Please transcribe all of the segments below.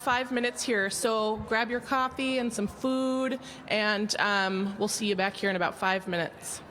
5 minutes here, so grab your coffee and some food, and we'll see you back here in about 5 minutes.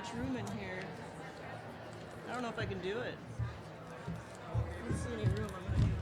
much room in here. I don't know if I can do it. I don't see any room. I'm gonna do it.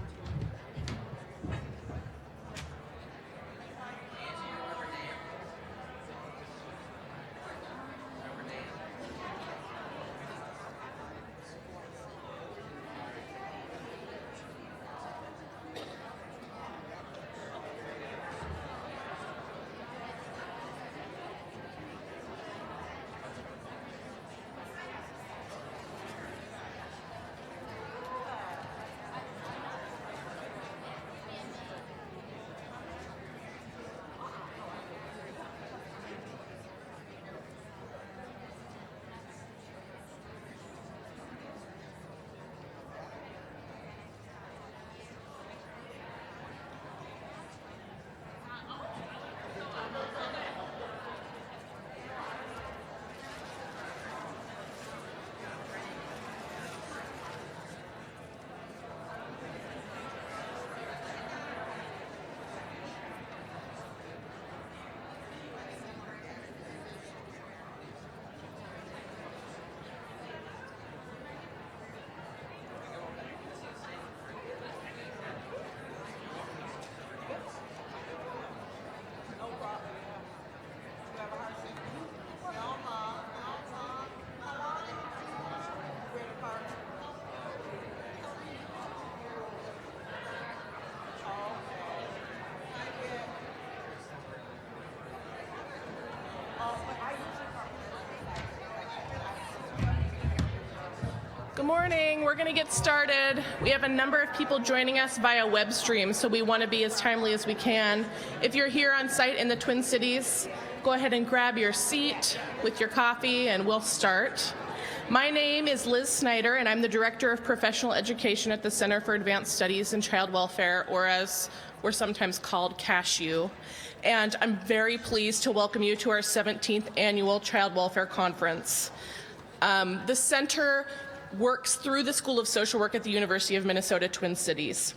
Good morning. We're going to get started. We have a number of people joining us via web stream, so we want to be as timely as we can. If you're here on site in the Twin Cities, go ahead and grab your seat with your coffee and we'll start. My name is Liz Snyder, and I'm the Director of Professional Education at the Center for Advanced Studies in Child Welfare, or as we're sometimes called, CASCW. And I'm very pleased to welcome you to our 17th Annual Child Welfare Conference. The center works through the School of Social Work at the University of Minnesota Twin Cities.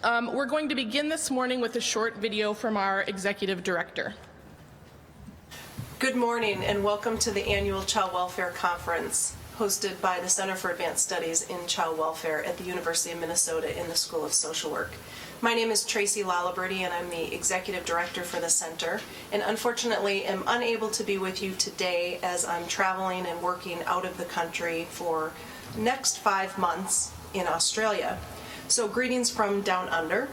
We're going to begin this morning with a short video from our Executive Director. Good morning and welcome to the annual Child Welfare Conference hosted by the Center for Advanced Studies in Child Welfare at the University of Minnesota in the School of Social Work. My name is Tracy Laliberty and I'm the Executive Director for the Center, and unfortunately am unable to be with you today as I'm traveling and working out of the country for the next 5 months in Australia. So greetings from down under.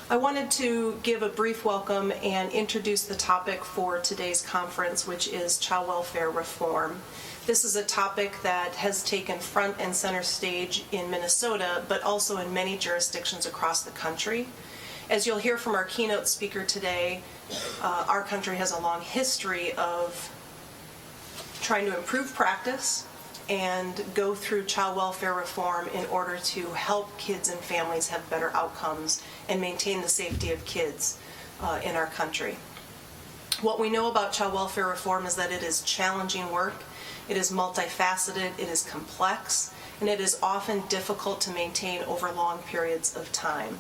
I wanted to give a brief welcome and introduce the topic for today's conference, which is child welfare reform. This is a topic that has taken front and center stage in Minnesota, but also in many jurisdictions across the country. As you'll hear from our keynote speaker today, our country has a long history of trying to improve practice and go through child welfare reform in order to help kids and families have better outcomes and maintain the safety of kids in our country. What we know about child welfare reform is that it is challenging work, it is multifaceted, it is complex, and it is often difficult to maintain over long periods of time.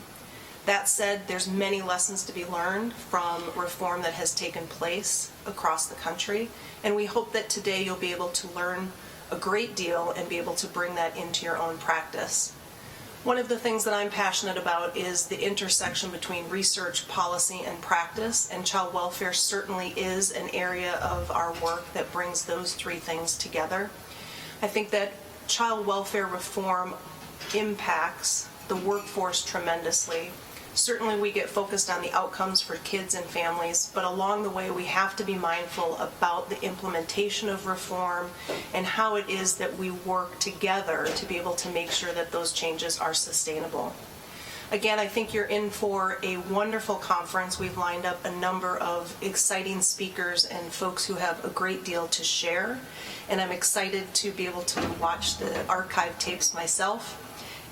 That said, there's many lessons to be learned from reform that has taken place across the country, and we hope that today you'll be able to learn a great deal and be able to bring that into your own practice. One of the things that I'm passionate about is the intersection between research, policy, and practice, and child welfare certainly is an area of our work that brings those three things together. I think that child welfare reform impacts the workforce tremendously. Certainly we get focused on the outcomes for kids and families, but along the way we have to be mindful about the implementation of reform and how it is that we work together to be able to make sure that those changes are sustainable. Again, I think you're in for a wonderful conference. We've lined up a number of exciting speakers and folks who have a great deal to share, and I'm excited to be able to watch the archive tapes myself,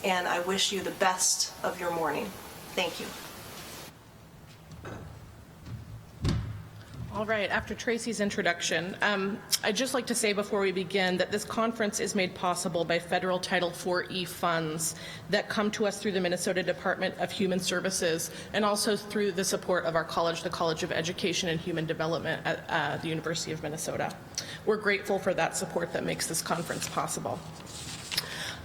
and I wish you the best of your morning. Thank you. All right, after Tracy's introduction, I'd just like to say before we begin that this conference is made possible by federal Title IV-E funds that come to us through the Minnesota Department of Human Services and also through the support of our college, the College of Education and Human Development at the University of Minnesota. We're grateful for that support that makes this conference possible.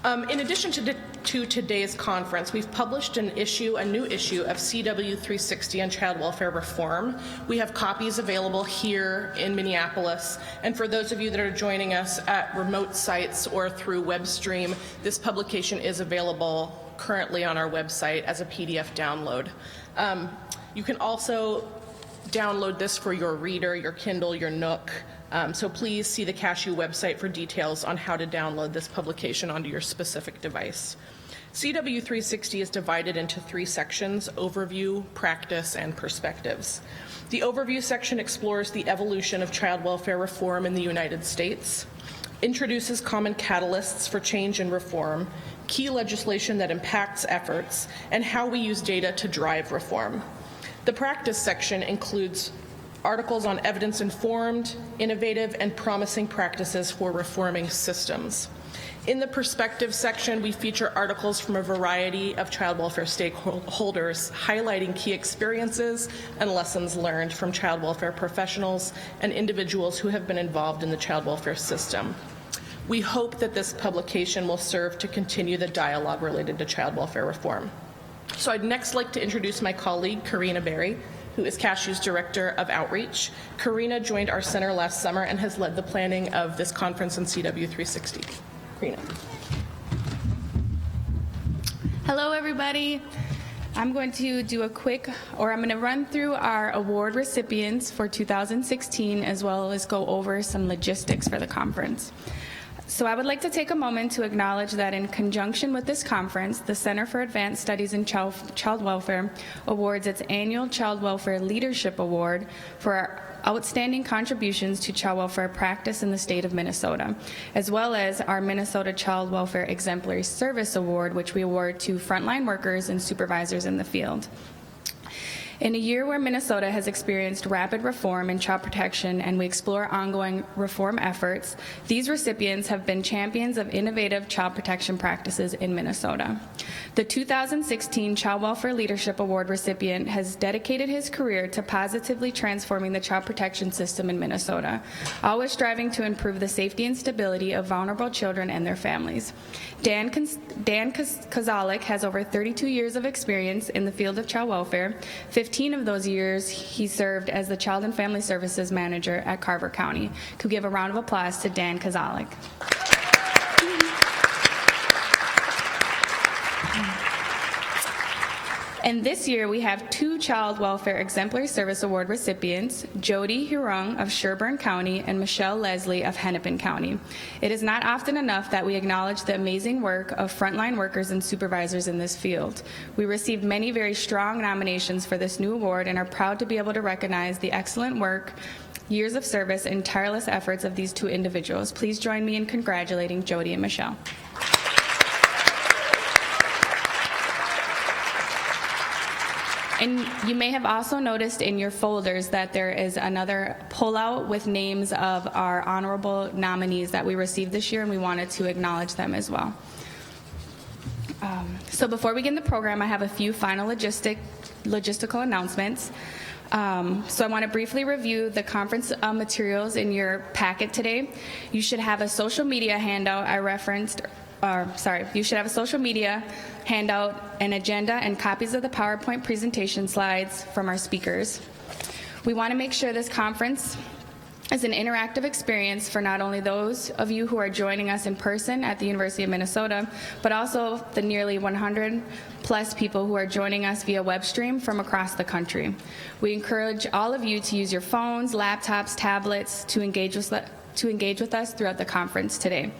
In addition to today's conference, we've published a new issue of CW 360 on child welfare reform. We have copies available here in Minneapolis, and for those of you that are joining us at remote sites or through web stream, this publication is available currently on our website as a PDF download. You can also download this for your reader, your Kindle, your Nook. So please see the CASCW website for details on how to download this publication onto your specific device. CW 360 is divided into 3 sections: overview, practice, and perspectives. The overview section explores the evolution of child welfare reform in the United States, introduces common catalysts for change and reform, key legislation that impacts efforts, and how we use data to drive reform. The practice section includes articles on evidence-informed, innovative, and promising practices for reforming systems. In the perspective section, we feature articles from a variety of child welfare stakeholders highlighting key experiences and lessons learned from child welfare professionals and individuals who have been involved in the child welfare system. We hope that this publication will serve to continue the dialogue related to child welfare reform. So I'd next like to introduce my colleague, Karina Berry, who is CASCW's Director of Outreach. Karina joined our center last summer and has led the planning of this conference in CW 360. Karina. Hello, everybody. I'm going to run through our award recipients for 2016, as well as go over some logistics for the conference. So I would like to take a moment to acknowledge that in conjunction with this conference, the Center for Advanced Studies in Child Welfare awards its annual Child Welfare Leadership Award for our outstanding contributions to child welfare practice in the state of Minnesota, as well as our Minnesota Child Welfare Exemplary Service Award, which we award to frontline workers and supervisors in the field. In a year where Minnesota has experienced rapid reform in child protection and we explore ongoing reform efforts, these recipients have been champions of innovative child protection practices in Minnesota. The 2016 Child Welfare Leadership Award recipient has dedicated his career to positively transforming the child protection system in Minnesota, always striving to improve the safety and stability of vulnerable children and their families. Dan Kozalik has over 32 years of experience in the field of child welfare. 15 of those years, he served as the Child and Family Services Manager at Carver County. Could we give a round of applause to Dan Kozalik? And this year, we have 2 Child Welfare Exemplary Service Award recipients, Jody Hurung of Sherburne County and Michelle Leslie of Hennepin County. It is not often enough that we acknowledge the amazing work of frontline workers and supervisors in this field. We received many very strong nominations for this new award and are proud to be able to recognize the excellent work, years of service, and tireless efforts of these 2 individuals. Please join me in congratulating Jody and Michelle. And you may have also noticed in your folders that there is another pullout with names of our honorable nominees that we received this year, and we wanted to acknowledge them as well. So before we begin the program, I have a few final logistical announcements. So I want to briefly review the conference materials in your packet today. You should have a social media handout you should have a social media handout, an agenda, and copies of the PowerPoint presentation slides from our speakers. We want to make sure this conference is an interactive experience for not only those of you who are joining us in person at the University of Minnesota, but also the nearly 100 plus people who are joining us via web stream from across the country. We encourage all of you to use your phones, laptops, tablets to engage with us throughout the conference today.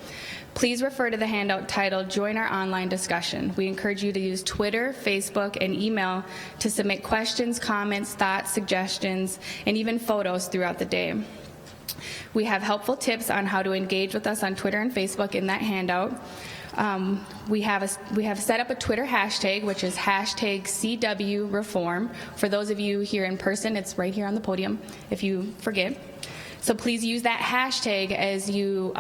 Please refer to the handout titled Join Our Online Discussion. We encourage you to use Twitter, Facebook, and email to submit questions, comments, thoughts, suggestions, and even photos throughout the day. We have helpful tips on how to engage with us on Twitter and Facebook in that handout. We have set up a Twitter hashtag, which is hashtag CW Reform. For those of you here in person, it's right here on the podium if you forget. So please use that hashtag as you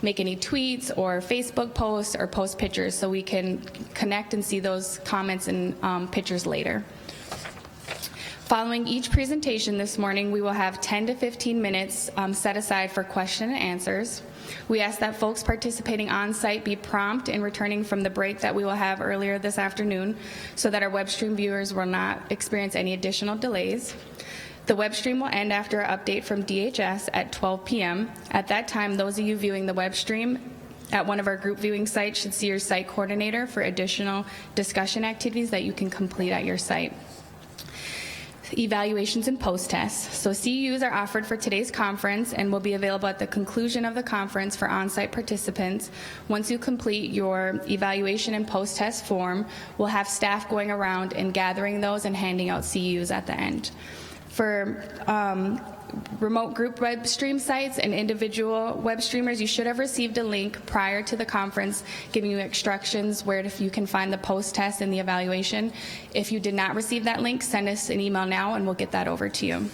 make any tweets or Facebook posts or post pictures so we can connect and see those comments and pictures later. Following each presentation this morning, we will have 10 to 15 minutes set aside for question and answers. We ask that folks participating on site be prompt in returning from the break that we will have earlier this afternoon so that our web stream viewers will not experience any additional delays. The web stream will end after an update from DHS at 12 p.m. At that time, those of you viewing the web stream at one of our group viewing sites should see your site coordinator for additional discussion activities that you can complete at your site. Evaluations and post-tests. So CEUs are offered for today's conference and will be available at the conclusion of the conference for on-site participants. Once you complete your evaluation and post-test form, we'll have staff going around and gathering those and handing out CEUs at the end. For remote group web stream sites and individual web streamers, you should have received a link prior to the conference giving you instructions where you can find the post-test and the evaluation. If you did not receive that link, send us an email now and we'll get that over to you.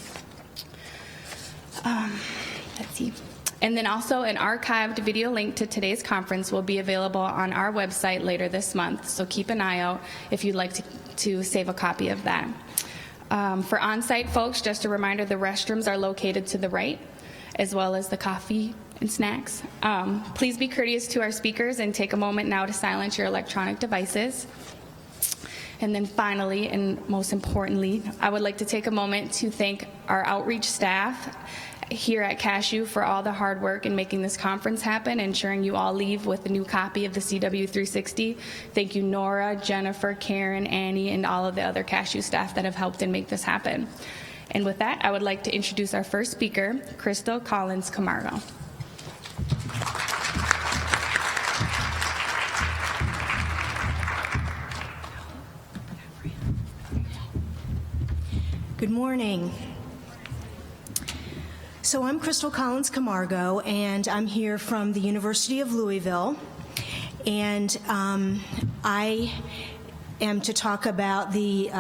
Let's see. And then also an archived video link to today's conference will be available on our website later this month, so keep an eye out if you'd like to save a copy of that. For on-site folks, just a reminder, the restrooms are located to the right, as well as the coffee and snacks. Please be courteous to our speakers and take a moment now to silence your electronic devices. And then finally, and most importantly, I would like to take a moment to thank our outreach staff here at CASCW for all the hard work in making this conference happen, ensuring you all leave with a new copy of the CW360. Thank you, Nora, Jennifer, Karen, Annie, and all of the other CASCW staff that have helped and make this happen. And with that, I would like to introduce our first speaker, Crystal Collins Camargo. Good morning. So I'm Crystal Collins Camargo, and I'm here from the University of Louisville, and I am to talk about the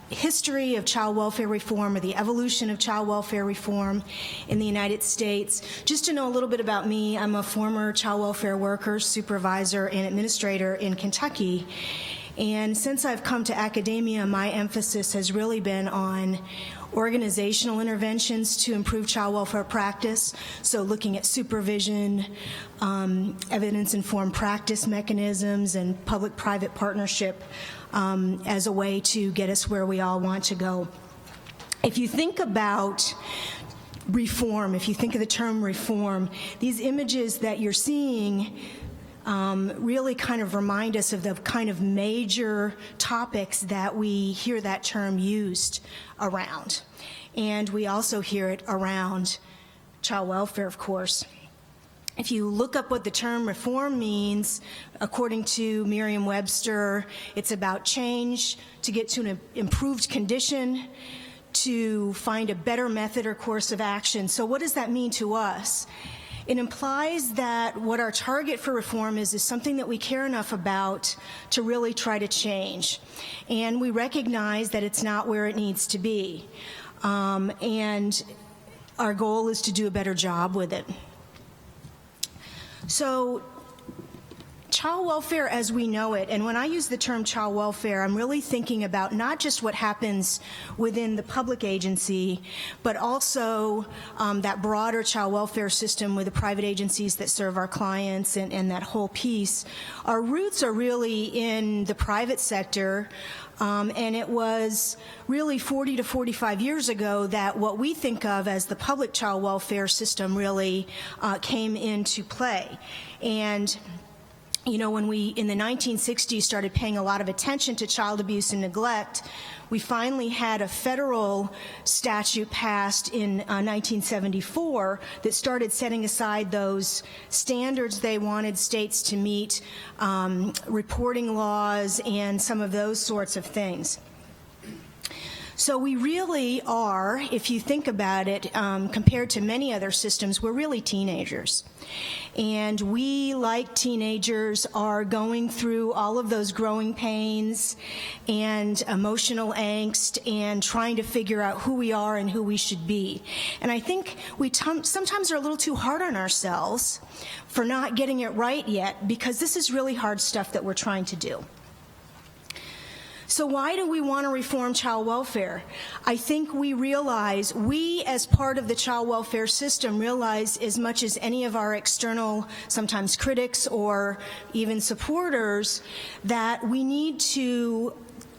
history of child welfare reform, or the evolution of child welfare reform in the United States. Just to know a little bit about me, I'm a former child welfare worker, supervisor, and administrator in Kentucky. And since I've come to academia, my emphasis has really been on organizational interventions to improve child welfare practice, so looking at supervision, evidence-informed practice mechanisms, and public-private partnership as a way to get us where we all want to go. If you think about reform, if you think of the term reform, these images that you're seeing really kind of remind us of the kind of major topics that we hear that term used around. And we also hear it around child welfare, of course. If you look up what the term reform means, according to Merriam-Webster, it's about change to get to an improved condition, to find a better method or course of action. So what does that mean to us? It implies that what our target for reform is something that we care enough about to really try to change. And we recognize that it's not where it needs to be. And our goal is to do a better job with it. So, child welfare as we know it, and when I use the term child welfare, I'm really thinking about not just what happens within the public agency, but also that broader child welfare system with the private agencies that serve our clients and that whole piece. Our roots are really in the private sector, and it was really 40 to 45 years ago that what we think of as the public child welfare system really came into play. And you know, when we, in the 1960s, started paying a lot of attention to child abuse and neglect, we finally had a federal statute passed in 1974 that started setting aside those standards they wanted states to meet, reporting laws, and some of those sorts of things. So we really are, if you think about it, compared to many other systems, we're really teenagers. And we, like teenagers, are going through all of those growing pains and emotional angst and trying to figure out who we are and who we should be. And I think we sometimes are a little too hard on ourselves for not getting it right yet, because this is really hard stuff that we're trying to do. So why do we want to reform child welfare? I think we realize, we as part of the child welfare system realize as much as any of our external, sometimes critics or even supporters, that we need to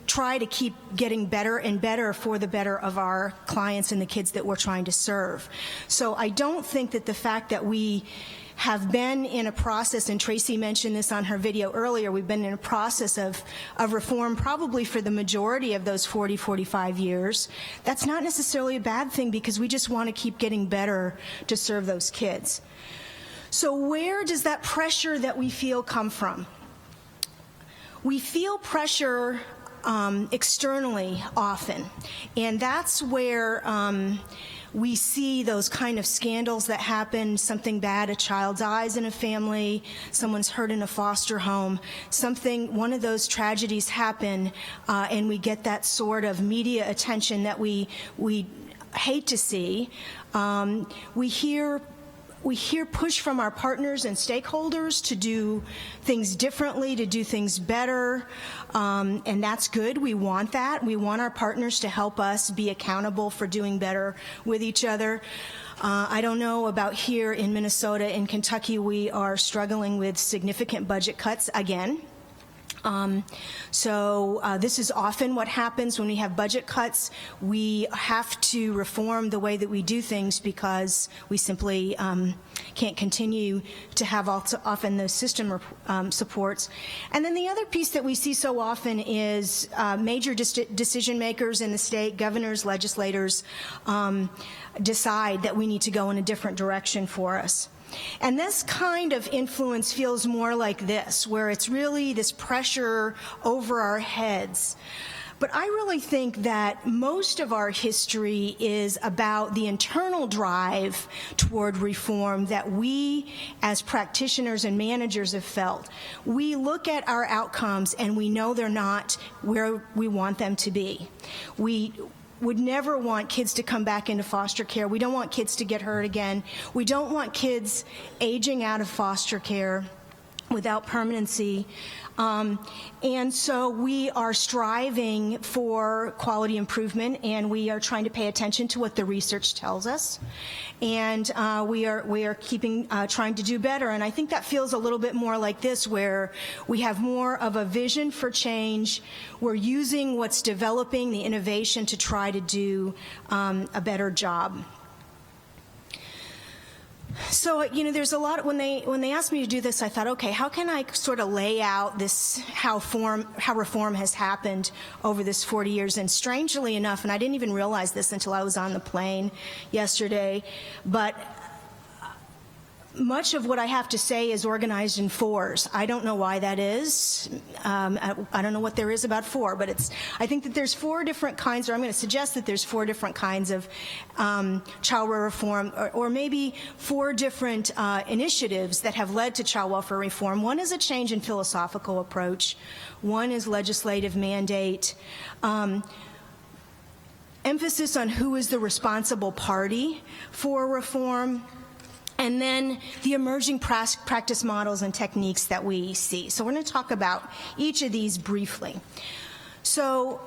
try to keep getting better and better for the better of our clients and the kids that we're trying to serve. So I don't think that the fact that we have been in a process, and Tracy mentioned this on her video earlier, we've been in a process of reform probably for the majority of those 40, 45 years. That's not necessarily a bad thing, because we just want to keep getting better to serve those kids. So where does that pressure that we feel come from? We feel pressure externally often, and that's where we see those kind of scandals that happen, something bad, a child dies in a family, someone's hurt in a foster home, one of those tragedies happen, and we get that sort of media attention that we hate to see. We hear push from our partners and stakeholders to do things differently, to do things better, and that's good. We want that. We want our partners to help us be accountable for doing better with each other. I don't know about here in Minnesota. In Kentucky, we are struggling with significant budget cuts again. This is often what happens when we have budget cuts. We have to reform the way that we do things, because we simply can't continue to have often those system supports. And then the other piece that we see so often is major decision makers in the state, governors, legislators, decide that we need to go in a different direction for us. And this kind of influence feels more like this, where it's really this pressure over our heads. But I really think that most of our history is about the internal drive toward reform that we as practitioners and managers have felt. We look at our outcomes and we know they're not where we want them to be. We would never want kids to come back into foster care. We don't want kids to get hurt again. We don't want kids aging out of foster care without permanency. And so we are striving for quality improvement, and we are trying to pay attention to what the research tells us. And we are trying to do better. And I think that feels a little bit more like this, where we have more of a vision for change. We're using what's developing, the innovation, to try to do a better job. So, there's a lot, when they asked me to do this, I thought, okay, how can I sort of lay out this, how reform has happened over this 40 years? And strangely enough, and I didn't even realize this until I was on the plane yesterday, but much of what I have to say is organized in fours. I don't know why that is. I don't know what there is about four, but I think that there's four different kinds, or I'm going to suggest that there's four different kinds of child welfare reform, or maybe four different initiatives that have led to child welfare reform. One is a change in philosophical approach. One is legislative mandate. Emphasis on who is the responsible party for reform. And then the emerging practice models and techniques that we see. So we're going to talk about each of these briefly. So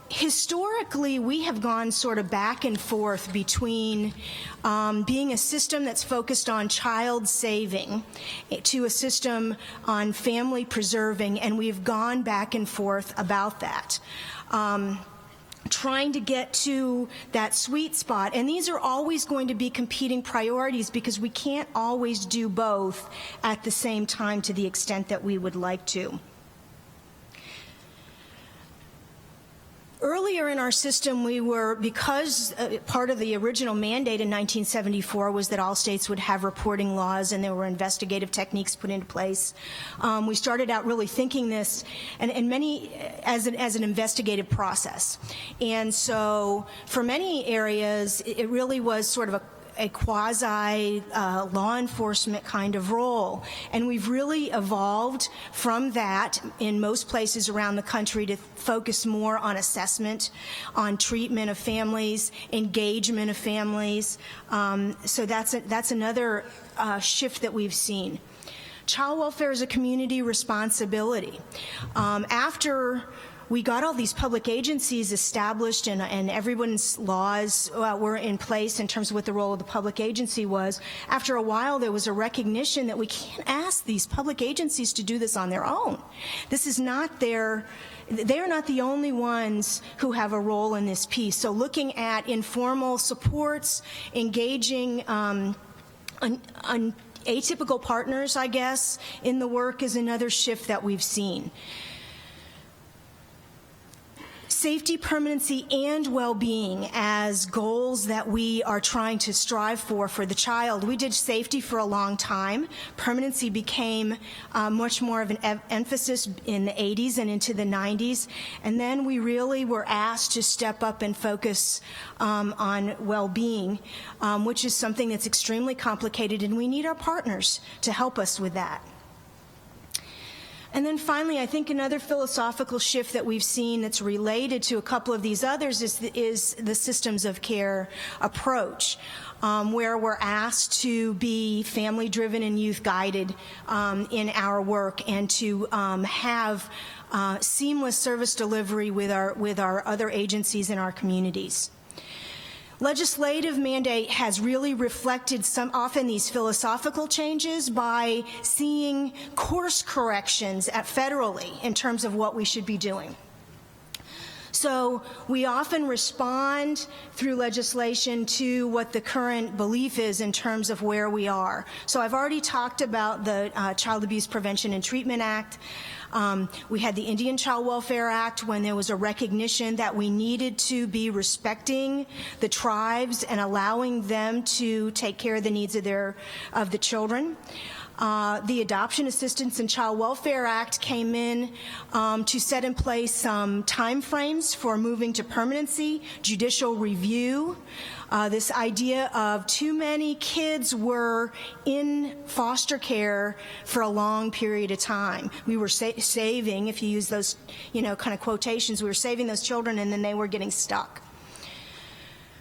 historically, we have gone sort of back and forth between being a system that's focused on child saving to a system on family preserving, and we've gone back and forth about that. Trying to get to that sweet spot. And these are always going to be competing priorities, because we can't always do both at the same time to the extent that we would like to. Earlier in our system, we were, because part of the original mandate in 1974 was that all states would have reporting laws and there were investigative techniques put into place. We started out really thinking this and many as an investigative process. And so for many areas, it really was sort of a quasi law enforcement kind of role. And we've really evolved from that in most places around the country to focus more on assessment, on treatment of families, engagement of families. So that's another shift that we've seen. Child welfare is a community responsibility. After we got all these public agencies established and everyone's laws were in place in terms of what the role of the public agency was. After a while, there was a recognition that we can't ask these public agencies to do this on their own. This is not they're not the only ones who have a role in this piece. So looking at informal supports, engaging atypical partners, I guess, in the work is another shift that we've seen. Safety, permanency, and well-being as goals that we are trying to strive for the child. We did safety for a long time. Permanency became much more of an emphasis in the 80s and into the 90s. And then we really were asked to step up and focus on well-being, which is something that's extremely complicated, and we need our partners to help us with that. And then finally, I think another philosophical shift that we've seen that's related to a couple of these others is the systems of care approach, where we're asked to be family-driven and youth-guided in our work and to have seamless service delivery with our other agencies in our communities. Legislative mandate has really reflected often these philosophical changes by seeing course corrections federally in terms of what we should be doing. So we often respond through legislation to what the current belief is in terms of where we are. So I've already talked about the Child Abuse Prevention and Treatment Act. We had the Indian Child Welfare Act when there was a recognition that we needed to be respecting the tribes and allowing them to take care of the needs of the children. The Adoption Assistance and Child Welfare Act came in to set in place some time frames for moving to permanency, judicial review. This idea of too many kids were in foster care for a long period of time. We were saving, if you use those, kind of quotations, we were saving those children and then they were getting stuck.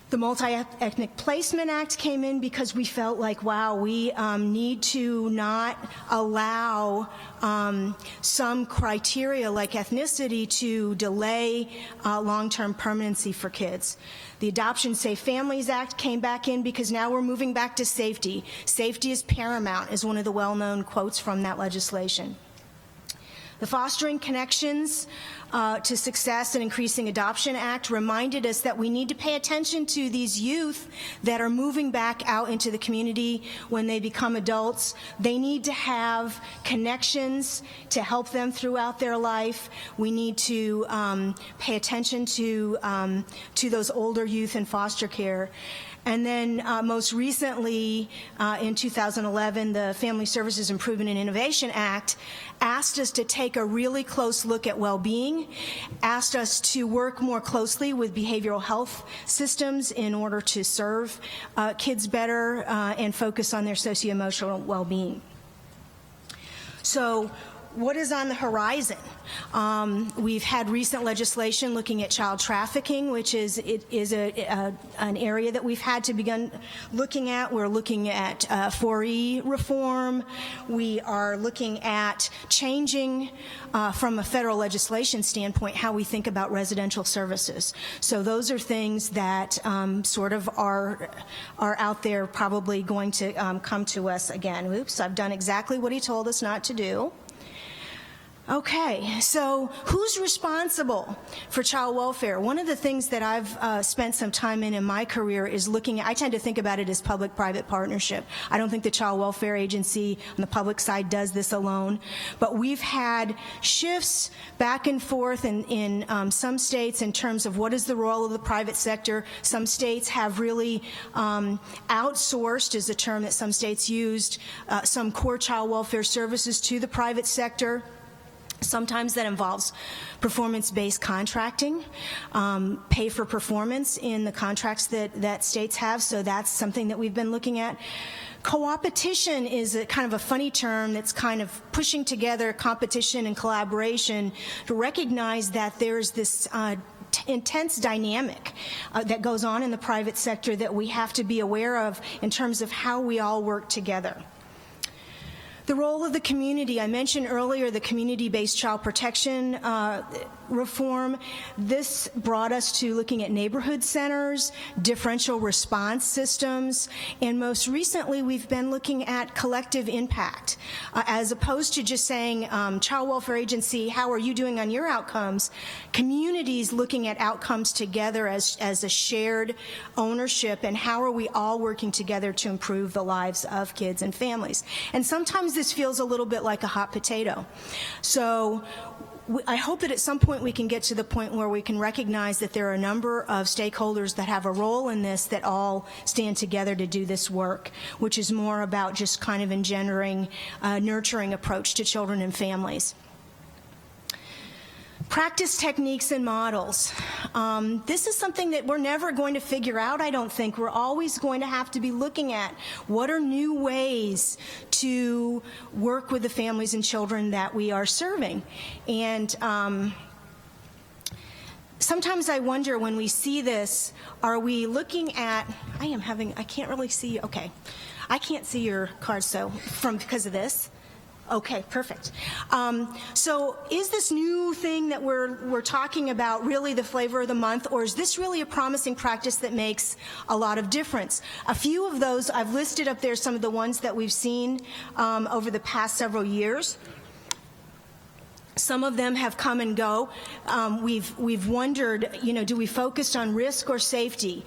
The Multi-Ethnic Placement Act came in because we felt like, wow, we need to not allow some criteria like ethnicity to delay long-term permanency for kids. The Adoption Safe Families Act came back in because now we're moving back to safety. Safety is paramount, is one of the well-known quotes from that legislation. The Fostering Connections to Success and Increasing Adoption Act reminded us that we need to pay attention to these youth that are moving back out into the community when they become adults. They need to have connections to help them throughout their life. We need to pay attention to those older youth in foster care. And then most recently, in 2011, the Family Services Improvement and Innovation Act asked us to take a really close look at well-being, asked us to work more closely with behavioral health systems in order to serve kids better and focus on their socio-emotional well-being. So, what is on the horizon? We've had recent legislation looking at child trafficking, which is an area that we've had to begin looking at. We're looking at 4E reform. We are looking at changing, from a federal legislation standpoint, how we think about residential services. So those are things that sort of are out there, probably going to come to us again. Oops, I've done exactly what he told us not to do. Okay, so who's responsible for child welfare? One of the things that I've spent some time in my career is looking at, I tend to think about it as public-private partnership. I don't think the Child Welfare Agency on the public side does this alone, but we've had shifts back and forth in some states in terms of what is the role of the private sector. Some states have really outsourced, is a term that some states used, some core child welfare services to the private sector. Sometimes that involves performance-based contracting, pay for performance in the contracts that states have, so that's something that we've been looking at. Co-opetition is a kind of a funny term that's kind of pushing together competition and collaboration to recognize that there's this intense dynamic that goes on in the private sector that we have to be aware of in terms of how we all work together. The role of the community, I mentioned earlier the community-based child protection reform. This brought us to looking at neighborhood centers, differential response systems, and most recently we've been looking at collective impact. As opposed to just saying, Child Welfare Agency, how are you doing on your outcomes? Communities looking at outcomes together as a shared ownership, and how are we all working together to improve the lives of kids and families. And sometimes this feels a little bit like a hot potato. So I hope that at some point we can get to the point where we can recognize that there are a number of stakeholders that have a role in this that all stand together to do this work, which is more about just kind of engendering a nurturing approach to children and families. Practice techniques and models. This is something that we're never going to figure out, I don't think. We're always going to have to be looking at what are new ways to work with the families and children that we are serving. And sometimes I wonder when we see this, are we looking at, I can't really see, okay. I can't see your card, so, because of this. Okay, perfect. So is this new thing that we're talking about really the flavor of the month, or is this really a promising practice that makes a lot of difference? A few of those, I've listed up there some of the ones that we've seen over the past several years. Some of them have come and go. We've wondered, do we focus on risk or safety?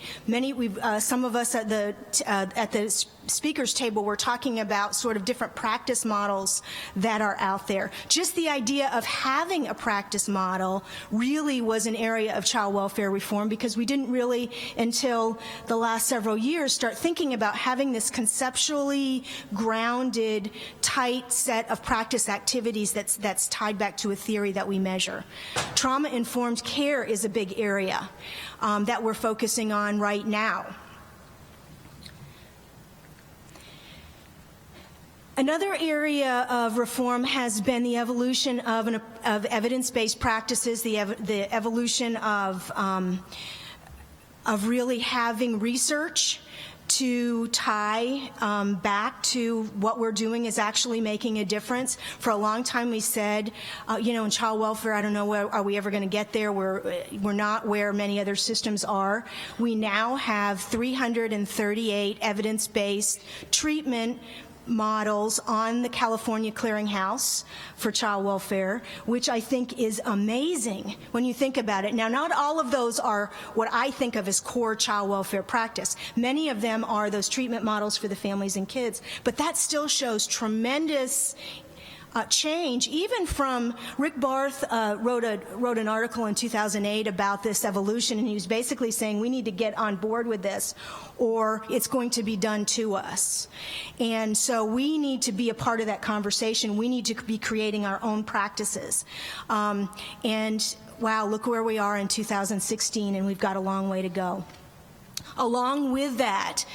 Some of us at the speakers table were talking about sort of different practice models that are out there. Just the idea of having a practice model really was an area of child welfare reform, because we didn't really, until the last several years, start thinking about having this conceptually grounded, tight set of practice activities that's tied back to a theory that we measure. Trauma-informed care is a big area that we're focusing on right now. Another area of reform has been the evolution of evidence-based practices, the evolution of really having research to tie back to what we're doing is actually making a difference. For a long time we said, in child welfare, I don't know, are we ever going to get there? We're not where many other systems are. We now have 338 evidence-based treatment models on the California Clearinghouse for child welfare, which I think is amazing when you think about it. Now, not all of those are what I think of as core child welfare practice. Many of them are those treatment models for the families and kids, but that still shows tremendous change, even from Rick Barth wrote an article in 2008 about this evolution, and he was basically saying we need to get on board with this or it's going to be done to us. And so we need to be a part of that conversation. We need to be creating our own practices. And wow, look where we are in 2016, and we've got a long way to go. Along with that,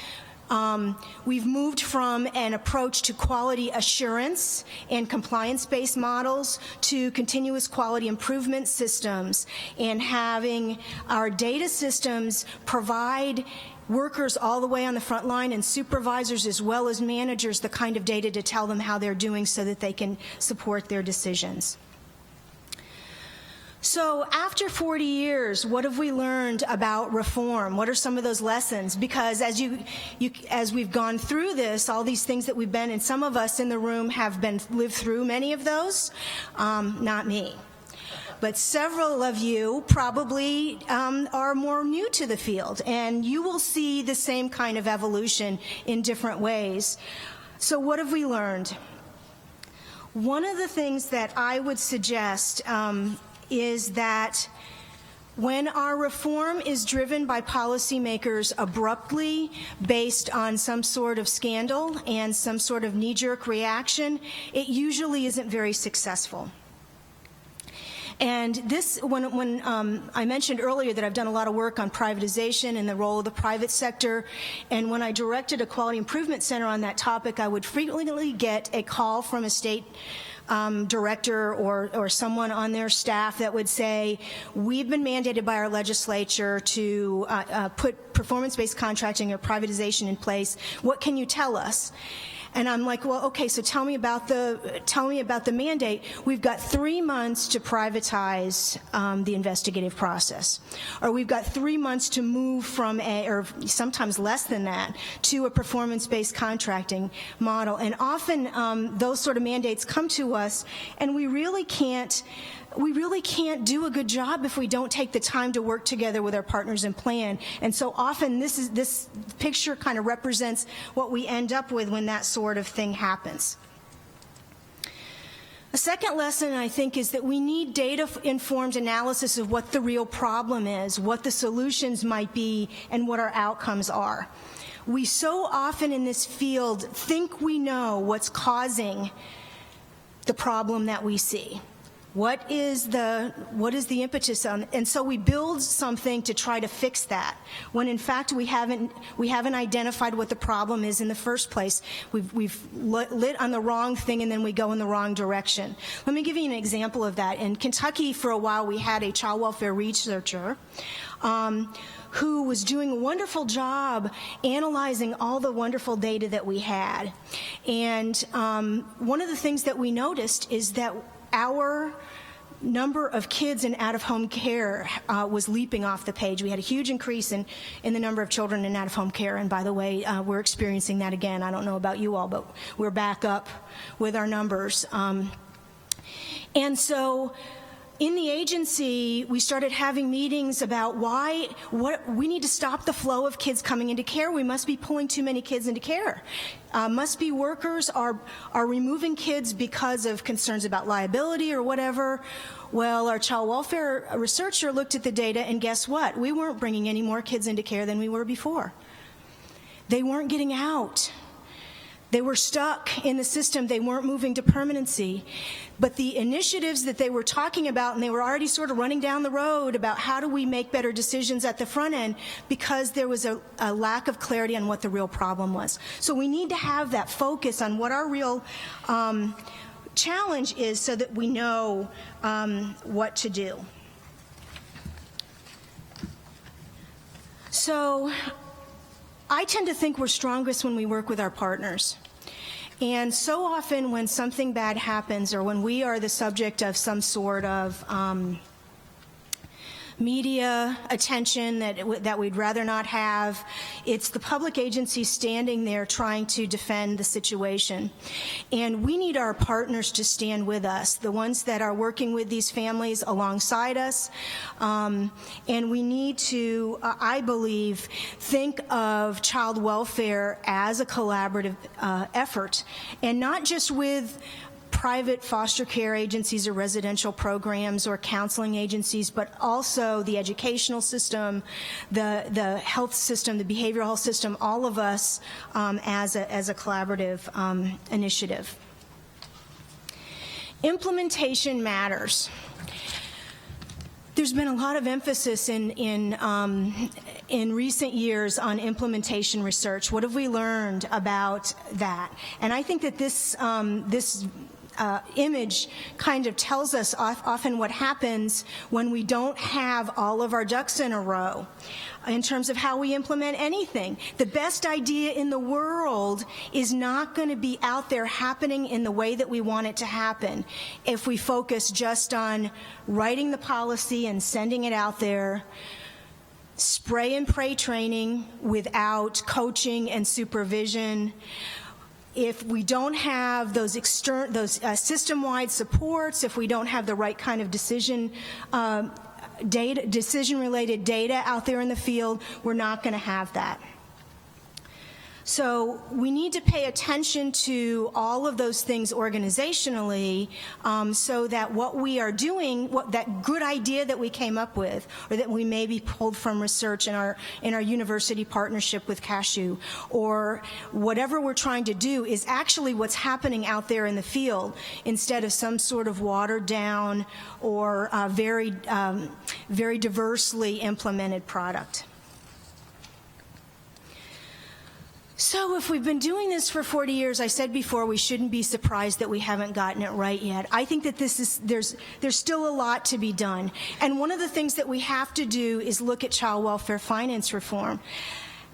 we've moved from an approach to quality assurance and compliance-based models to continuous quality improvement systems, and having our data systems provide workers all the way on the front line and supervisors as well as managers the kind of data to tell them how they're doing so that they can support their decisions. So after 40 years, what have we learned about reform? What are some of those lessons? Because as we've gone through this, all these things that we've been, and some of us in the room have lived through many of those, not me. But several of you probably are more new to the field, and you will see the same kind of evolution in different ways. So what have we learned? One of the things that I would suggest is that when our reform is driven by policymakers abruptly based on some sort of scandal and some sort of knee-jerk reaction, it usually isn't very successful. And this, when I mentioned earlier that I've done a lot of work on privatization and the role of the private sector, and when I directed a quality improvement center on that topic, I would frequently get a call from a state director or someone on their staff that would say, we've been mandated by our legislature to put performance-based contracting or privatization in place. What can you tell us? And I'm like, well, okay, so tell me about the mandate. We've got 3 months to privatize the investigative process, or we've got 3 months to move from or sometimes less than that, to a performance-based contracting model. And often those sort of mandates come to us, and we really can't do a good job if we don't take the time to work together with our partners and plan. And so often this picture kind of represents what we end up with when that sort of thing happens. A second lesson, I think, is that we need data-informed analysis of what the real problem is, what the solutions might be, and what our outcomes are. We so often in this field think we know what's causing the problem that we see. What is the impetus on, and so we build something to try to fix that, when in fact we haven't identified what the problem is in the first place. We've lit on the wrong thing, and then we go in the wrong direction. Let me give you an example of that. In Kentucky, for a while, we had a child welfare researcher who was doing a wonderful job analyzing all the wonderful data that we had. And one of the things that we noticed is that our number of kids in out-of-home care was leaping off the page. We had a huge increase in the number of children in out-of-home care, and by the way, we're experiencing that again. I don't know about you all, but we're back up with our numbers. And so in the agency, we started having meetings about what we need to stop the flow of kids coming into care. We must be pulling too many kids into care. Must be workers are removing kids because of concerns about liability or whatever. Well, our child welfare researcher looked at the data, and guess what? We weren't bringing any more kids into care than we were before. They weren't getting out. They were stuck in the system. They weren't moving to permanency. But the initiatives that they were talking about, and they were already sort of running down the road about how do we make better decisions at the front end, because there was a lack of clarity on what the real problem was. So we need to have that focus on what our real challenge is, so that we know what to do. So I tend to think we're strongest when we work with our partners. And so often when something bad happens, or when we are the subject of some sort of media attention that we'd rather not have, it's the public agency standing there trying to defend the situation. And we need our partners to stand with us, the ones that are working with these families alongside us. And we need to, I believe, think of child welfare as a collaborative effort, and not just with private foster care agencies or residential programs or counseling agencies, but also the educational system, the health system, the behavioral health system, all of us as a collaborative initiative. Implementation matters. There's been a lot of emphasis in recent years on implementation research. What have we learned about that? And I think that this image kind of tells us often what happens when we don't have all of our ducks in a row in terms of how we implement anything. The best idea in the world is not going to be out there happening in the way that we want it to happen if we focus just on writing the policy and sending it out there. Spray and pray training without coaching and supervision. If we don't have those system-wide supports, if we don't have the right kind of decision-related data out there in the field, we're not going to have that. So we need to pay attention to all of those things organizationally, so that what we are doing, that good idea that we came up with, or that we maybe pulled from research in our university partnership with CASCW, or whatever we're trying to do is actually what's happening out there in the field, instead of some sort of watered down or very diversely implemented product. So if we've been doing this for 40 years, I said before, we shouldn't be surprised that we haven't gotten it right yet. I think that there's still a lot to be done. And one of the things that we have to do is look at child welfare finance reform.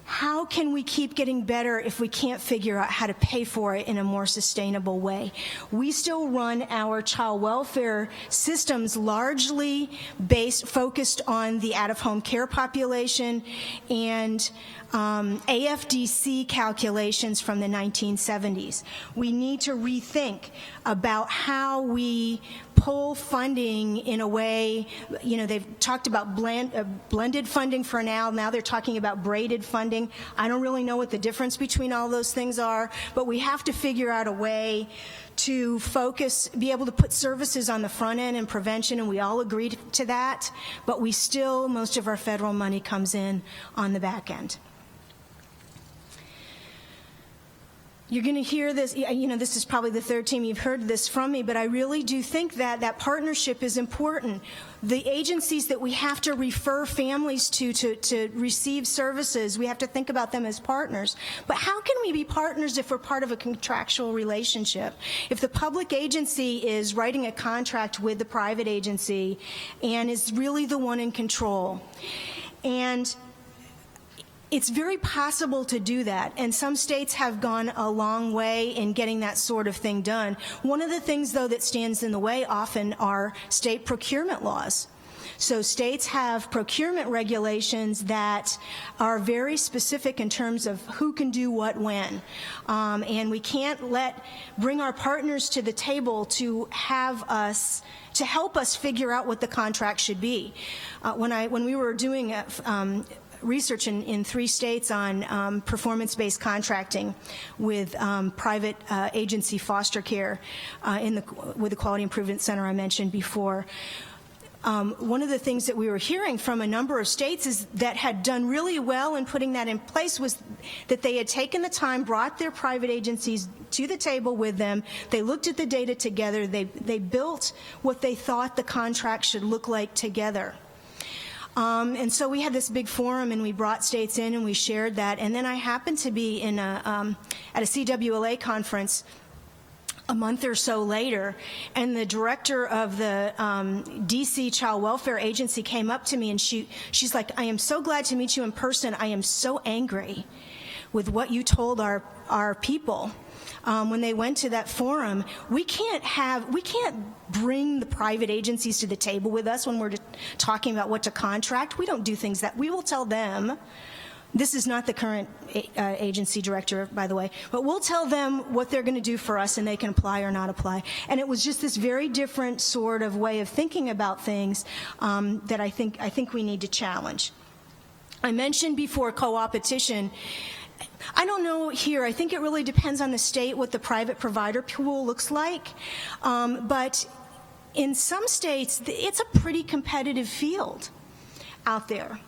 How can we keep getting better if we can't figure out how to pay for it in a more sustainable way? We still run our child welfare systems largely focused on the out-of-home care population and AFDC calculations from the 1970s. We need to rethink about how we pull funding in a way, they've talked about blended funding for now they're talking about braided funding. I don't really know what the difference between all those things are, but we have to figure out a way to focus, be able to put services on the front end and prevention, and we all agree to that, but most of our federal money comes in on the back end. You're going to hear this, this is probably the third time you've heard this from me, but I really do think that that partnership is important. The agencies that we have to refer families to receive services, we have to think about them as partners. But how can we be partners if we're part of a contractual relationship? If the public agency is writing a contract with the private agency and is really the one in control. And it's very possible to do that, and some states have gone a long way in getting that sort of thing done. One of the things, though, that stands in the way often are state procurement laws. So states have procurement regulations that are very specific in terms of who can do what when. And we can't bring our partners to the table to help us figure out what the contract should be. When we were doing research in 3 states on performance-based contracting with private agency foster care with the Quality Improvement Center I mentioned before. One of the things that we were hearing from a number of states that had done really well in putting that in place was that they had taken the time, brought their private agencies to the table with them, they looked at the data together, they built what they thought the contract should look like together. And so we had this big forum, and we brought states in, and we shared that. And then I happened to be at a CWLA conference a month or so later, and the director of the DC Child Welfare Agency came up to me, and she's like, "I am so glad to meet you in person. I am so angry with what you told our people." When they went to that forum, we can't bring the private agencies to the table with us when we're talking about what to contract. We don't do things that we will tell them. This is not the current agency director, by the way, but we'll tell them what they're going to do for us, and they can apply or not apply. And it was just this very different sort of way of thinking about things that I think we need to challenge. I mentioned before co-opetition. I don't know here. I think it really depends on the state what the private provider pool looks like. But in some states, it's a pretty competitive field out there.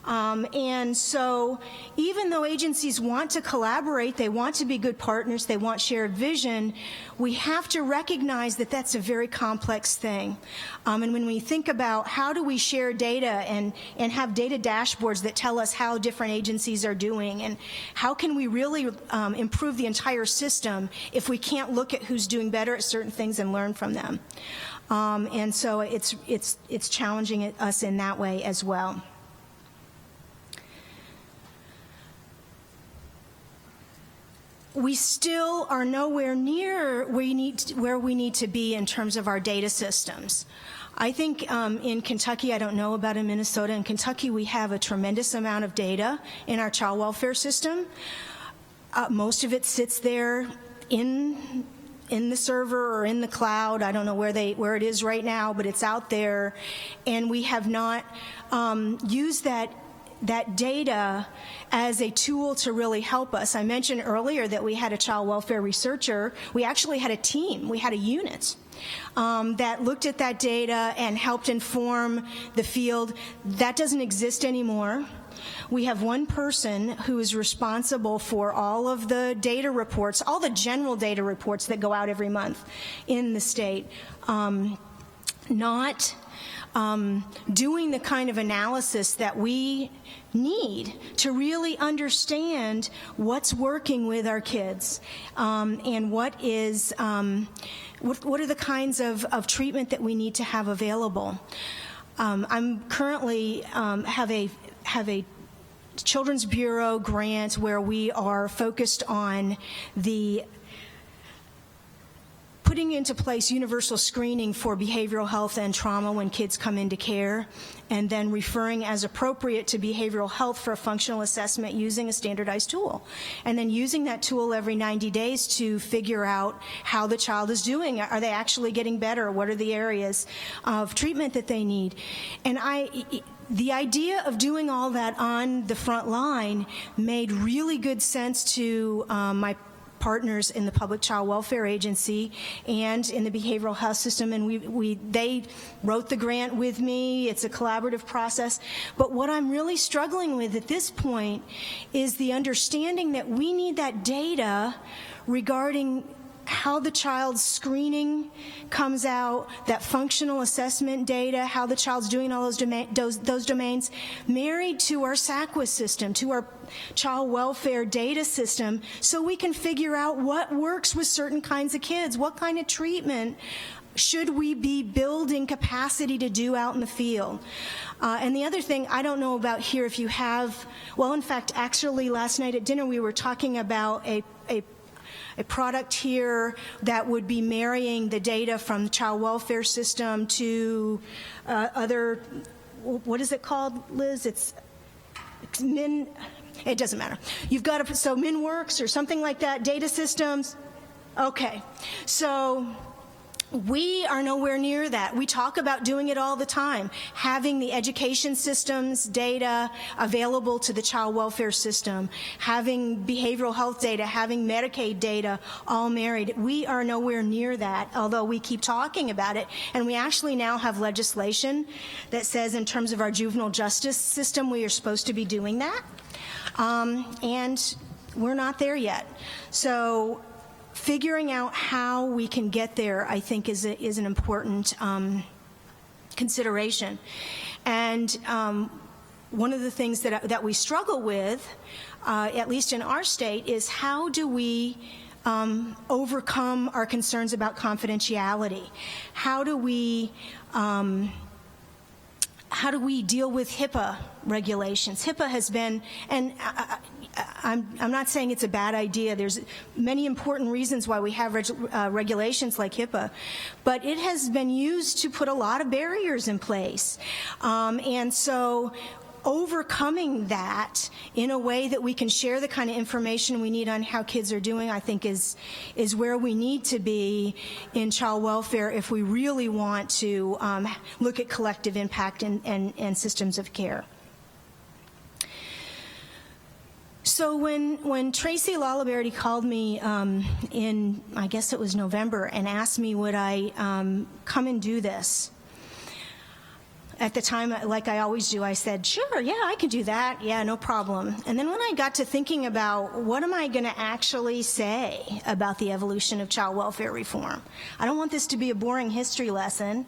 And so even though agencies want to collaborate, they want to be good partners, they want shared vision, we have to recognize that that's a very complex thing. And when we think about how do we share data and have data dashboards that tell us how different agencies are doing, and how can we really improve the entire system if we can't look at who's doing better at certain things and learn from them. And so it's challenging us in that way as well. We still are nowhere near where we need to be in terms of our data systems. I think in Kentucky, I don't know about in Minnesota, in Kentucky we have a tremendous amount of data in our child welfare system. Most of it sits there in the server or in the cloud. I don't know where it is right now, but it's out there. And we have not used that data as a tool to really help us. I mentioned earlier that we had a child welfare researcher. We actually had a team. We had a unit that looked at that data and helped inform the field. That doesn't exist anymore. We have one person who is responsible for all of the data reports, all the general data reports that go out every month in the state, not doing the kind of analysis that we need to really understand what's working with our kids, and what are the kinds of treatment that we need to have available. I'm currently have a Children's Bureau grant where we are focused on the putting into place universal screening for behavioral health and trauma when kids come into care, and then referring as appropriate to behavioral health for a functional assessment using a standardized tool. And then using that tool every 90 days to figure out how the child is doing. Are they actually getting better? What are the areas of treatment that they need? And the idea of doing all that on the front line made really good sense to my partners in the Public Child Welfare Agency and in the behavioral health system, and they wrote the grant with me. It's a collaborative process. But what I'm really struggling with at this point is the understanding that we need that data regarding how the child's screening comes out, that functional assessment data, how the child's doing all those domains, married to our SACWA system, to our child welfare data system, so we can figure out what works with certain kinds of kids, what kind of treatment should we be building capacity to do out in the field. And the other thing, I don't know about here if you have, well, in fact, actually last night at dinner we were talking about a product here that would be marrying the data from the child welfare system to other, what is it called, Liz? It's it doesn't matter. You've got to, so MinWorks or something like that, data systems. Okay, so we are nowhere near that. We talk about doing it all the time, having the education systems data available to the child welfare system, having behavioral health data, having Medicaid data, all married. We are nowhere near that, although we keep talking about it. And we actually now have legislation that says in terms of our juvenile justice system, we are supposed to be doing that. And we're not there yet. So figuring out how we can get there, I think, is an important consideration. And one of the things that we struggle with, at least in our state, is how do we overcome our concerns about confidentiality? How do we deal with HIPAA regulations? HIPAA has been, and I'm not saying it's a bad idea. There's many important reasons why we have regulations like HIPAA, but it has been used to put a lot of barriers in place. And so overcoming that in a way that we can share the kind of information we need on how kids are doing, I think is where we need to be in child welfare if we really want to look at collective impact and systems of care. So when Tracy Lalaberty called me in, I guess it was November, and asked me would I come and do this, at the time, like I always do, I said, sure, yeah, I can do that. Yeah, no problem. And then when I got to thinking about what am I going to actually say about the evolution of child welfare reform, I don't want this to be a boring history lesson.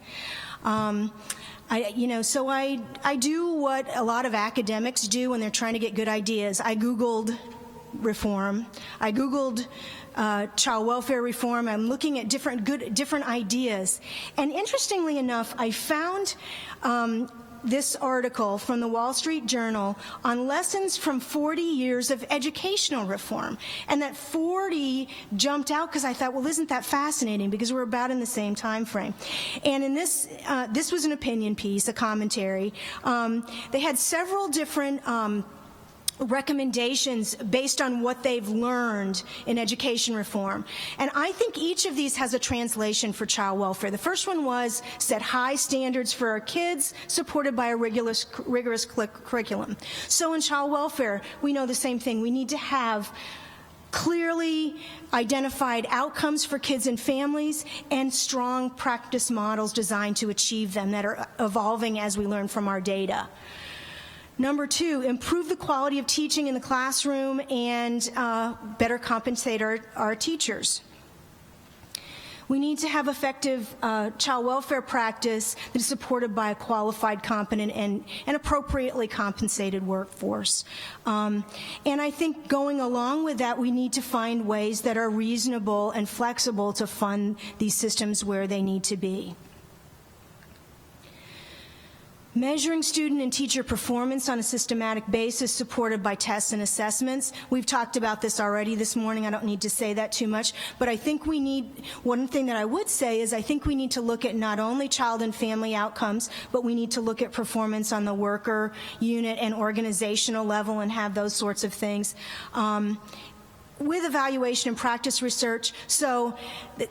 So I do what a lot of academics do when they're trying to get good ideas. I Googled reform. I Googled child welfare reform. I'm looking at different ideas. And interestingly enough, I found this article from the Wall Street Journal on lessons from 40 years of educational reform. And that 40 jumped out because I thought, well, isn't that fascinating? Because we're about in the same time frame. And in this was an opinion piece, a commentary. They had several different recommendations based on what they've learned in education reform. And I think each of these has a translation for child welfare. The first one was set high standards for our kids, supported by a rigorous curriculum. So in child welfare, we know the same thing. We need to have clearly identified outcomes for kids and families and strong practice models designed to achieve them that are evolving as we learn from our data. Number 2, improve the quality of teaching in the classroom and better compensate our teachers. We need to have effective child welfare practice that is supported by a qualified, competent, and appropriately compensated workforce. And I think going along with that, we need to find ways that are reasonable and flexible to fund these systems where they need to be. Measuring student and teacher performance on a systematic basis supported by tests and assessments. We've talked about this already this morning. I don't need to say that too much. But I think we need, one thing that I would say is I think we need to look at not only child and family outcomes, but we need to look at performance on the worker, unit, and organizational level and have those sorts of things. With evaluation and practice research, so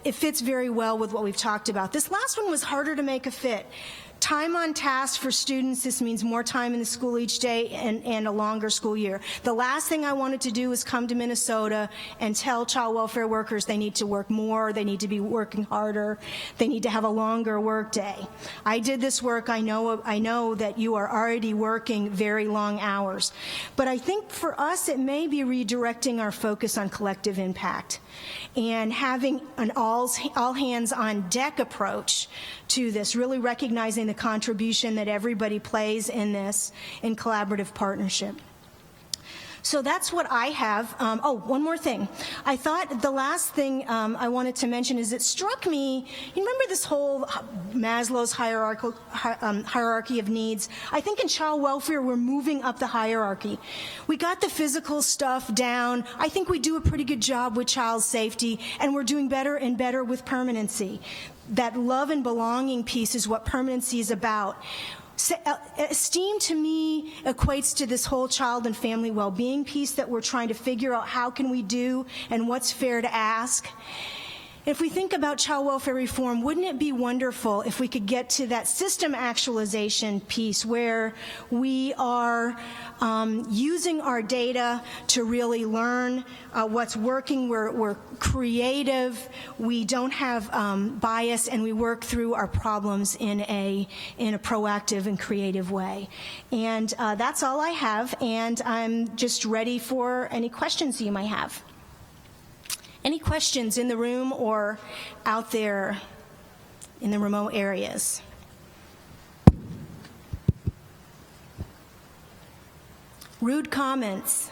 it fits very well with what we've talked about. This last one was harder to make a fit. Time on task for students, this means more time in the school each day and a longer school year. The last thing I wanted to do was come to Minnesota and tell child welfare workers they need to work more, they need to be working harder, they need to have a longer work day. I did this work, I know that you are already working very long hours. But I think for us it may be redirecting our focus on collective impact and having an all hands on deck approach to this, really recognizing the contribution that everybody plays in this in collaborative partnership. So that's what I have. One more thing. I thought the last thing I wanted to mention is it struck me, you remember this whole Maslow's hierarchy of needs? I think in child welfare we're moving up the hierarchy. We got the physical stuff down. I think we do a pretty good job with child safety, and we're doing better and better with permanency. That love and belonging piece is what permanency is about. Esteem to me equates to this whole child and family well-being piece that we're trying to figure out how can we do and what's fair to ask. If we think about child welfare reform, wouldn't it be wonderful if we could get to that system actualization piece where we are using our data to really learn what's working, we're creative, we don't have bias, and we work through our problems in a proactive and creative way. And that's all I have, and I'm just ready for any questions you might have. Any questions in the room or out there in the remote areas? Rude comments.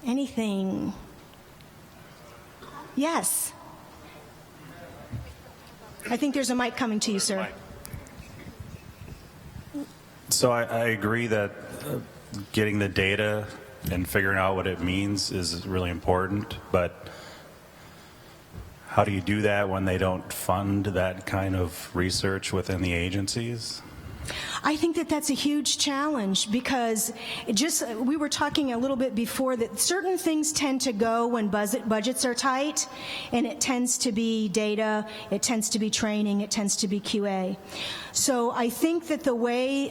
Anything? Yes. I think there's a mic coming to you, sir. So I agree that getting the data and figuring out what it means is really important, but how do you do that when they don't fund that kind of research within the agencies? I think that that's a huge challenge because we were talking a little bit before that certain things tend to go when budgets are tight, and it tends to be data, it tends to be training, it tends to be QA. So I think that the way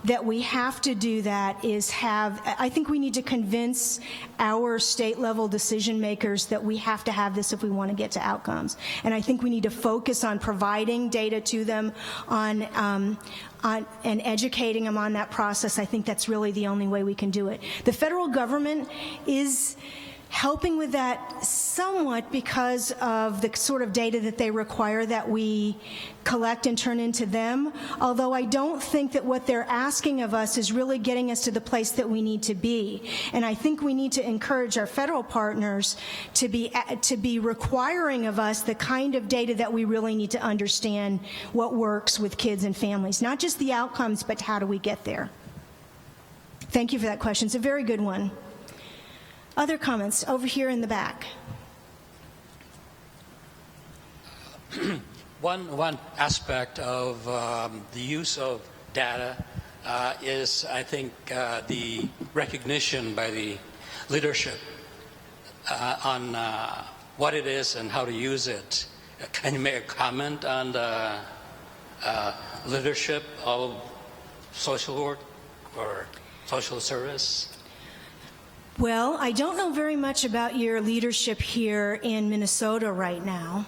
that we have to do that is I think we need to convince our state level decision makers that we have to have this if we want to get to outcomes. And I think we need to focus on providing data to them and educating them on that process. I think that's really the only way we can do it. The federal government is helping with that somewhat because of the sort of data that they require that we collect and turn into them, although I don't think that what they're asking of us is really getting us to the place that we need to be. And I think we need to encourage our federal partners to be requiring of us the kind of data that we really need to understand what works with kids and families, not just the outcomes, but how do we get there. Thank you for that question. It's a very good one. Other comments over here in the back. One aspect of the use of data is, I think, the recognition by the leadership on what it is and how to use it. Can you make a comment on the leadership of social work or social service? Well, I don't know very much about your leadership here in Minnesota right now,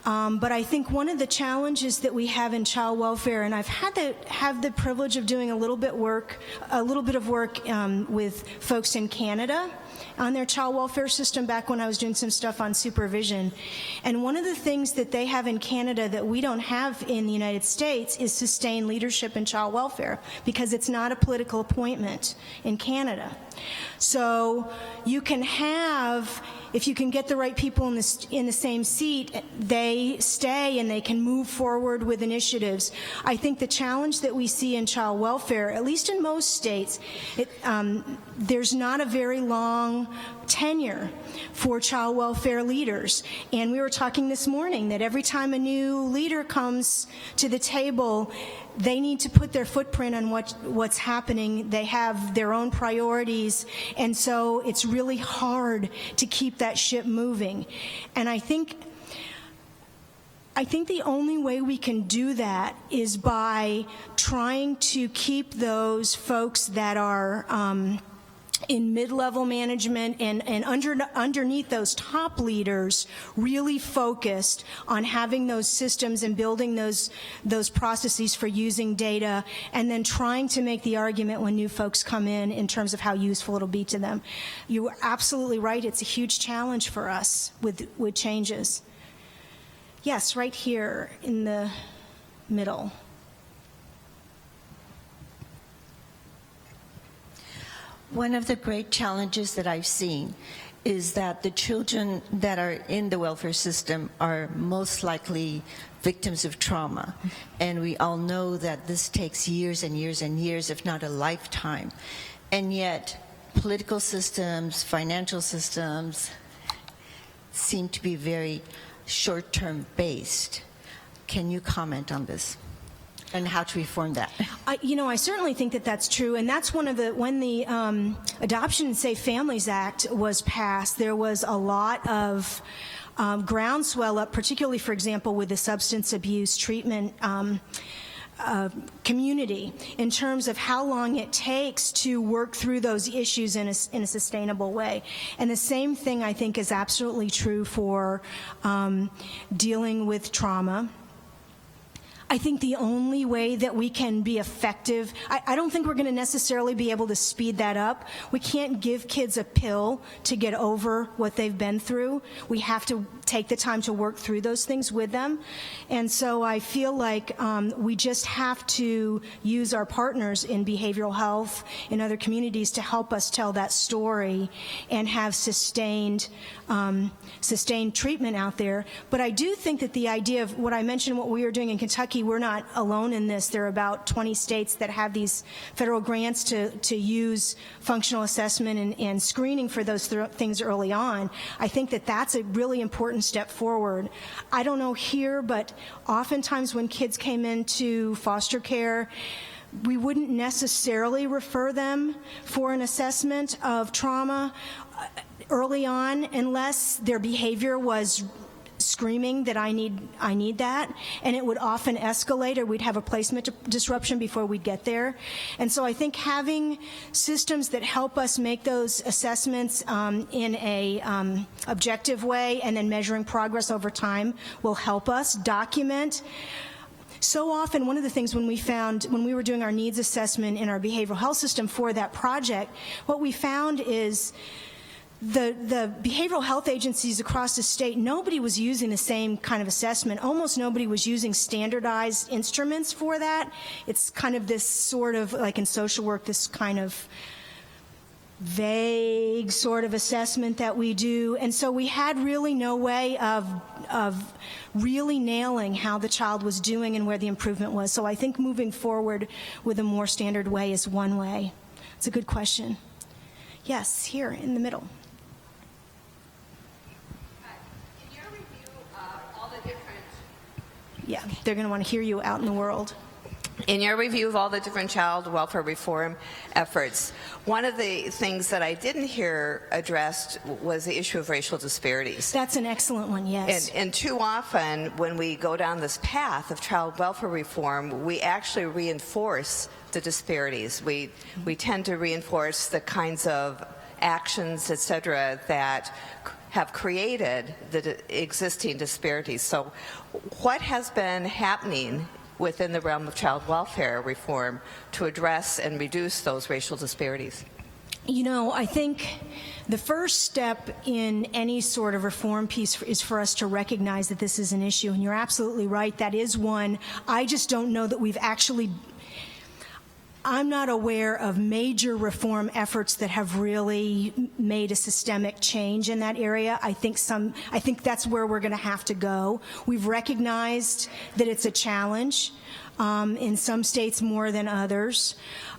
but I think one of the challenges that we have in child welfare, and I've have the privilege of doing a little bit of work with folks in Canada on their child welfare system back when I was doing some stuff on supervision. And one of the things that they have in Canada that we don't have in the United States is sustained leadership in child welfare, because it's not a political appointment in Canada. So you can have, if you can get the right people in the same seat, they stay and they can move forward with initiatives. I think the challenge that we see in child welfare, at least in most states, there's not a very long tenure for child welfare leaders. And we were talking this morning that every time a new leader comes to the table, they need to put their footprint on what's happening. They have their own priorities, and so it's really hard to keep that ship moving. And I think the only way we can do that is by trying to keep those folks that are in mid-level management and underneath those top leaders really focused on having those systems and building those processes for using data, and then trying to make the argument when new folks come in terms of how useful it'll be to them. You are absolutely right. It's a huge challenge for us with changes. Yes, right here in the middle. One of the great challenges that I've seen is that the children that are in the welfare system are most likely victims of trauma. And we all know that this takes years and years and years, if not a lifetime. And yet, political systems, financial systems seem to be very short-term based. Can you comment on this? And how to reform that? I certainly think that that's true, and that's when the Adoption and Safe Families Act was passed, there was a lot of groundswell up, particularly, for example, with the substance abuse treatment community, in terms of how long it takes to work through those issues in a sustainable way. And the same thing, I think, is absolutely true for dealing with trauma. I think the only way that we can be effective, I don't think we're going to necessarily be able to speed that up. We can't give kids a pill to get over what they've been through. We have to take the time to work through those things with them. And so I feel like we just have to use our partners in behavioral health, in other communities, to help us tell that story and have sustained treatment out there. But I do think that the idea of what I mentioned, what we are doing in Kentucky, we're not alone in this. There are about 20 states that have these federal grants to use functional assessment and screening for those things early on. I think that that's a really important step forward. I don't know here, but oftentimes when kids came into foster care, we wouldn't necessarily refer them for an assessment of trauma early on unless their behavior was screaming that I need that, and it would often escalate, or we'd have a placement disruption before we'd get there. And so I think having systems that help us make those assessments in a objective way and then measuring progress over time will help us document. So often, one of the things when we were doing our needs assessment in our behavioral health system for that project, what we found is the behavioral health agencies across the state, nobody was using the same kind of assessment. Almost nobody was using standardized instruments for that. It's kind of this sort of, like in social work, this kind of vague sort of assessment that we do. And so we had really no way of really nailing how the child was doing and where the improvement was. So I think moving forward with a more standard way is one way. It's a good question. Yes, here in the middle. Yeah, they're going to want to hear you out in the world. In your review of all the different child welfare reform efforts, one of the things that I didn't hear addressed was the issue of racial disparities. That's an excellent one, yes. And too often when we go down this path of child welfare reform, we actually reinforce the disparities. We tend to reinforce the kinds of actions, et cetera, that have created the existing disparities. So what has been happening within the realm of child welfare reform to address and reduce those racial disparities? You know, I think the first step in any sort of reform piece is for us to recognize that this is an issue, and you're absolutely right, that is one. I just don't know that we've actually, I'm not aware of major reform efforts that have really made a systemic change in that area. I think that's where we're going to have to go. We've recognized that it's a challenge in some states more than others.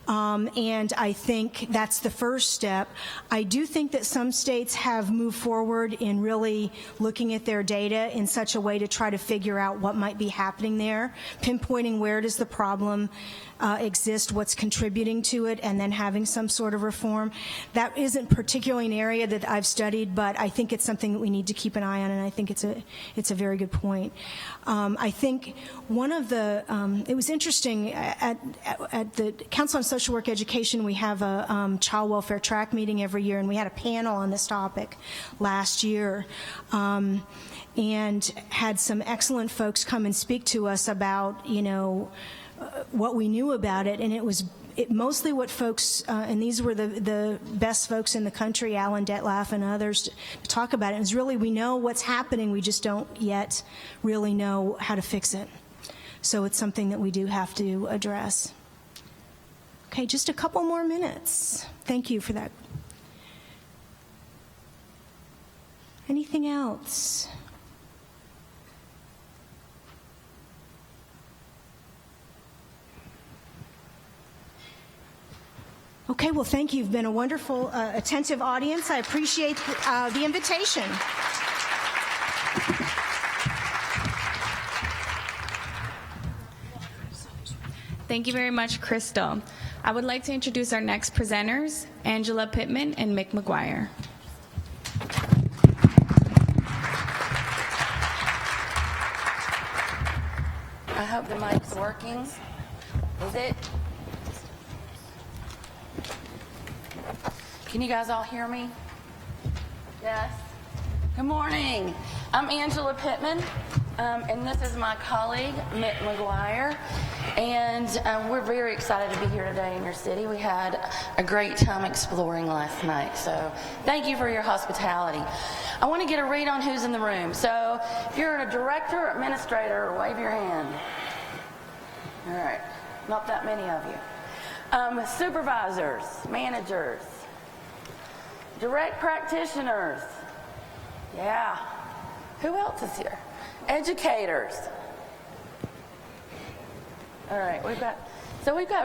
And I think that's the first step. I do think that some states have moved forward in really looking at their data in such a way to try to figure out what might be happening there, pinpointing where does the problem exist, what's contributing to it, and then having some sort of reform. That isn't particularly an area that I've studied, but I think it's something that we need to keep an eye on, and I think it's a very good point. I think one of the, it was interesting, at the Council on Social Work Education, we have a child welfare track meeting every year, and we had a panel on this topic last year. And had some excellent folks come and speak to us about, you know, what we knew about it, and it was mostly what folks, and these were the best folks in the country, Alan Detlaff and others, to talk about it. It was really, we know what's happening, we just don't yet really know how to fix it. So it's something that we do have to address. Okay, just a couple more minutes. Thank you for that. Anything else? Okay, well, thank you. You've been a wonderful, attentive audience. I appreciate the invitation. Thank you very much, Crystal. I would like to introduce our next presenters, Angela Pittman and Mick McGuire. I hope the mic's working. Is it? Can you guys all hear me? Yes? Good morning. I'm Angela Pittman, and this is my colleague, Mick McGuire. And we're very excited to be here today in your city. We had a great time exploring last night, so thank you for your hospitality. I want to get a read on who's in the room. So if you're a director or administrator, wave your hand. All right, not that many of you. Supervisors, managers, direct practitioners. Yeah. Who else is here? Educators. All right, we've got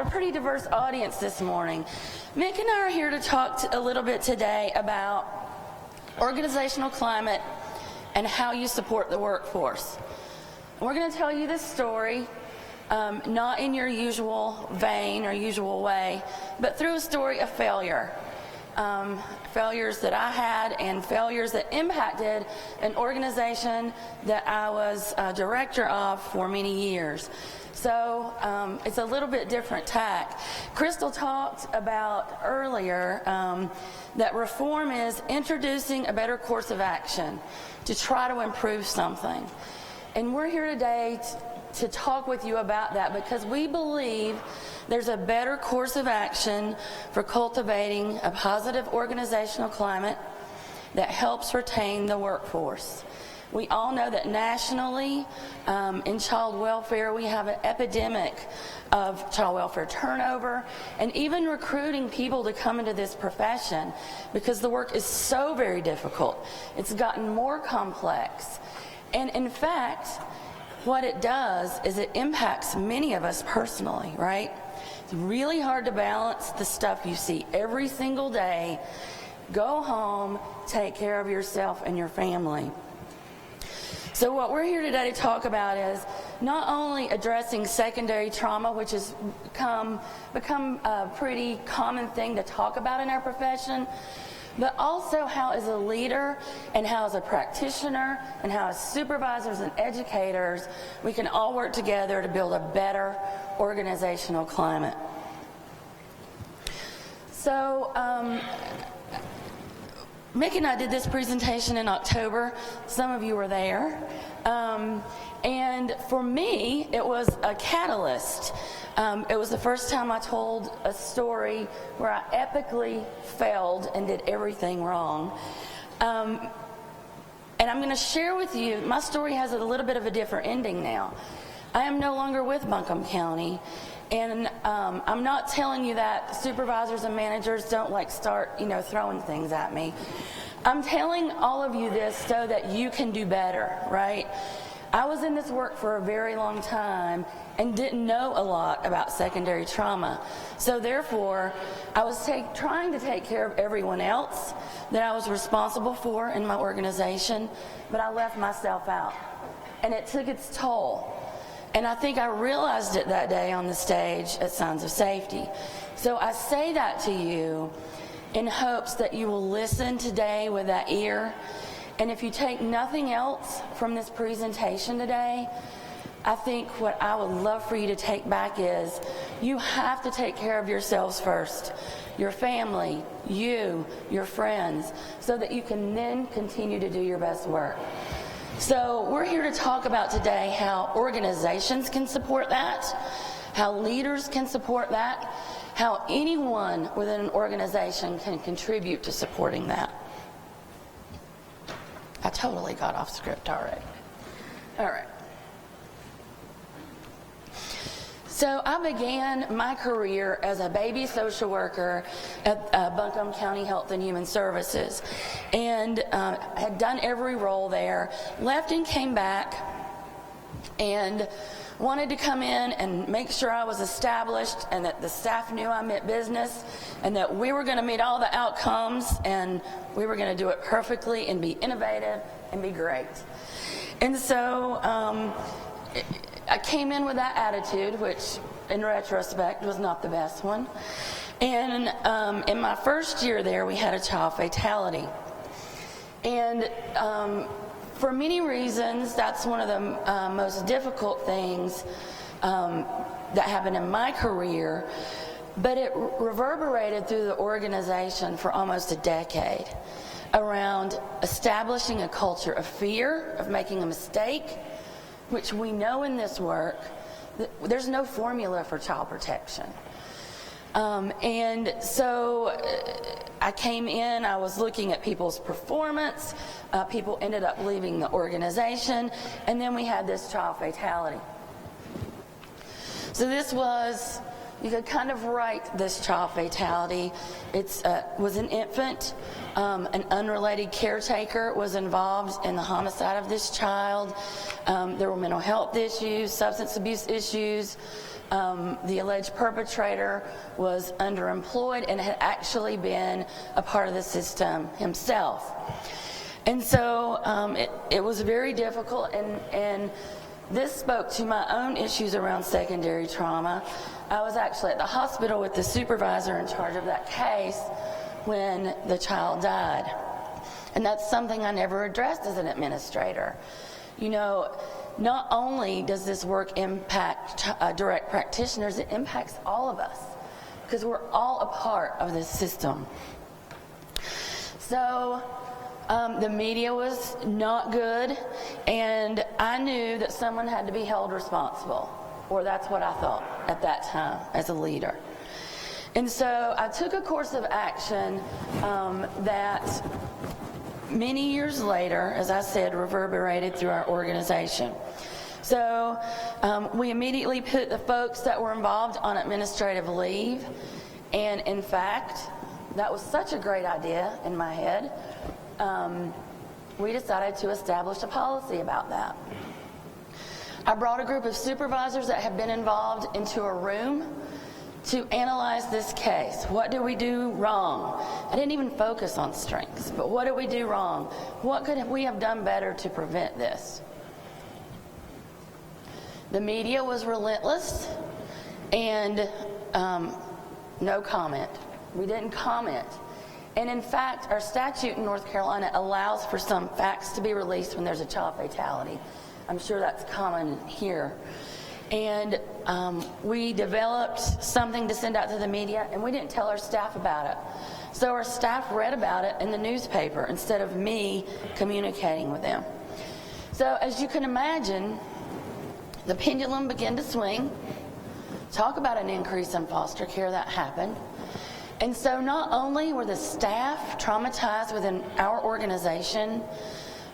a pretty diverse audience this morning. Mick and I are here to talk a little bit today about organizational climate and how you support the workforce. We're going to tell you this story not in your usual vein or usual way, but through a story of failure. Failures that I had and failures that impacted an organization that I was director of for many years. So it's a little bit different tack. Crystal talked about earlier that reform is introducing a better course of action to try to improve something. And we're here today to talk with you about that because we believe there's a better course of action for cultivating a positive organizational climate that helps retain the workforce. We all know that nationally, in child welfare, we have an epidemic of child welfare turnover and even recruiting people to come into this profession because the work is so very difficult. It's gotten more complex. And in fact, what it does is it impacts many of us personally, right? It's really hard to balance the stuff you see every single day. Go home, take care of yourself and your family. So what we're here today to talk about is not only addressing secondary trauma, which has become a pretty common thing to talk about in our profession, but also how as a leader and how as a practitioner and how as supervisors and educators, we can all work together to build a better organizational climate. So, Mick and I did this presentation in October. Some of you were there. And for me, it was a catalyst. It was the first time I told a story where I epically failed and did everything wrong. And I'm going to share with you, my story has a little bit of a different ending now. I am no longer with Buncombe County. And I'm not telling you that supervisors and managers don't start, throwing things at me. I'm telling all of you this so that you can do better, right? I was in this work for a very long time and didn't know a lot about secondary trauma. So therefore, I was trying to take care of everyone else that I was responsible for in my organization, but I left myself out. And it took its toll. And I think I realized it that day on the stage at Signs of Safety. So I say that to you in hopes that you will listen today with that ear. And if you take nothing else from this presentation today, I think what I would love for you to take back is you have to take care of yourselves first, your family, you, your friends, so that you can then continue to do your best work. So we're here to talk about today how organizations can support that, how leaders can support that, how anyone within an organization can contribute to supporting that. I totally got off script already. All right. So I began my career as a baby social worker at Buncombe County Health and Human Services, and had done every role there, left and came back, and wanted to come in and make sure I was established and that the staff knew I meant business and that we were going to meet all the outcomes and we were going to do it perfectly and be innovative and be great. And so I came in with that attitude, which in retrospect was not the best one. And in my first year there, we had a child fatality. And for many reasons, that's one of the most difficult things that happened in my career. But it reverberated through the organization for almost a decade around establishing a culture of fear, of making a mistake, which we know in this work, there's no formula for child protection. And so I came in, I was looking at people's performance, people ended up leaving the organization, and then we had this child fatality. So this was, you could kind of write this child fatality. It was an infant. An unrelated caretaker was involved in the homicide of this child. There were mental health issues, substance abuse issues. The alleged perpetrator was underemployed and had actually been a part of the system himself. And so it was very difficult, and This spoke to my own issues around secondary trauma. I was actually at the hospital with the supervisor in charge of that case when the child died. And that's something I never addressed as an administrator. You know, not only does this work impact direct practitioners, it impacts all of us because we're all a part of this system. So the media was not good, and I knew that someone had to be held responsible, or that's what I thought at that time as a leader. And so I took a course of action that many years later, as I said, reverberated through our organization. So we immediately put the folks that were involved on administrative leave, and in fact, that was such a great idea in my head. We decided to establish a policy about that. I brought a group of supervisors that had been involved into a room to analyze this case. What did we do wrong? I didn't even focus on strengths, but what did we do wrong? What could we have done better to prevent this? The media was relentless, and no comment. We didn't comment. And in fact, our statute in North Carolina allows for some facts to be released when there's a child fatality. I'm sure that's common here. And we developed something to send out to the media, and we didn't tell our staff about it. So our staff read about it in the newspaper instead of me communicating with them. So as you can imagine, the pendulum began to swing. Talk about an increase in foster care that happened. And so not only were the staff traumatized within our organization,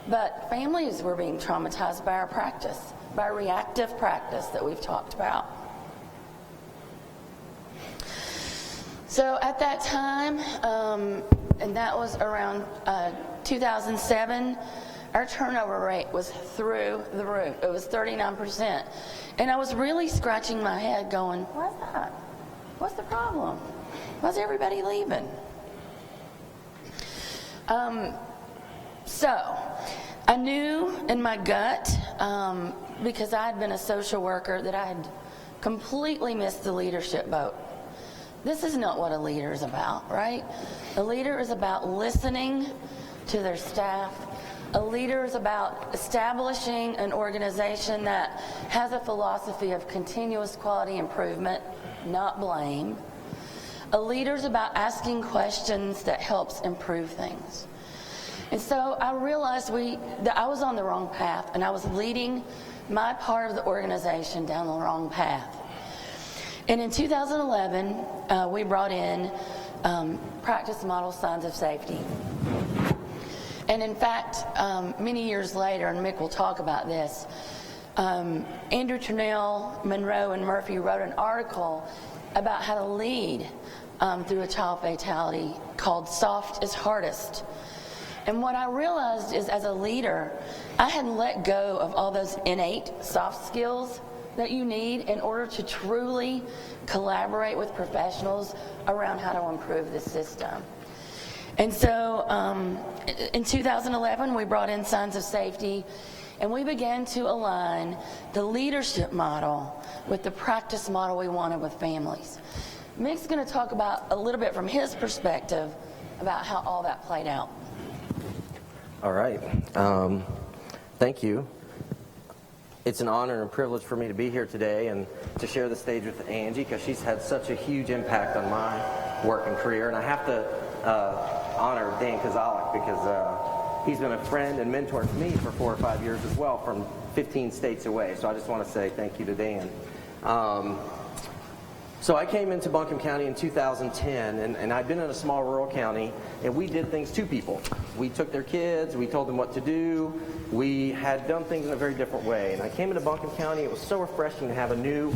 but families were being traumatized by our practice, by reactive practice that we've talked about. So at that time, and that was around 2007, our turnover rate was through the roof. It was 39%. And I was really scratching my head going, why's that? What's the problem? Why's everybody leaving? So I knew in my gut, because I had been a social worker, that I had completely missed the leadership boat. This is not what a leader is about, right? A leader is about listening to their staff. A leader is about establishing an organization that has a philosophy of continuous quality improvement, not blame. A leader is about asking questions that helps improve things. And so I realized that I was on the wrong path, and I was leading my part of the organization down the wrong path. And in 2011, we brought in practice model signs of safety. And in fact, many years later, and Mick will talk about this, Andrew Turnell, Monroe, and Murphy wrote an article about how to lead through a child fatality called Soft is Hardest. And what I realized is, as a leader, I had let go of all those innate soft skills that you need in order to truly collaborate with professionals around how to improve the system. And so in 2011, we brought in Signs of Safety, and we began to align the leadership model with the practice model we wanted with families. Mick's going to talk about a little bit from his perspective about how all that played out. All right. Thank you. It's an honor and a privilege for me to be here today and to share the stage with Angie, because she's had such a huge impact on my work and career. And I have to honor Dan Kozalik, because he's been a friend and mentor to me for 4 or 5 years as well, from 15 states away. So I just want to say thank you to Dan. So I came into Buncombe County in 2010, and I'd been in a small rural county, and we did things to people. We took their kids, we told them what to do, we had done things in a very different way. And I came into Buncombe County, it was so refreshing to have a new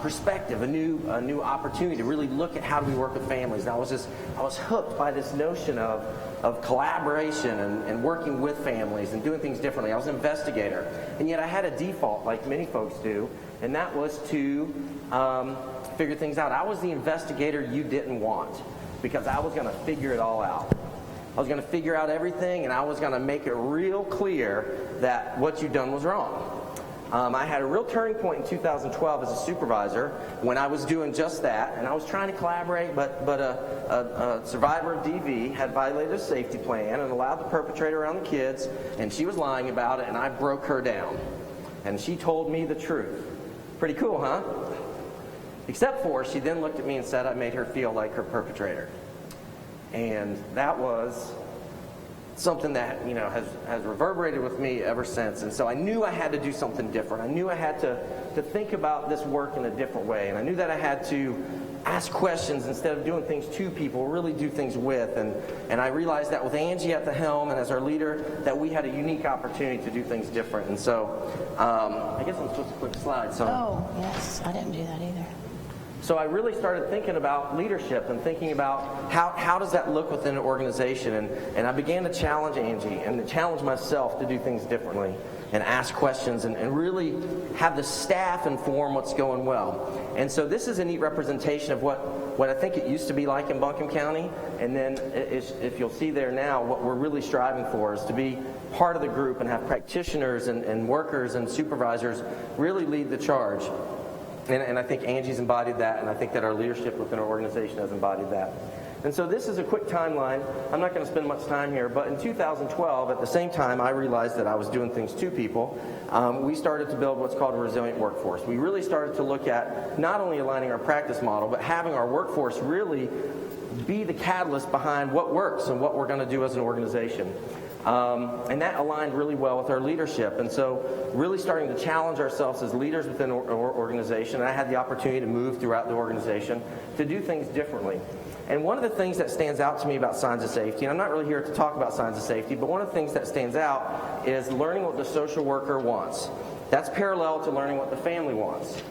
perspective, a new opportunity to really look at how do we work with families. And I was hooked by this notion of collaboration and working with families and doing things differently. I was an investigator, and yet I had a default, like many folks do, and that was to figure things out. I was the investigator you didn't want, because I was going to figure it all out. I was going to figure out everything, and I was going to make it real clear that what you'd done was wrong. I had a real turning point in 2012 as a supervisor when I was doing just that, and I was trying to collaborate, but a survivor of DV had violated a safety plan and allowed the perpetrator around the kids, and she was lying about it, and I broke her down. And she told me the truth. Pretty cool, huh? Except for she then looked at me and said I made her feel like her perpetrator. And that was something that, you know, has reverberated with me ever since. And so I knew I had to do something different. I knew I had to think about this work in a different way. And I knew that I had to ask questions instead of doing things to people, really do things with. And I realized that with Angie at the helm and as our leader, that we had a unique opportunity to do things different. And so I guess I'm supposed to click slides. So. Oh, yes. I didn't do that either. So I really started thinking about leadership and thinking about how does that look within an organization. And I began to challenge Angie and to challenge myself to do things differently and ask questions and really have the staff inform what's going well. And so this is a neat representation of what I think it used to be like in Buncombe County. And then if you'll see there now, what we're really striving for is to be part of the group and have practitioners and workers and supervisors really lead the charge. And I think Angie's embodied that, and I think that our leadership within our organization has embodied that. And so this is a quick timeline. I'm not going to spend much time here, but in 2012, at the same time I realized that I was doing things to people, we started to build what's called a resilient workforce. We really started to look at not only aligning our practice model, but having our workforce really be the catalyst behind what works and what we're going to do as an organization. And that aligned really well with our leadership. And so really starting to challenge ourselves as leaders within our organization. And I had the opportunity to move throughout the organization to do things differently. And one of the things that stands out to me about signs of safety, and I'm not really here to talk about signs of safety, but one of the things that stands out is learning what the social worker wants. That's parallel to learning what the family wants.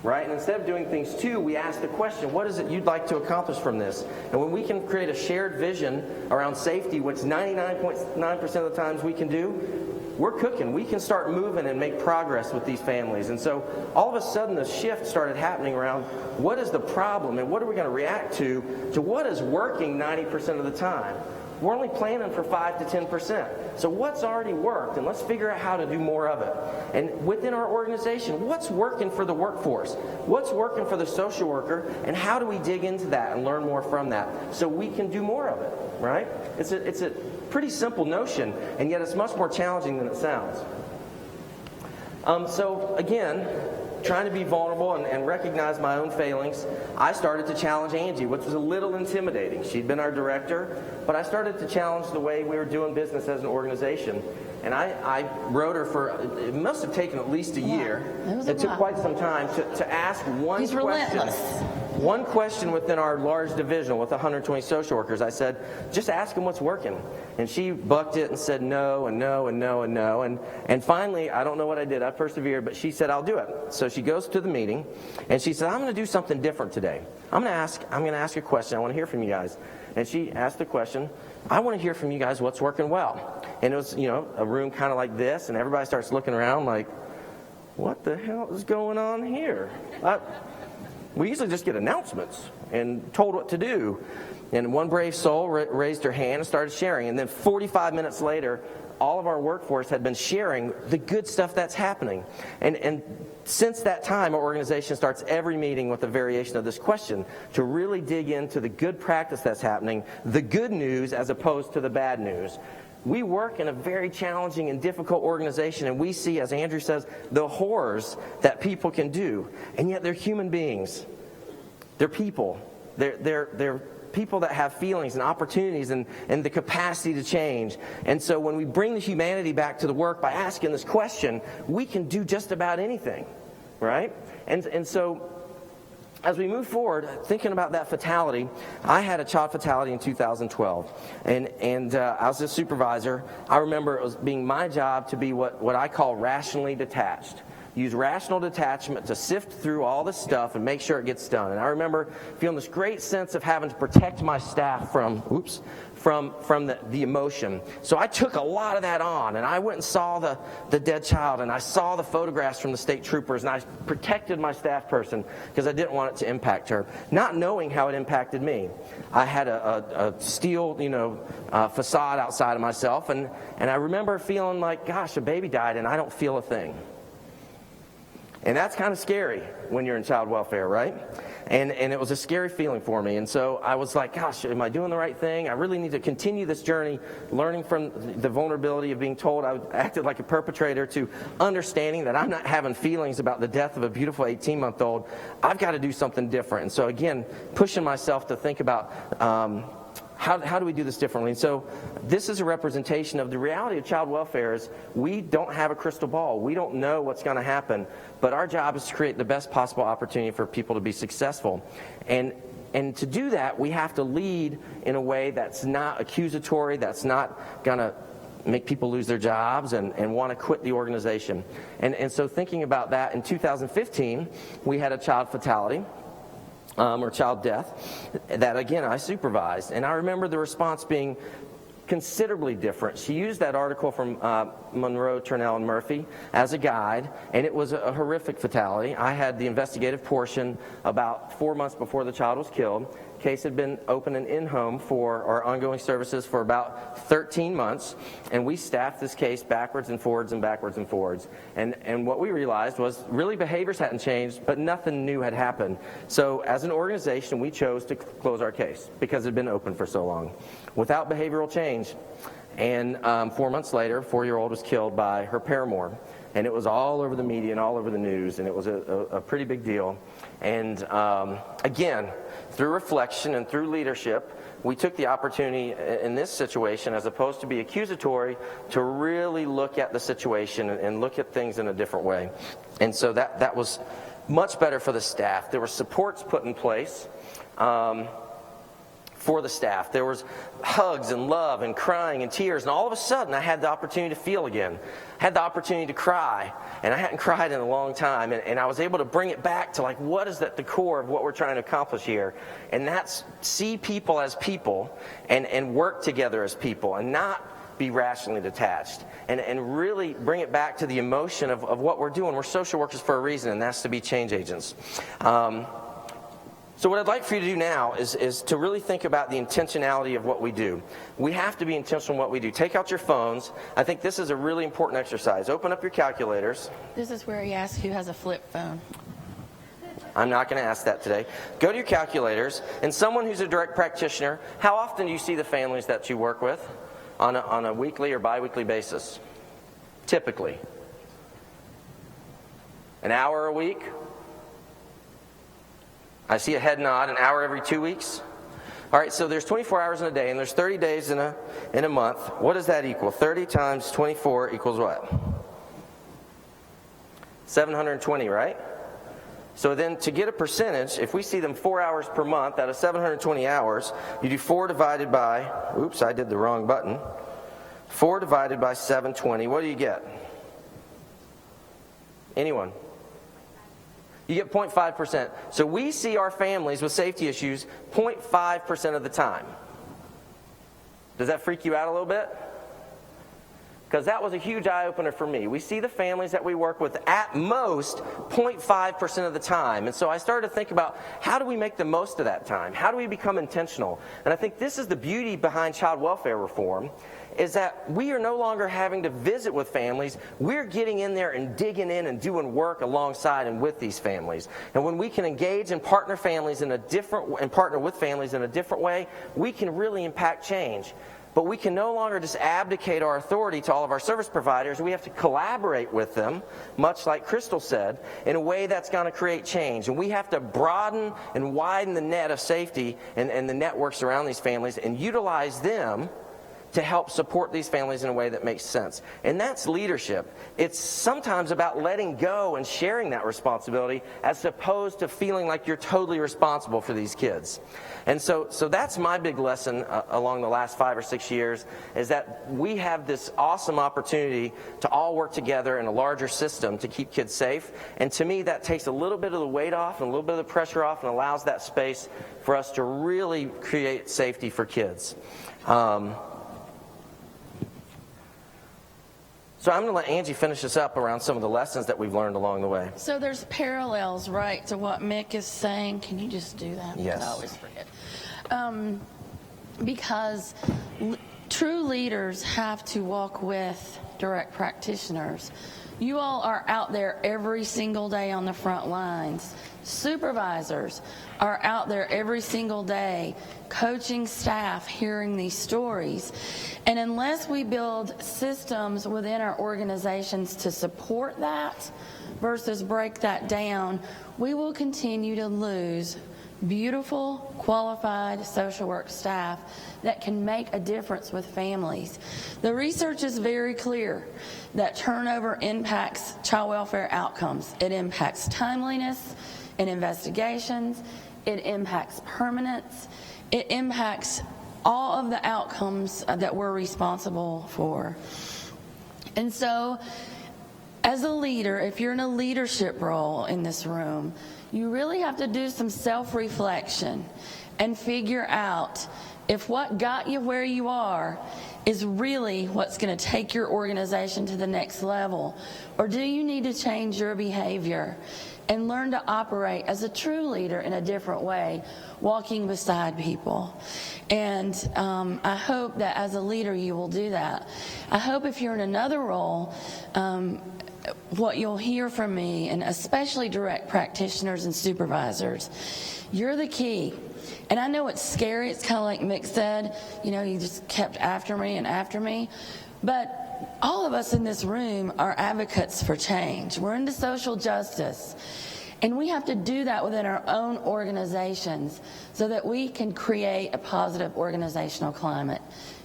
Right? And instead of doing things to, we ask the question, what is it you'd like to accomplish from this? And when we can create a shared vision around safety, which 99.9% of the times we can do, we're cooking. We can start moving and make progress with these families. And so all of a sudden the shift started happening around what is the problem and what are we going to react to what is working 90% of the time. We're only planning for 5 to 10%. So what's already worked? And let's figure out how to do more of it. And within our organization, what's working for the workforce? What's working for the social worker? And how do we dig into that and learn more from that so we can do more of it, right? It's a pretty simple notion, and yet it's much more challenging than it sounds. So again, trying to be vulnerable and recognize my own failings, I started to challenge Angie, which was a little intimidating. She'd been our director, but I started to challenge the way we were doing business as an organization. And I wrote her for, it must have taken at least a year. It took quite some time to ask one He's question. relentless. One question within our large division with 120 social workers. I said, just ask them what's working. And she bucked it and said no and no and no and no. And finally, I don't know what I did. I persevered, but she said, I'll do it. So she goes to the meeting, and she said, I'm going to do something different today. I'm going to ask a question. I want to hear from you guys. And she asked the question, I want to hear from you guys what's working well. And it was, a room kind of like this, and everybody starts looking around like, what the hell is going on here? We usually just get announcements and told what to do. And one brave soul raised her hand and started sharing. And then 45 minutes later, all of our workforce had been sharing the good stuff that's happening. And since that time, our organization starts every meeting with a variation of this question to really dig into the good practice that's happening, the good news as opposed to the bad news. We work in a very challenging and difficult organization, and we see, as Andrew says, the horrors that people can do. And yet they're human beings. They're people. They're people that have feelings and opportunities and the capacity to change. And so when we bring the humanity back to the work by asking this question, we can do just about anything, right? And so as we move forward, thinking about that fatality, I had a child fatality in 2012. And I was a supervisor. I remember it was being my job to be what I call rationally detached. Use rational detachment to sift through all this stuff and make sure it gets done. And I remember feeling this great sense of having to protect my staff from the emotion. So I took a lot of that on, and I went and saw the dead child, and I saw the photographs from the state troopers, and I protected my staff person because I didn't want it to impact her, not knowing how it impacted me. I had a steel, facade outside of myself, and I remember feeling like, gosh, a baby died, and I don't feel a thing. And that's kind of scary when you're in child welfare, right? And it was a scary feeling for me. And so I was like, gosh, am I doing the right thing? I really need to continue this journey, learning from the vulnerability of being told I acted like a perpetrator to understanding that I'm not having feelings about the death of a beautiful 18-month-old. I've got to do something different. And so again, pushing myself to think about how do we do this differently? And so this is a representation of the reality of child welfare is we don't have a crystal ball. We don't know what's going to happen, but our job is to create the best possible opportunity for people to be successful. And to do that, we have to lead in a way that's not accusatory, that's not going to make people lose their jobs and want to quit the organization. And so thinking about that, in 2015, we had a child fatality. Or child death, that again I supervised. And I remember the response being considerably different. She used that article from Monroe, Turnell, and Murphy as a guide, and it was a horrific fatality. I had the investigative portion about 4 months before the child was killed. Case had been open and in-home for our ongoing services for about 13 months, and we staffed this case backwards and forwards and backwards and forwards. And what we realized was really behaviors hadn't changed, but nothing new had happened. So as an organization, we chose to close our case because it had been open for so long without behavioral change. And 4 months later, 4-year-old was killed by her paramour. And it was all over the media and all over the news, and it was a pretty big deal. And again, through reflection and through leadership, we took the opportunity in this situation, as opposed to be accusatory, to really look at the situation and look at things in a different way. And so that was much better for the staff. There were supports put in place for the staff. There was hugs and love and crying and tears, and all of a sudden I had the opportunity to feel again. I had the opportunity to cry, and I hadn't cried in a long time, and I was able to bring it back to like, what is at the core of what we're trying to accomplish here? And that's see people as people and work together as people and not be rationally detached and really bring it back to the emotion of what we're doing. We're social workers for a reason, and that's to be change agents. So what I'd like for you to do now is to really think about the intentionality of what we do. We have to be intentional in what we do. Take out your phones. I think this is a really important exercise. Open up your calculators. This is where he asks who has a flip phone. I'm not going to ask that today. Go to your calculators, and someone who's a direct practitioner, how often do you see the families that you work with on a weekly or biweekly basis? Typically. An hour a week? I see a head nod, an hour every 2 weeks. All right, so there's 24 hours in a day, and there's 30 days in a month. What does that equal? 30 times 24 equals what? 720, right? So then to get a percentage, if we see them 4 hours per month out of 720 hours, you do 4 divided by, oops, I did the wrong button. 4 divided by 720, what do you get? Anyone? You get 0.5%. So we see our families with safety issues 0.5% of the time. Does that freak you out a little bit? Because that was a huge eye-opener for me. We see the families that we work with at most 0.5% of the time. And so I started to think about, how do we make the most of that time? How do we become intentional? And I think this is the beauty behind child welfare reform, is that we are no longer having to visit with families. We're getting in there and digging in and doing work alongside and with these families. And when we can engage and partner families in a different and partner with families in a different way, we can really impact change. But we can no longer just abdicate our authority to all of our service providers. We have to collaborate with them, much like Crystal said, in a way that's going to create change. And we have to broaden and widen the net of safety and the networks around these families and utilize them to help support these families in a way that makes sense. And that's leadership. It's sometimes about letting go and sharing that responsibility as opposed to feeling like you're totally responsible for these kids. And so that's my big lesson along the last 5 or 6 years, is that we have this awesome opportunity to all work together in a larger system to keep kids safe. And to me, that takes a little bit of the weight off and a little bit of the pressure off and allows that space for us to really create safety for kids. So I'm going to let Angie finish this up around some of the lessons that we've learned along the way. So there's parallels, right, to what Mick is saying. Can you just do that? Yes. I always forget. Because true leaders have to walk with direct practitioners You all are out there every single day on the front lines. Supervisors are out there every single day coaching staff, hearing these stories. And unless we build systems within our organizations to support that versus break that down, we will continue to lose beautiful, qualified social work staff that can make a difference with families. The research is very clear that turnover impacts child welfare outcomes. It impacts timeliness in investigations, it impacts permanence, it impacts all of the outcomes that we're responsible for. And so, as a leader, if you're in a leadership role in this room, you really have to do some self-reflection and figure out if what got you where you are is really what's going to take your organization to the next level, or do you need to change your behavior and learn to operate as a true leader in a different way, walking beside people. And I hope that as a leader you will do that. I hope if you're in another role, what you'll hear from me, and especially direct practitioners and supervisors, you're the key. And I know it's scary. It's kind of like Mick said, you know, he just kept after me and after me. But all of us in this room are advocates for change. We're into social justice. And we have to do that within our own organizations so that we can create a positive organizational climate.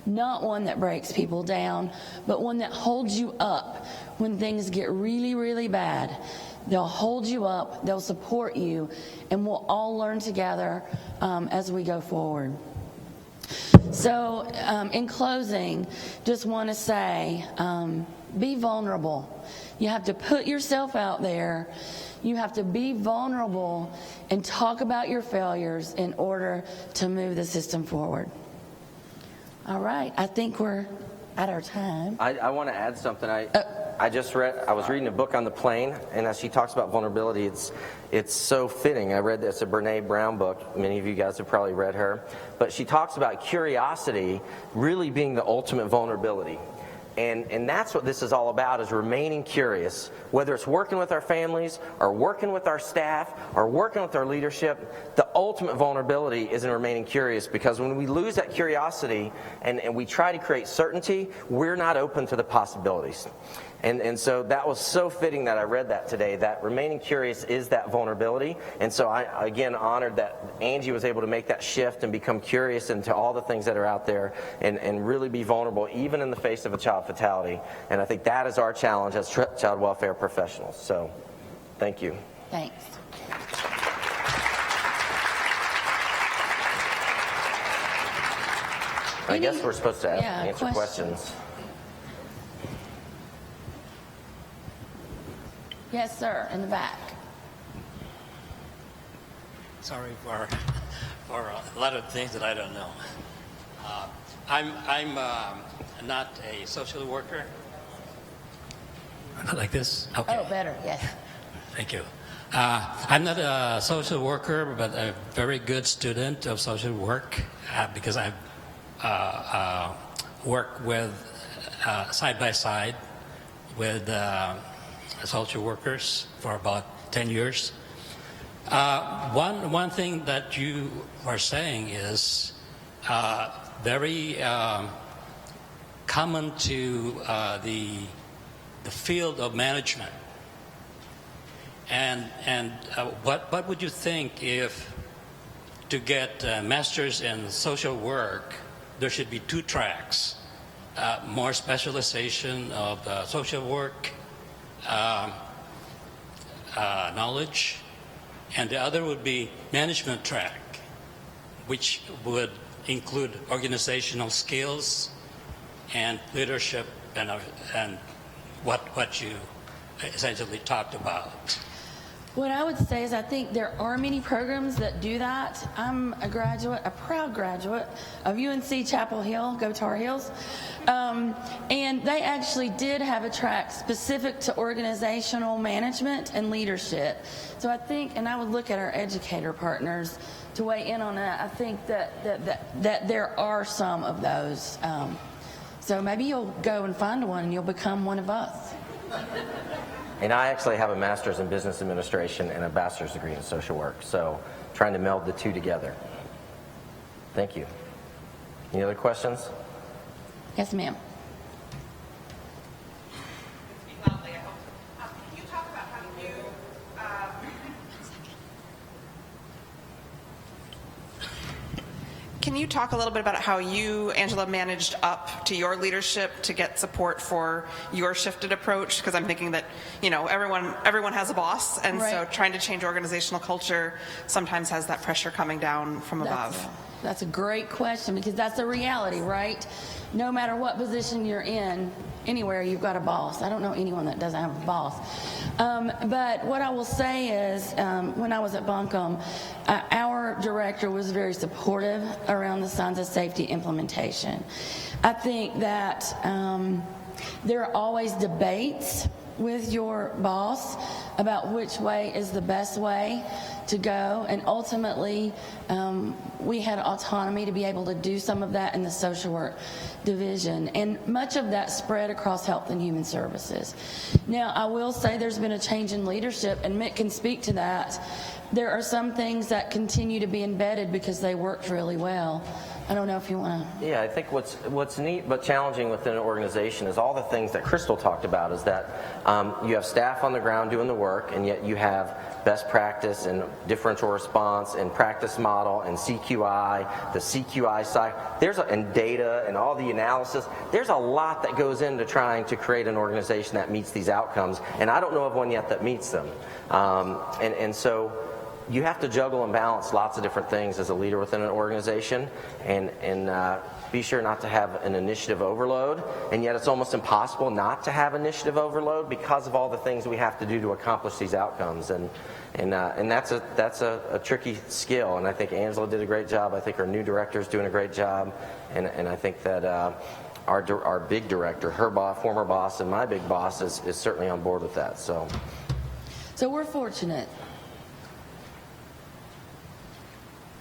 Not one that breaks people down, but one that holds you up when things get really, really bad. They'll hold you up, they'll support you, and we'll all learn together as we go forward. So in closing, just want to say, be vulnerable. You have to put yourself out there. You have to be vulnerable and talk about your failures in order to move the system forward. All right, I think we're at our time. I want to add something. I was reading a book on the plane, and as she talks about vulnerability, it's so fitting. I read this, a Brene Brown book. Many of you guys have probably read her. But she talks about curiosity really being the ultimate vulnerability. And that's what this is all about, is remaining curious. Whether it's working with our families, or working with our staff, or working with our leadership, the ultimate vulnerability is in remaining curious, because when we lose that curiosity and we try to create certainty, we're not open to the possibilities. And so that was so fitting that I read that today, that remaining curious is that vulnerability. And so I, again, honored that Angie was able to make that shift and become curious into all the things that are out there and really be vulnerable, even in the face of a child fatality. And I think that is our challenge as child welfare professionals. So thank you. Thanks. I guess we're supposed to answer questions. Yes, sir, in the back. Sorry for a lot of things that I don't know. I'm not a social worker. Like this? Okay. Oh, better, yes. Thank you. I'm not a social worker, but a very good student of social work because I've worked with side by side with social workers for about 10 years. One thing that you are saying is very common to the field of management. And what would you think if to get a master's in social work, there should be two tracks, more specialization of social work knowledge, and the other would be management track, which would include organizational skills and leadership and what you essentially talked about. What I would say is I think there are many programs that do that. I'm a graduate, a proud graduate of UNC Chapel Hill, go Tar Heels. And they actually did have a track specific to organizational management and leadership. So I think, and I would look at our educator partners to weigh in on that, I think that there are some of those. So maybe you'll go and find one and you'll become one of us. And I actually have a master's in business administration and a bachelor's degree in social work, so trying to meld the two together. Thank you. Any other questions? Yes, ma'am. Can you talk a little bit about how you, Angela, managed up to your leadership to get support for your shifted approach? Because I'm thinking that, you know, everyone has a boss, and Right. so trying to change organizational culture sometimes has that pressure coming down from above. That's a great question, because that's the reality, right? No matter what position you're in, anywhere you've got a boss. I don't know anyone that doesn't have a boss. But what I will say is, when I was at Buncombe, our director was very supportive around the signs of safety implementation. I think that there are always debates with your boss about which way is the best way to go, and ultimately we had autonomy to be able to do some of that in the social work division, and much of that spread across health and human services. Now, I will say there's been a change in leadership, and Mick can speak to that. There are some things that continue to be embedded because they worked really well. I don't know if you want to. Yeah, I think what's neat but challenging within an organization is all the things that Crystal talked about, is that you have staff on the ground doing the work, and yet you have best practice and differential response and practice model and CQI, the CQI side. And data and all the analysis. There's a lot that goes into trying to create an organization that meets these outcomes, and I don't know of one yet that meets them. And so you have to juggle and balance lots of different things as a leader within an organization, and be sure not to have an initiative overload, and yet it's almost impossible not to have initiative overload because of all the things we have to do to accomplish these outcomes, and that's a tricky skill, and I think Angela did a great job. I think our new director is doing a great job, and I think that our big director, her former boss, and my big boss is certainly on board with that. So we're fortunate.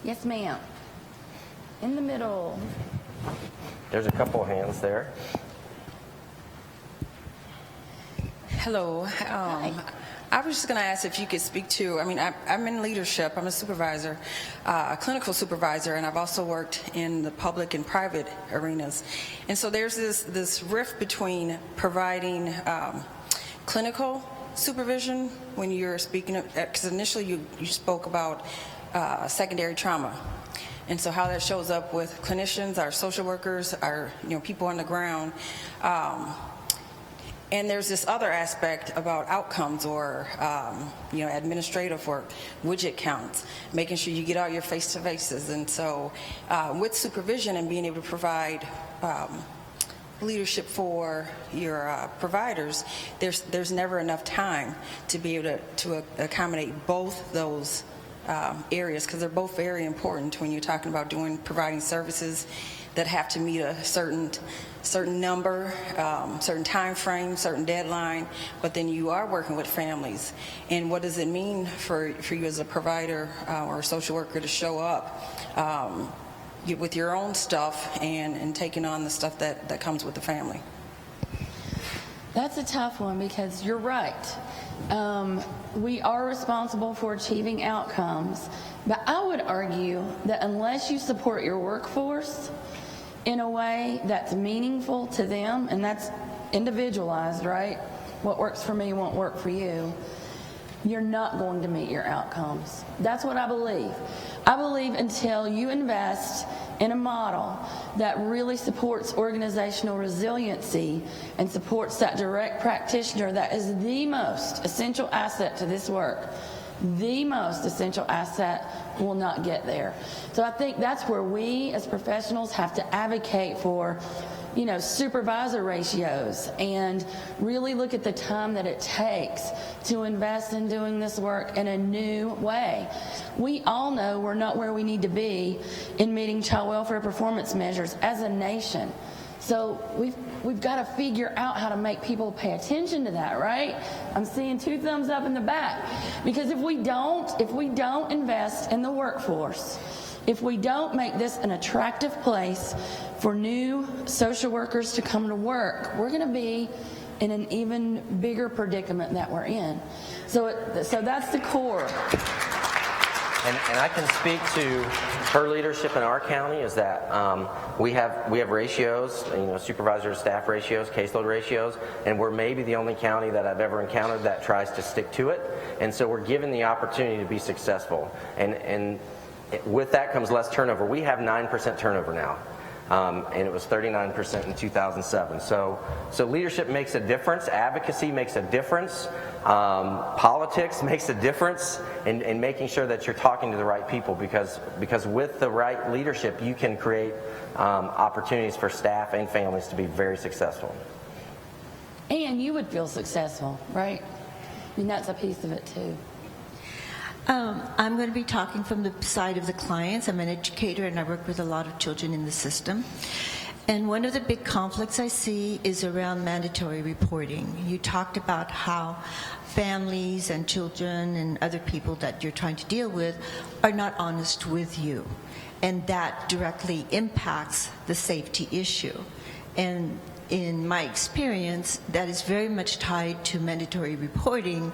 Yes, ma'am. In the middle. There's a couple of hands there. Hello. I was just going to ask if you could speak to, I'm in leadership. I'm a supervisor, a clinical supervisor, and I've also worked in the public and private arenas. And so there's this rift between providing clinical supervision when you're speaking, because initially you spoke about secondary trauma, and so how that shows up with clinicians, our social workers, our people on the ground, and there's this other aspect about outcomes or administrative work, widget counts, making sure you get all your face-to-faces, and so with supervision and being able to provide leadership for your providers, there's never enough time to be able to accommodate both those areas, because they're both very important when you're talking about providing services that have to meet a certain number, certain time frame, certain deadline, but then you are working with families. And what does it mean for you as a provider or a social worker to show up with your own stuff and taking on the stuff that comes with the family? That's a tough one, because you're right. We are responsible for achieving outcomes, but I would argue that unless you support your workforce in a way that's meaningful to them, and that's individualized, right? What works for me won't work for you. You're not going to meet your outcomes. That's what I believe. I believe until you invest in a model that really supports organizational resiliency and supports that direct practitioner that is the most essential asset to this work, the most essential asset, will not get there. So I think that's where we as professionals have to advocate for supervisor ratios and really look at the time that it takes to invest in doing this work in a new way. We all know we're not where we need to be in meeting child welfare performance measures as a nation. So we've got to figure out how to make people pay attention to that, right? I'm seeing 2 thumbs up in the back. Because if we don't invest in the workforce, if we don't make this an attractive place for new social workers to come to work, we're going to be in an even bigger predicament that we're in. So that's the core. And I can speak to her leadership in our county is that we have ratios, supervisor to staff ratios, caseload ratios, and we're maybe the only county that I've ever encountered that tries to stick to it. And so we're given the opportunity to be successful. And with that comes less turnover. We have 9% turnover now. And it was 39% in 2007. So leadership makes a difference. Advocacy makes a difference. Politics makes a difference in making sure that you're talking to the right people, because with the right leadership, you can create opportunities for staff and families to be very successful. And you would feel successful, right? I mean, that's a piece of it too. I'm going to be talking from the side of the clients. I'm an educator and I work with a lot of children in the system. And one of the big conflicts I see is around mandatory reporting. You talked about how families and children and other people that you're trying to deal with are not honest with you. And that directly impacts the safety issue. And in my experience, that is very much tied to mandatory reporting,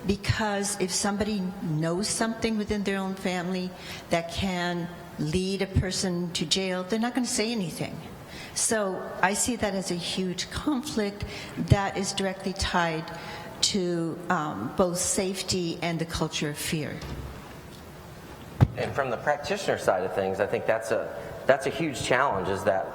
because if somebody knows something within their own family that can lead a person to jail, they're not going to say anything. So I see that as a huge conflict that is directly tied to both safety and the culture of fear. And from the practitioner side of things, I think that's a huge challenge, is that,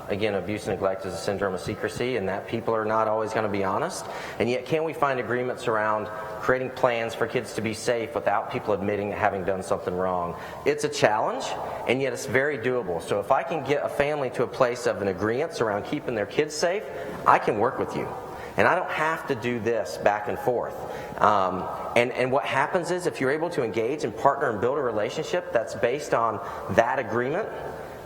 again, abuse and neglect is a syndrome of secrecy, and that people are not always going to be honest. And yet, can we find agreements around creating plans for kids to be safe without people admitting having done something wrong? It's a challenge, and yet it's very doable. So if I can get a family to a place of an agreement around keeping their kids safe, I can work with you. And I don't have to do this back and forth. And what happens is, if you're able to engage and partner and build a relationship that's based on that agreement,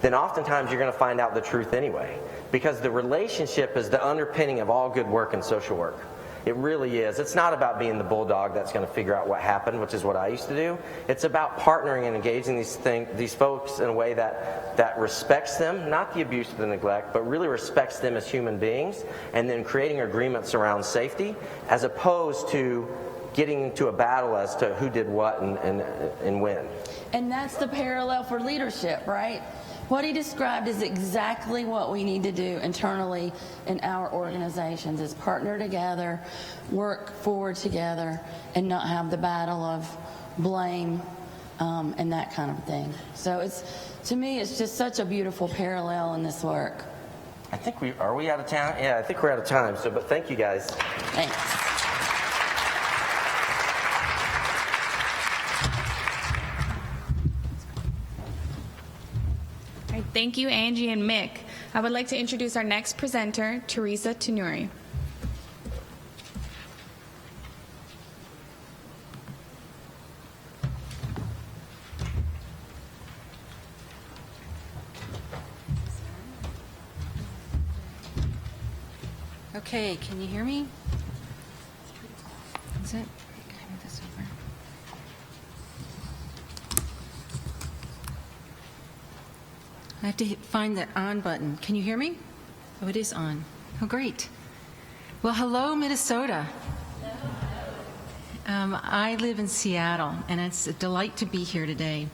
then oftentimes you're going to find out the truth anyway. Because the relationship is the underpinning of all good work in social work. It really is. It's not about being the bulldog that's going to figure out what happened, which is what I used to do. It's about partnering and engaging these folks in a way that respects them, not the abuse or the neglect, but really respects them as human beings, and then creating agreements around safety, as opposed to getting into a battle as to who did what and when. And that's the parallel for leadership, right? What he described is exactly what we need to do internally in our organizations, is partner together, work forward together, and not have the battle of blame and that kind of thing. So to me, it's just such a beautiful parallel in this work. I think are we out of time? Yeah, I think we're out of time. But thank you guys. Thanks. Thank you, Angie and Mick. I would like to introduce our next presenter, Teresa Tenuri. Okay, can you hear me? Is it? Can I move this over? I have to find the on button. Can you hear me? Oh, it is on. Oh, great. Well, hello, Minnesota. I live in Seattle, and it's a delight to be here today.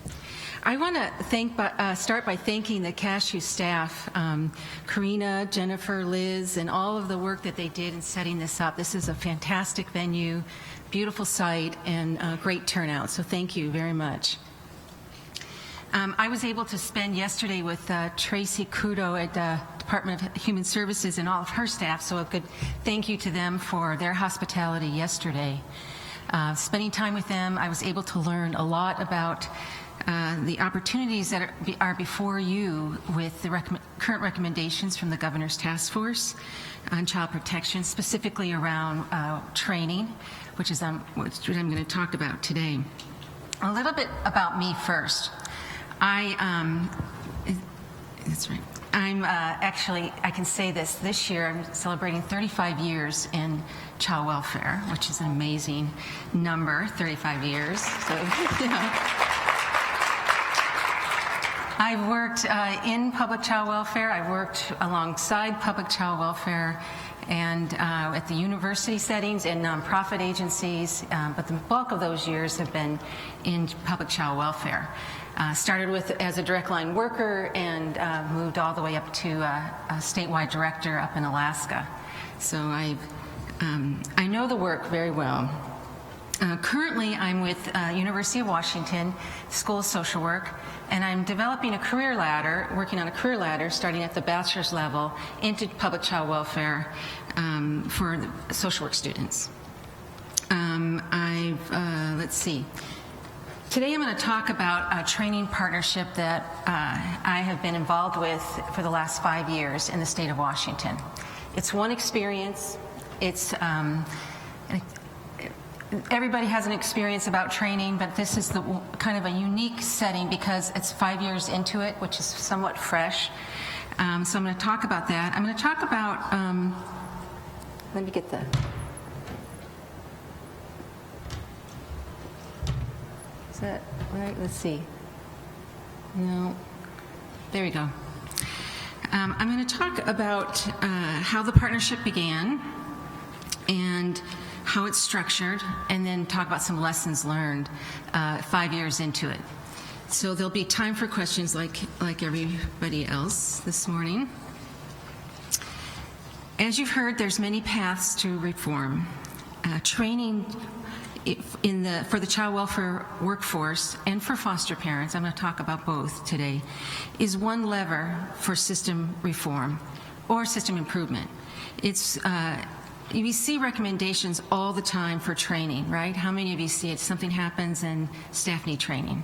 I want to start by thanking the CASCW staff, Karina, Jennifer, Liz, and all of the work that they did in setting this up. This is a fantastic venue, beautiful site, and great turnout, so thank you very much. I was able to spend yesterday with Tracy Kudo at the Department of Human Services and all of her staff, so a good thank you to them for their hospitality yesterday. Spending time with them, I was able to learn a lot about the opportunities that are before you with the current recommendations from the Governor's Task Force on Child Protection, specifically around training, which I'm going to talk about today. A little bit about me first. That's right. I'm actually, I can say this year I'm celebrating 35 years in child welfare, which is an amazing number, 35 years. So, I've worked in public child welfare. I've worked alongside public child welfare and at the university settings and nonprofit agencies, but the bulk of those years have been in public child welfare. Started with as a direct line worker and moved all the way up to a statewide director up in Alaska. So I know the work very well. Currently, I'm with University of Washington School of Social Work, and I'm developing a career ladder, working on a career ladder starting at the bachelor's level into public child welfare for the social work students. Let's see. Today I'm going to talk about a training partnership that I have been involved with for the last 5 years in the state of Washington. It's one experience. It's everybody has an experience about training, but this is the kind of a unique setting because it's 5 years into it, which is somewhat fresh. So I'm going to talk about that. I'm going to talk about, let me get the, is that right? Let's see. No, there we go. I'm going to talk about how the partnership began and how it's structured, and then talk about some lessons learned 5 years into it. So there'll be time for questions like everybody else this morning. As you've heard, there's many paths to reform. Training for the child welfare workforce and for foster parents, I'm going to talk about both today, is one lever for system reform or system improvement. It's we see recommendations all the time for training, right? How many of you see it? Something happens and staff need training.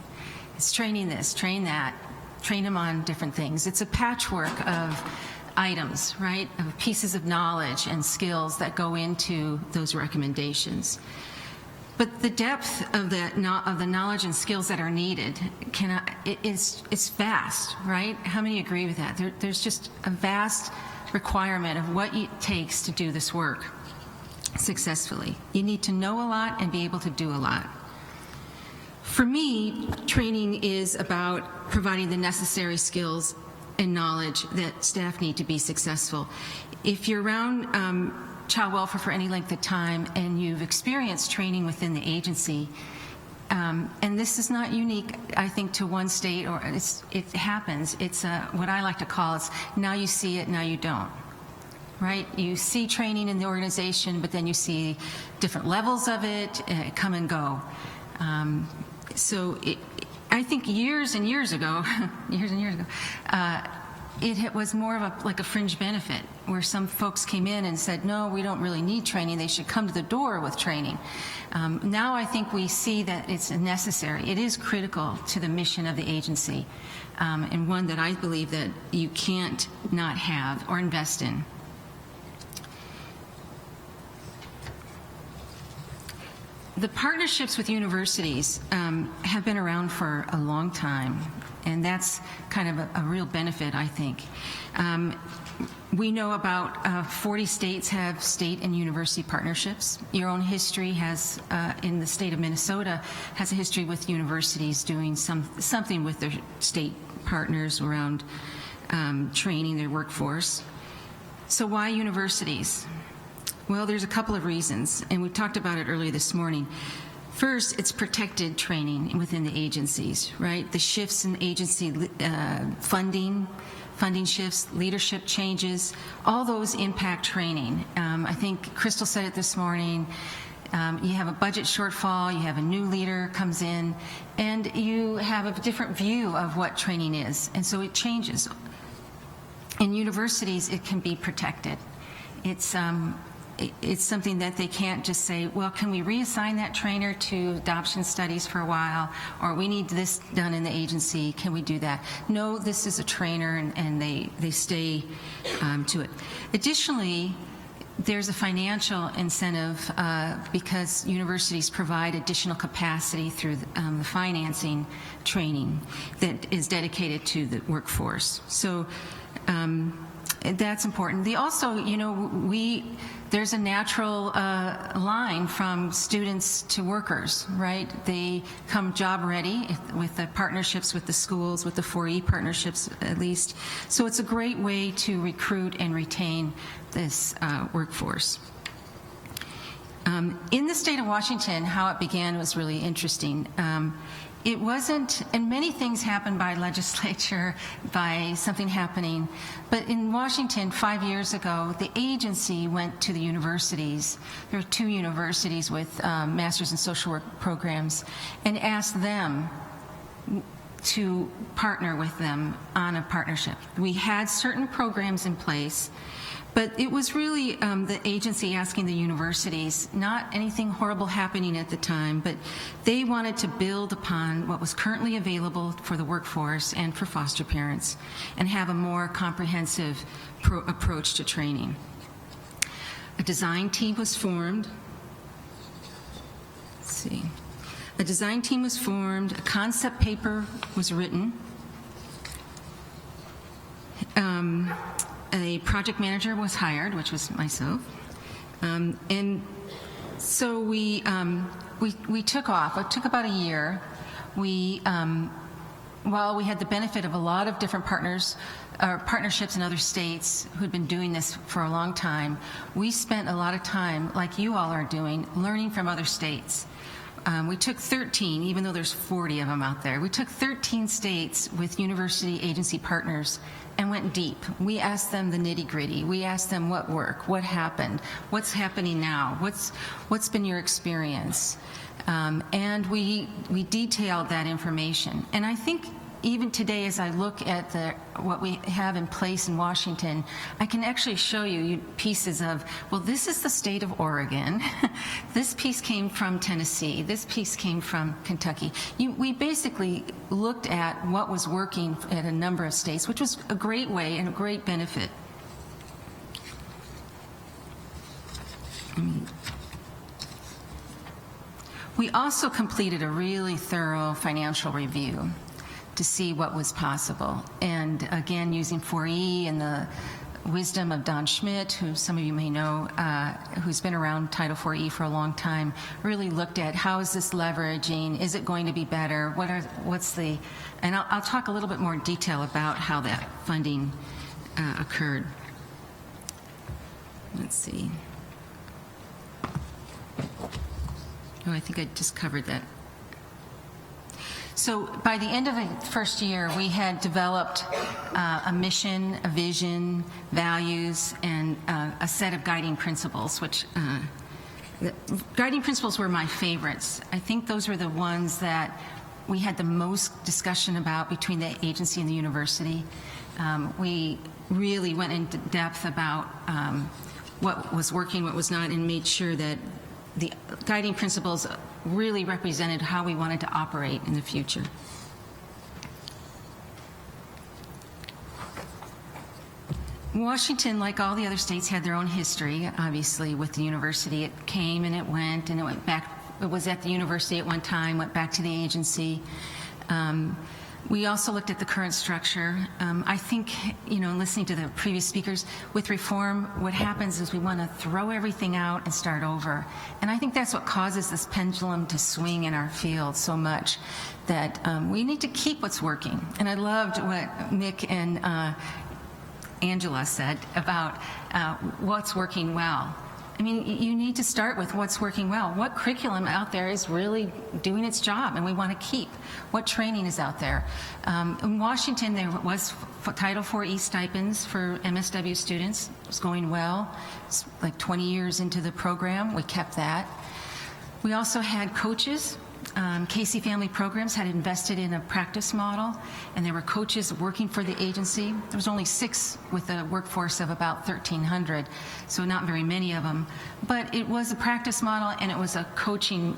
It's training this, train that, train them on different things. It's a patchwork of items, right? Of pieces of knowledge and skills that go into those recommendations. But the depth of the knowledge and skills that are needed it's vast, right? How many agree with that? There's just a vast requirement of what it takes to do this work successfully. You need to know a lot and be able to do a lot. For me, training is about providing the necessary skills and knowledge that staff need to be successful. If you're around child welfare for any length of time and you've experienced training within the agency, and this is not unique, I think, to one state, or it happens. It's what I like to call it's now you see it, now you don't. Right? You see training in the organization, but then you see different levels of it come and go. I think years and years ago, it was more of like a fringe benefit where some folks came in and said, no, we don't really need training. They should come to the door with training. Now I think we see that it's necessary. It is critical to the mission of the agency, and one that I believe that you can't not have or invest in. The partnerships with universities have been around for a long time, and that's kind of a real benefit, I think. We know about 40 states have state and university partnerships. Your own history has, in the state of Minnesota, has a history with universities doing something with their state partners around training their workforce. So why universities? Well, there's a couple of reasons, and we talked about it earlier this morning. First, it's protected training within the agencies, right? The shifts in agency funding shifts, leadership changes, all those impact training. I think Crystal said it this morning. You have a budget shortfall, you have a new leader comes in, and you have a different view of what training is, and so it changes. In universities, it can be protected. It's something that they can't just say, well, can we reassign that trainer to adoption studies for a while, or we need this done in the agency, can we do that? No, this is a trainer, and they stay to it. Additionally, there's a financial incentive because universities provide additional capacity through the financing training that is dedicated to the workforce. So that's important. They also, there's a natural line from students to workers, right? They come job ready with the partnerships with the schools, with the 4E partnerships at least. So it's a great way to recruit and retain this workforce. In the state of Washington, how it began was really interesting. It wasn't, and many things happened by legislature, by something happening, but in Washington 5 years ago, the agency went to the universities. There are 2 universities with Masters in Social Work programs, and asked them to partner with them on a partnership. We had certain programs in place, but it was really the agency asking the universities, not anything horrible happening at the time, but they wanted to build upon what was currently available for the workforce and for foster parents and have a more comprehensive approach to training. A design team was formed. Let's see. A design team was formed, a concept paper was written. A project manager was hired, which was myself, and so we took off. It took about a year. While we had the benefit of a lot of different partnerships in other states who'd been doing this for a long time, we spent a lot of time, like you all are doing, learning from other states. We took 13, even though there's 40 of them out there. We took 13 states with university agency partners and went deep. We asked them the nitty-gritty. We asked them what worked, what happened, what's happening now, what's been your experience, and we detailed that information. And I think even today, as I look at what we have in place in Washington, I can actually show you pieces of, well, this is the state of Oregon. This piece came from Tennessee. This piece came from Kentucky. We basically looked at what was working at a number of states, which was a great way and a great benefit. We also completed a really thorough financial review to see what was possible. And again, using 4E and the wisdom of Don Schmidt, who some of you may know, who's been around Title 4E for a long time, really looked at how is this leveraging, is it going to be better, and I'll talk a little bit more in detail about how that funding occurred. Let's see. Oh, I think I just covered that. So by the end of the first year, we had developed a mission, a vision, values, and a set of guiding principles, which the guiding principles were my favorites. I think those were the ones that we had the most discussion about between the agency and the university. We really went into depth about what was working, what was not, and made sure that the guiding principles really represented how we wanted to operate in the future. Washington, like all the other states, had their own history, obviously, with the university. It came and it went back. It was at the university at one time, went back to the agency. We also looked at the current structure. I think, listening to the previous speakers, with reform, what happens is we want to throw everything out and start over. And I think that's what causes this pendulum to swing in our field so much, that we need to keep what's working. And I loved what Nick and Angela said about what's working well. I mean, you need to start with what's working well. What curriculum out there is really doing its job and we want to keep? What training is out there? In Washington, there was Title 4E stipends for MSW students. It was going well. It's like 20 years into the program. We kept that. We also had coaches. Casey Family Programs had invested in a practice model, and there were coaches working for the agency. There was only 6 with a workforce of about 1,300, so not very many of them. But it was a practice model, and it was a coaching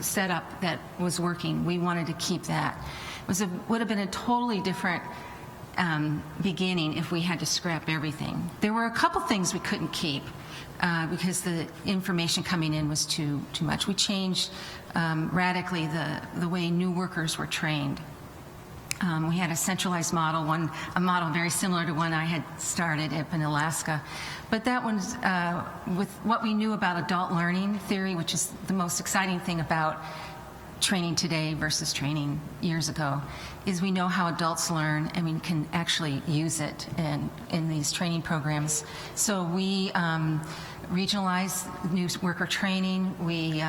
setup that was working. We wanted to keep that. It would have been a totally different beginning if we had to scrap everything. There were a couple things we couldn't keep. Because the information coming in was too much. We changed radically the way new workers were trained. We had a centralized model, a model very similar to one I had started up in Alaska. But that one's with what we knew about adult learning theory, which is the most exciting thing about training today versus training years ago, is we know how adults learn and we can actually use it in these training programs. So we regionalized new worker training. We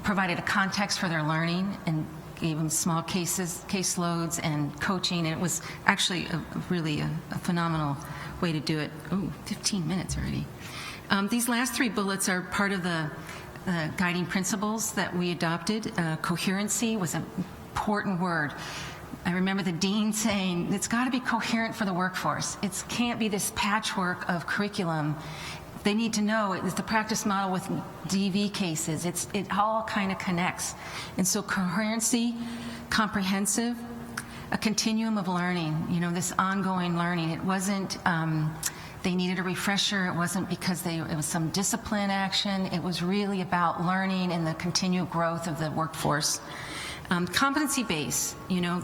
provided a context for their learning and gave them small caseloads and coaching. And it was actually really a phenomenal way to do it. Ooh, 15 minutes already. These last 3 bullets are part of the guiding principles that we adopted. Coherency was an important word. I remember the dean saying, it's got to be coherent for the workforce. It can't be this patchwork of curriculum. They need to know it's the practice model with DV cases. It all kind of connects. And so coherency, comprehensive, a continuum of learning, this ongoing learning. It wasn't, they needed a refresher. It wasn't because it was some discipline action. It was really about learning and the continual growth of the workforce. Competency base,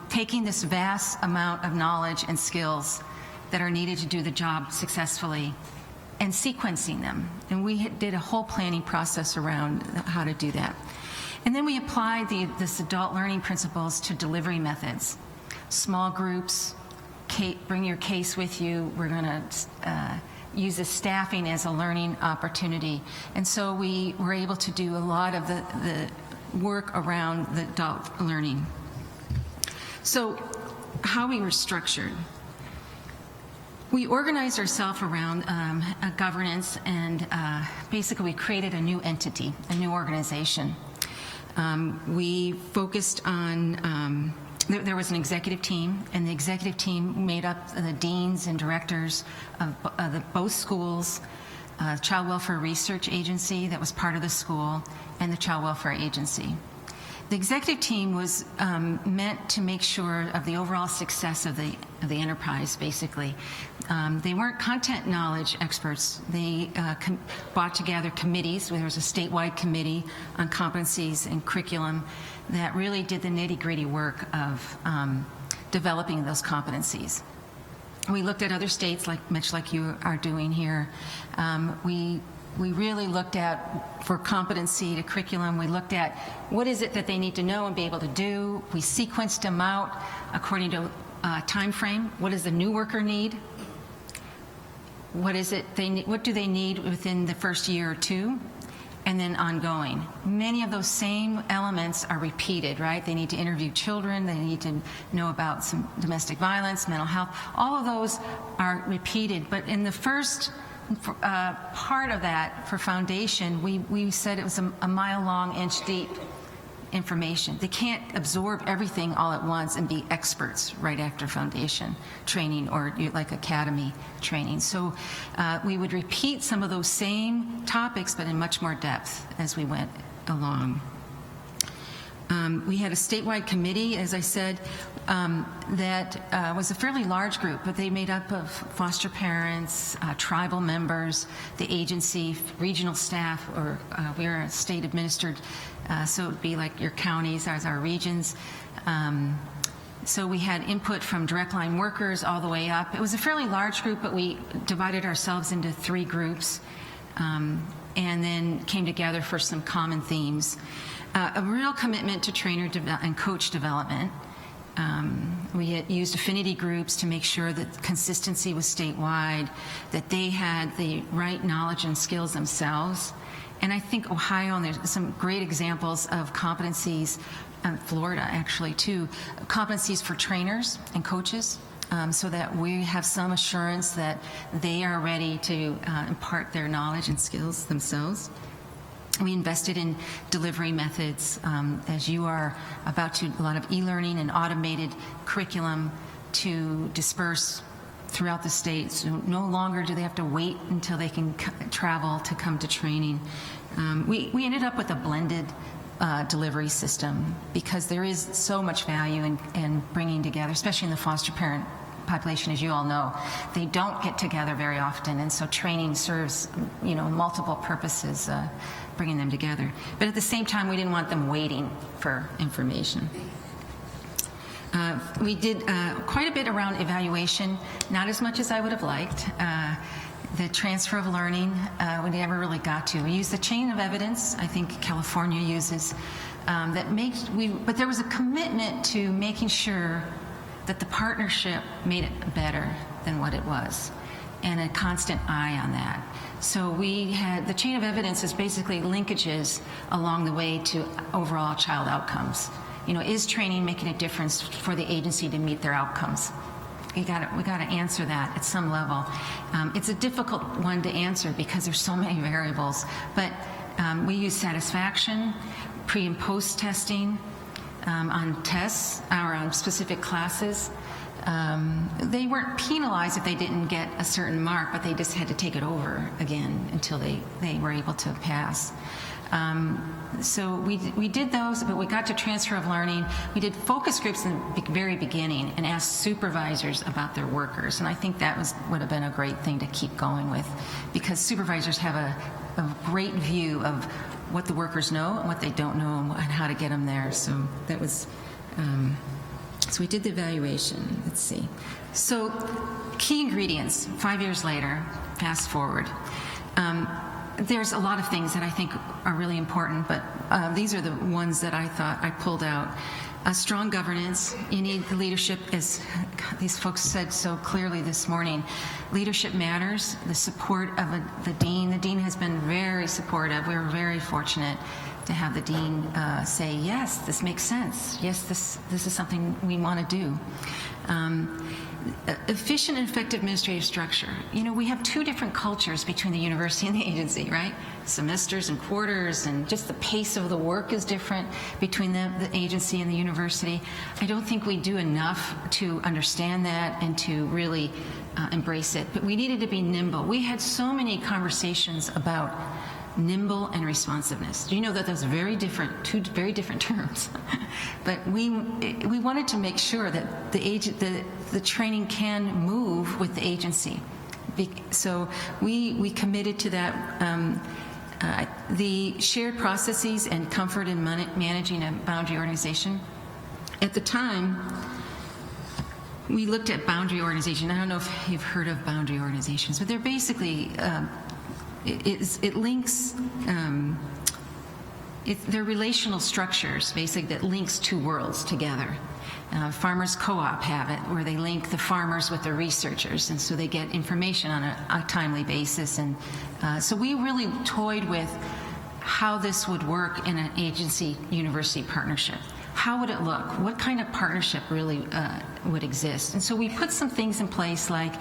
taking this vast amount of knowledge and skills that are needed to do the job successfully and sequencing them. And we did a whole planning process around how to do that. And then we applied this adult learning principles to delivery methods. Small groups, bring your case with you. We're going to use the staffing as a learning opportunity. And so we were able to do a lot of the work around the adult learning. So how we were structured. We organized ourselves around a governance, and basically we created a new entity, a new organization. We focused on, there was an executive team, and the executive team made up the deans and directors of both schools, Child Welfare Research Agency that was part of the school, and the Child Welfare Agency. The executive team was meant to make sure of the overall success of the enterprise, basically. They weren't content knowledge experts. They brought together committees. There was a statewide committee on competencies and curriculum that really did the nitty-gritty work of developing those competencies. We looked at other states, much like you are doing here. We really looked at, for competency to curriculum, we looked at what is it that they need to know and be able to do. We sequenced them out according to time frame. What does the new worker need? What is it they need? What do they need within the first year or two? And then ongoing. Many of those same elements are repeated, right? They need to interview children. They need to know about some domestic violence, mental health. All of those are repeated. But in the first part of that, for foundation, we said it was a mile long, inch deep information. They can't absorb everything all at once and be experts right after foundation training or like academy training. So we would repeat some of those same topics, but in much more depth as we went along. We had a statewide committee, as I said, that was a fairly large group, but they made up of foster parents, tribal members, the agency, regional staff, or we are a state administered, so it would be like your counties as our regions. So we had input from direct line workers all the way up. It was a fairly large group, but we divided ourselves into 3 groups and then came together for some common themes. A real commitment to trainer and coach development. We had used affinity groups to make sure that consistency was statewide, that they had the right knowledge and skills themselves. And I think Ohio, and there's some great examples of competencies, Florida actually too, competencies for trainers and coaches, so that we have some assurance that they are ready to impart their knowledge and skills themselves. We invested in delivery methods, as you are about to, a lot of e-learning and automated curriculum to disperse throughout the state. So no longer do they have to wait until they can travel to come to training. We ended up with a blended delivery system because there is so much value in bringing together, especially in the foster parent population, as you all know. They don't get together very often, and so training serves, multiple purposes, bringing them together. But at the same time, we didn't want them waiting for information. We did quite a bit around evaluation, not as much as I would have liked. The transfer of learning, we never really got to. We used the chain of evidence, I think California uses, but there was a commitment to making sure that the partnership made it better than what it was, and a constant eye on that. So we had, the chain of evidence is basically linkages along the way to overall child outcomes. You know, is training making a difference for the agency to meet their outcomes? We got to answer that at some level. It's a difficult one to answer because there's so many variables, but we use satisfaction, pre and post testing on tests or on specific classes. They weren't penalized if they didn't get a certain mark, but they just had to take it over again until they were able to pass. So we did those, but we got to transfer of learning. We did focus groups in the very beginning and asked supervisors about their workers, and I think that would have been a great thing to keep going with, because supervisors have a great view of what the workers know and what they don't know and how to get them there. So that was, so we did the evaluation. Let's see. So key ingredients, 5 years later, fast forward. There's a lot of things that I think are really important, but these are the ones that I thought I pulled out. Strong governance. You need the leadership, as these folks said so clearly this morning. Leadership matters. The support of the dean. The dean has been very supportive. We're very fortunate to have the dean say, yes, this makes sense. Yes, this is something we want to do. Efficient and effective administrative structure. You know, we have two different cultures between the university and the agency, right? Semesters and quarters, and just the pace of the work is different between the agency and the university. I don't think we do enough to understand that and to really embrace it, but we needed to be nimble. We had so many conversations about nimble and responsiveness. Do you know that those very different, two very different terms? But we wanted to make sure that the training can move with the agency. So we committed to that. The shared processes and comfort in managing a boundary organization. At the time, we looked at boundary organization. I don't know if you've heard of boundary organizations, but they're basically it links, they're relational structures, basically, that links two worlds together. Farmers Co-op have it, where they link the farmers with the researchers, and so they get information on a timely basis. And so we really toyed with how this would work in an agency-university partnership. How would it look? What kind of partnership really would exist? And so we put some things in place, like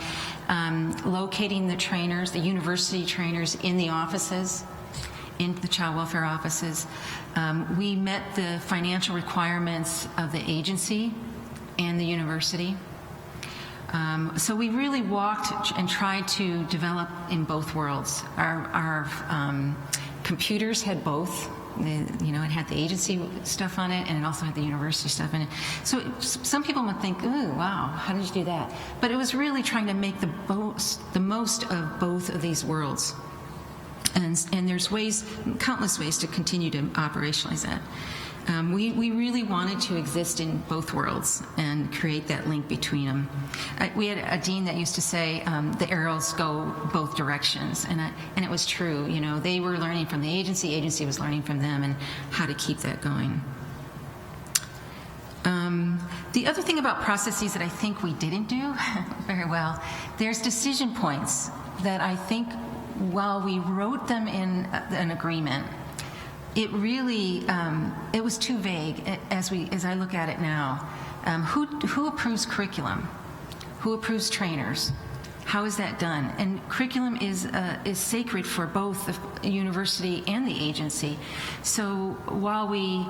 locating the trainers, the university trainers, in the offices, in the child welfare offices. We met the financial requirements of the agency and the university. So we really walked and tried to develop in both worlds. Our computers had both. You know, it had the agency stuff on it, and it also had the university stuff in it. So some people might think, "Ooh, wow, how did you do that?" But it was really trying to make the most of both of these worlds. And there's countless ways to continue to operationalize that. We really wanted to exist in both worlds and create that link between them. We had a dean that used to say the arrows go both directions, and it was true. You know, they were learning from the agency was learning from them, and how to keep that going. The other thing about processes that I think we didn't do very well, there's decision points that I think, while we wrote them in an agreement, it really it was too vague as I look at it now. Who approves curriculum? Who approves trainers? How is that done? And curriculum is sacred for both the university and the agency. So while we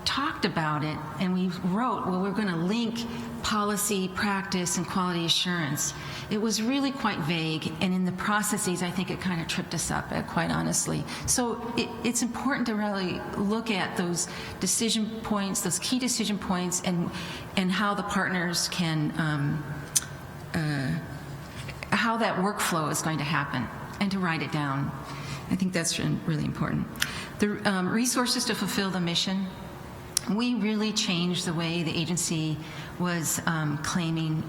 talked about it and we wrote, well, we're going to link policy, practice, and quality assurance, it was really quite vague, and in the processes, I think it kind of tripped us up, quite honestly. So it's important to really look at those decision points, those key decision points, and how the partners can, how that workflow is going to happen, and to write it down. I think that's really important. The resources to fulfill the mission. We really changed the way the agency was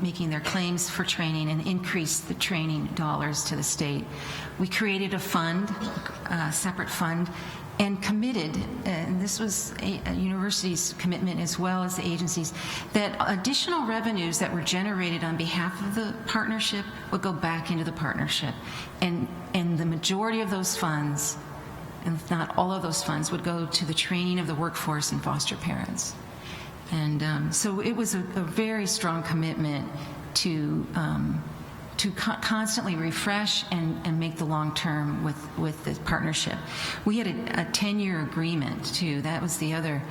making their claims for training and increased the training dollars to the state. We created a fund, a separate fund, and committed, and this was a university's commitment as well as the agencies, that additional revenues that were generated on behalf of the partnership would go back into the partnership. And the majority of those funds, and if not all of those funds, would go to the training of the workforce and foster parents. And so it was a very strong commitment to constantly refresh and make the long term with the partnership. We had a 10-year agreement too. That was the other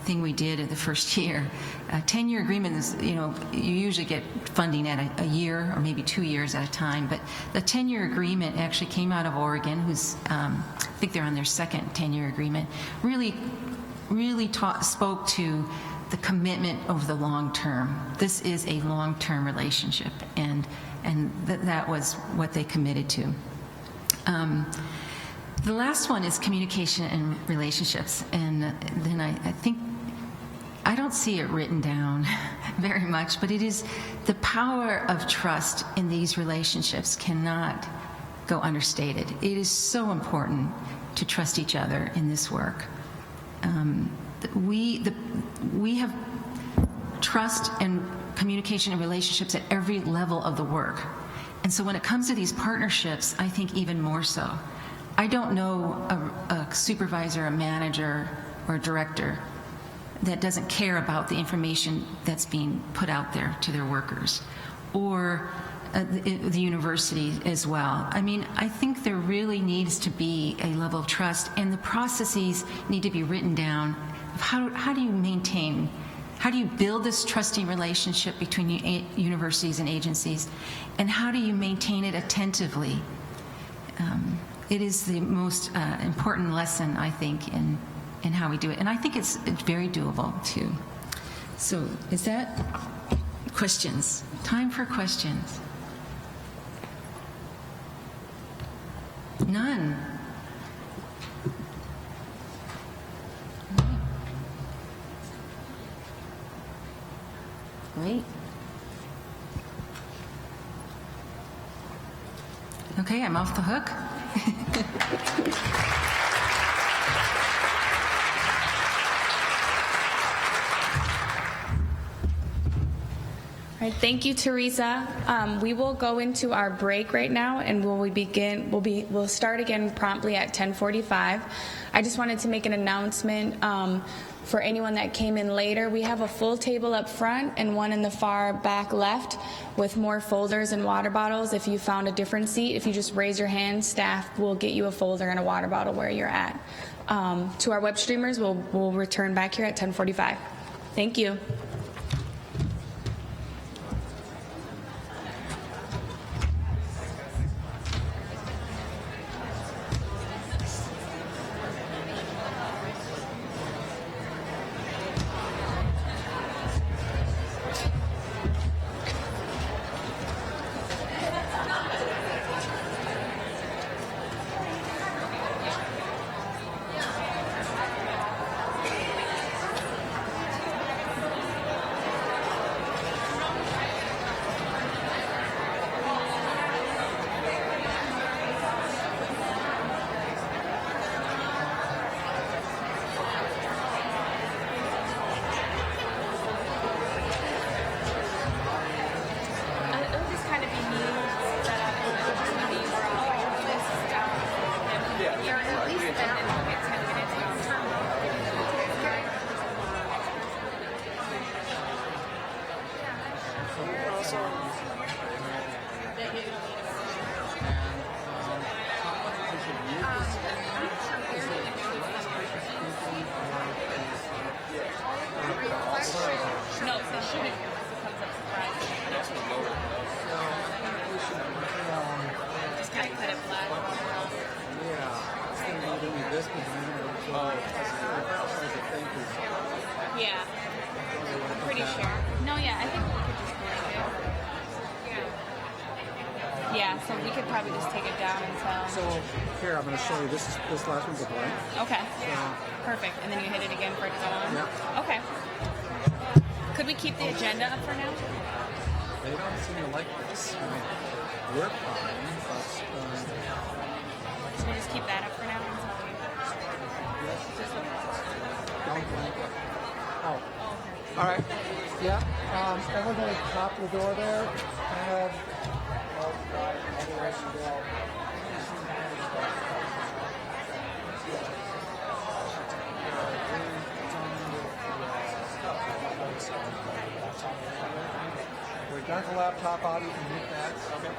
thing we did in the first year. A 10-year agreement is, you usually get funding at a year or maybe 2 years at a time, but the 10-year agreement actually came out of Oregon, who's, I think they're on their second 10-year agreement, really spoke to the commitment over the long term. This is a long-term relationship, and that was what they committed to. The last one is communication and relationships, and then I think, I don't see it written down very much, but it is the power of trust in these relationships cannot go understated. It is so important to trust each other in this work. We have trust and communication and relationships at every level of the work. And so when it comes to these partnerships, I think even more so. I don't know a supervisor, a manager, or a director that doesn't care about the information that's being put out there to their workers, or the university as well. I mean, I think there really needs to be a level of trust, and the processes need to be written down. How do you maintain, how do you build this trusting relationship between universities and agencies, and how do you maintain it attentively? It is the most important lesson, I think, in how we do it, and I think it's very doable too. So is that questions? Time for questions. None. Great. Okay, I'm off the hook. All right, thank you, Teresa. We will go into our break right now, and we'll start again promptly at 10:45. I just wanted to make an announcement for anyone that came in later. We have a full table up front and one in the far back left with more folders and water bottles. If you found a different seat, if you just raise your hand, staff will get you a folder and a water bottle where you're at. To our web streamers, we'll return back here at 10:45. Thank you. Yeah, I'm pretty sure. No, yeah, I think we could just blank it. Yeah, so we could probably just take it down until... So here, I'm going to show you this last one's a blank. Okay, So, perfect. And then you hit it again for it to go on? Yeah. Okay. Could we keep the agenda up for now? They don't seem to like this. I mean, we're fine, but Should we just keep that up for now? don't blank it. Oh. All right. Yeah. Everybody top the door there. And we're done the laptop out. You can hit that. The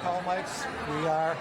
call mics. We're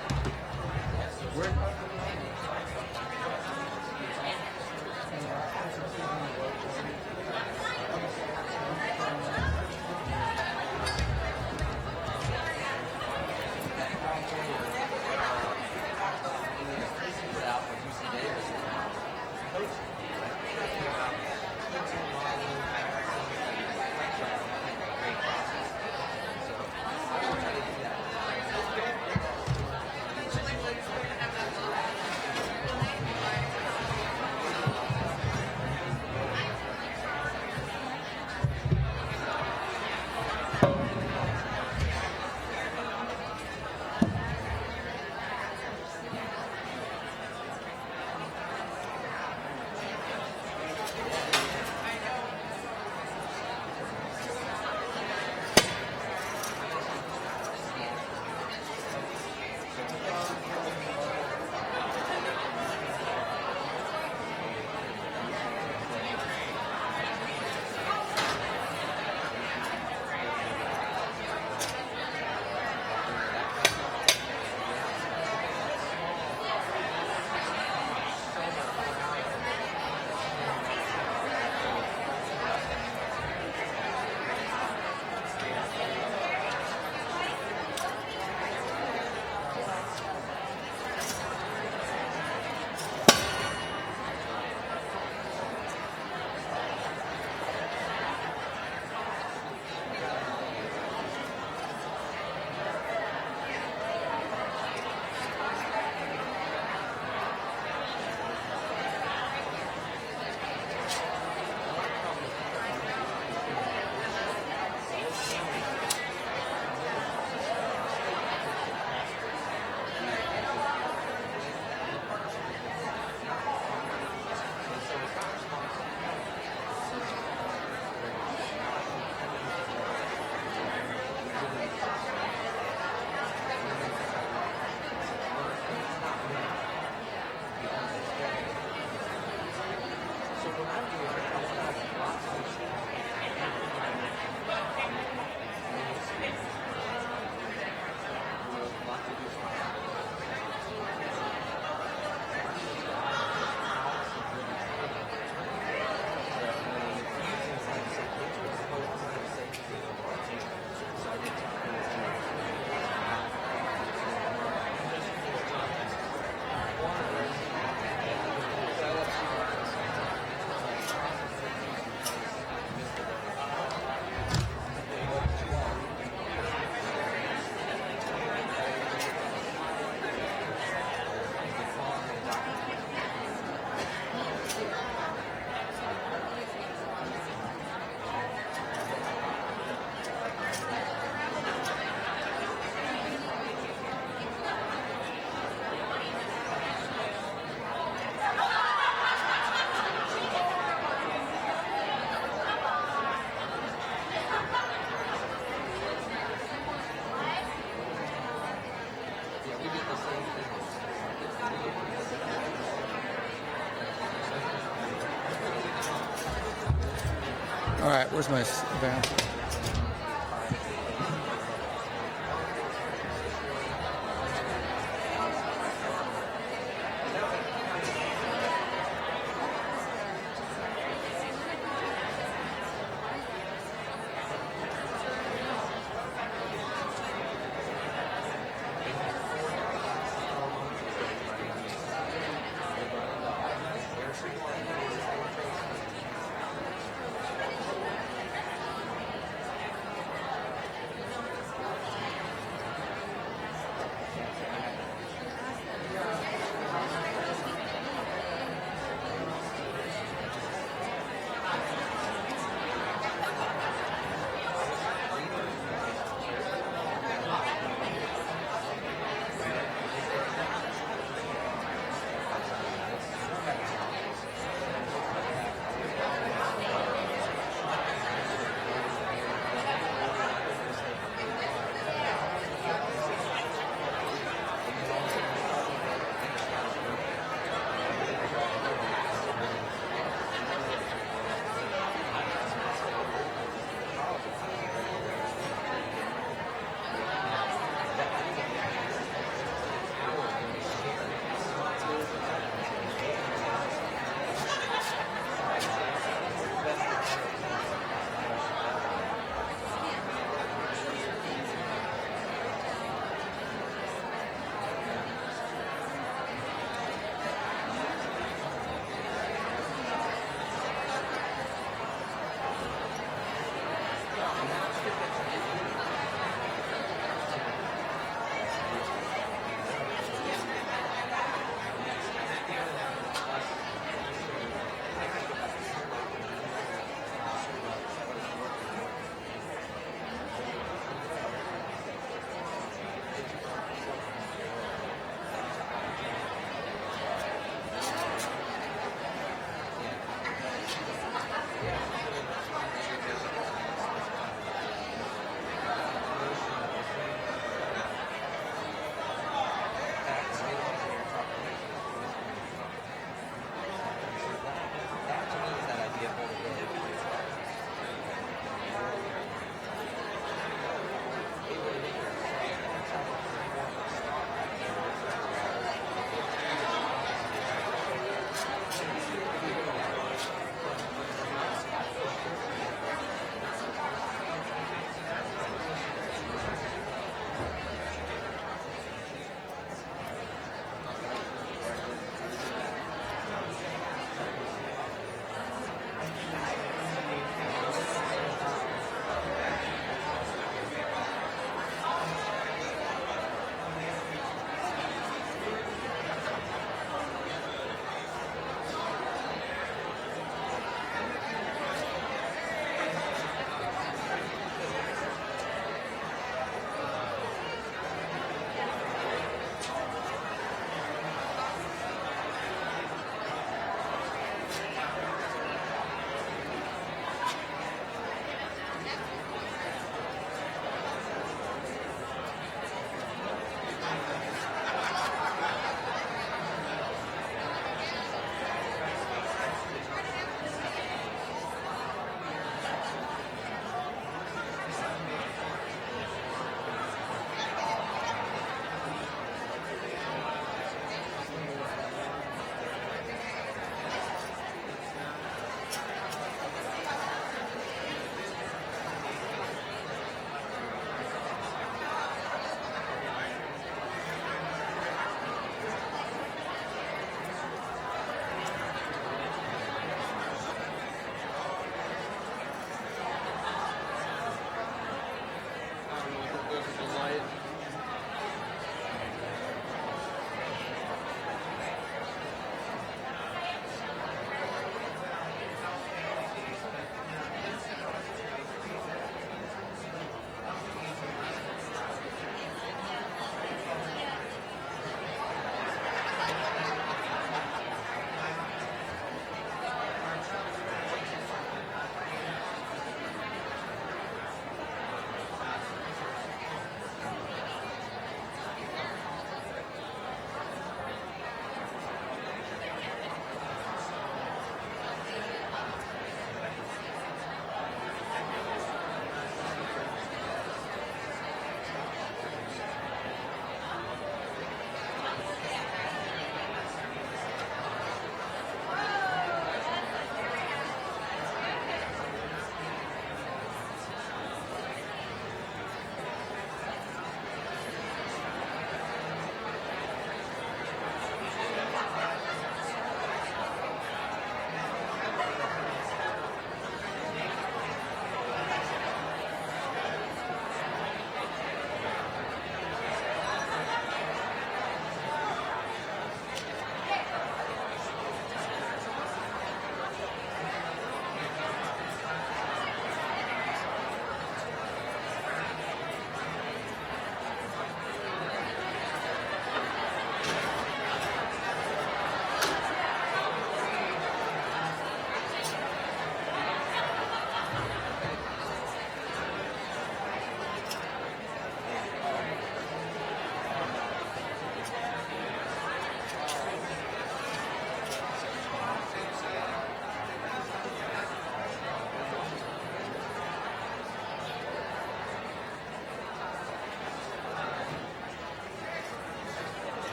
all right. Where's my van?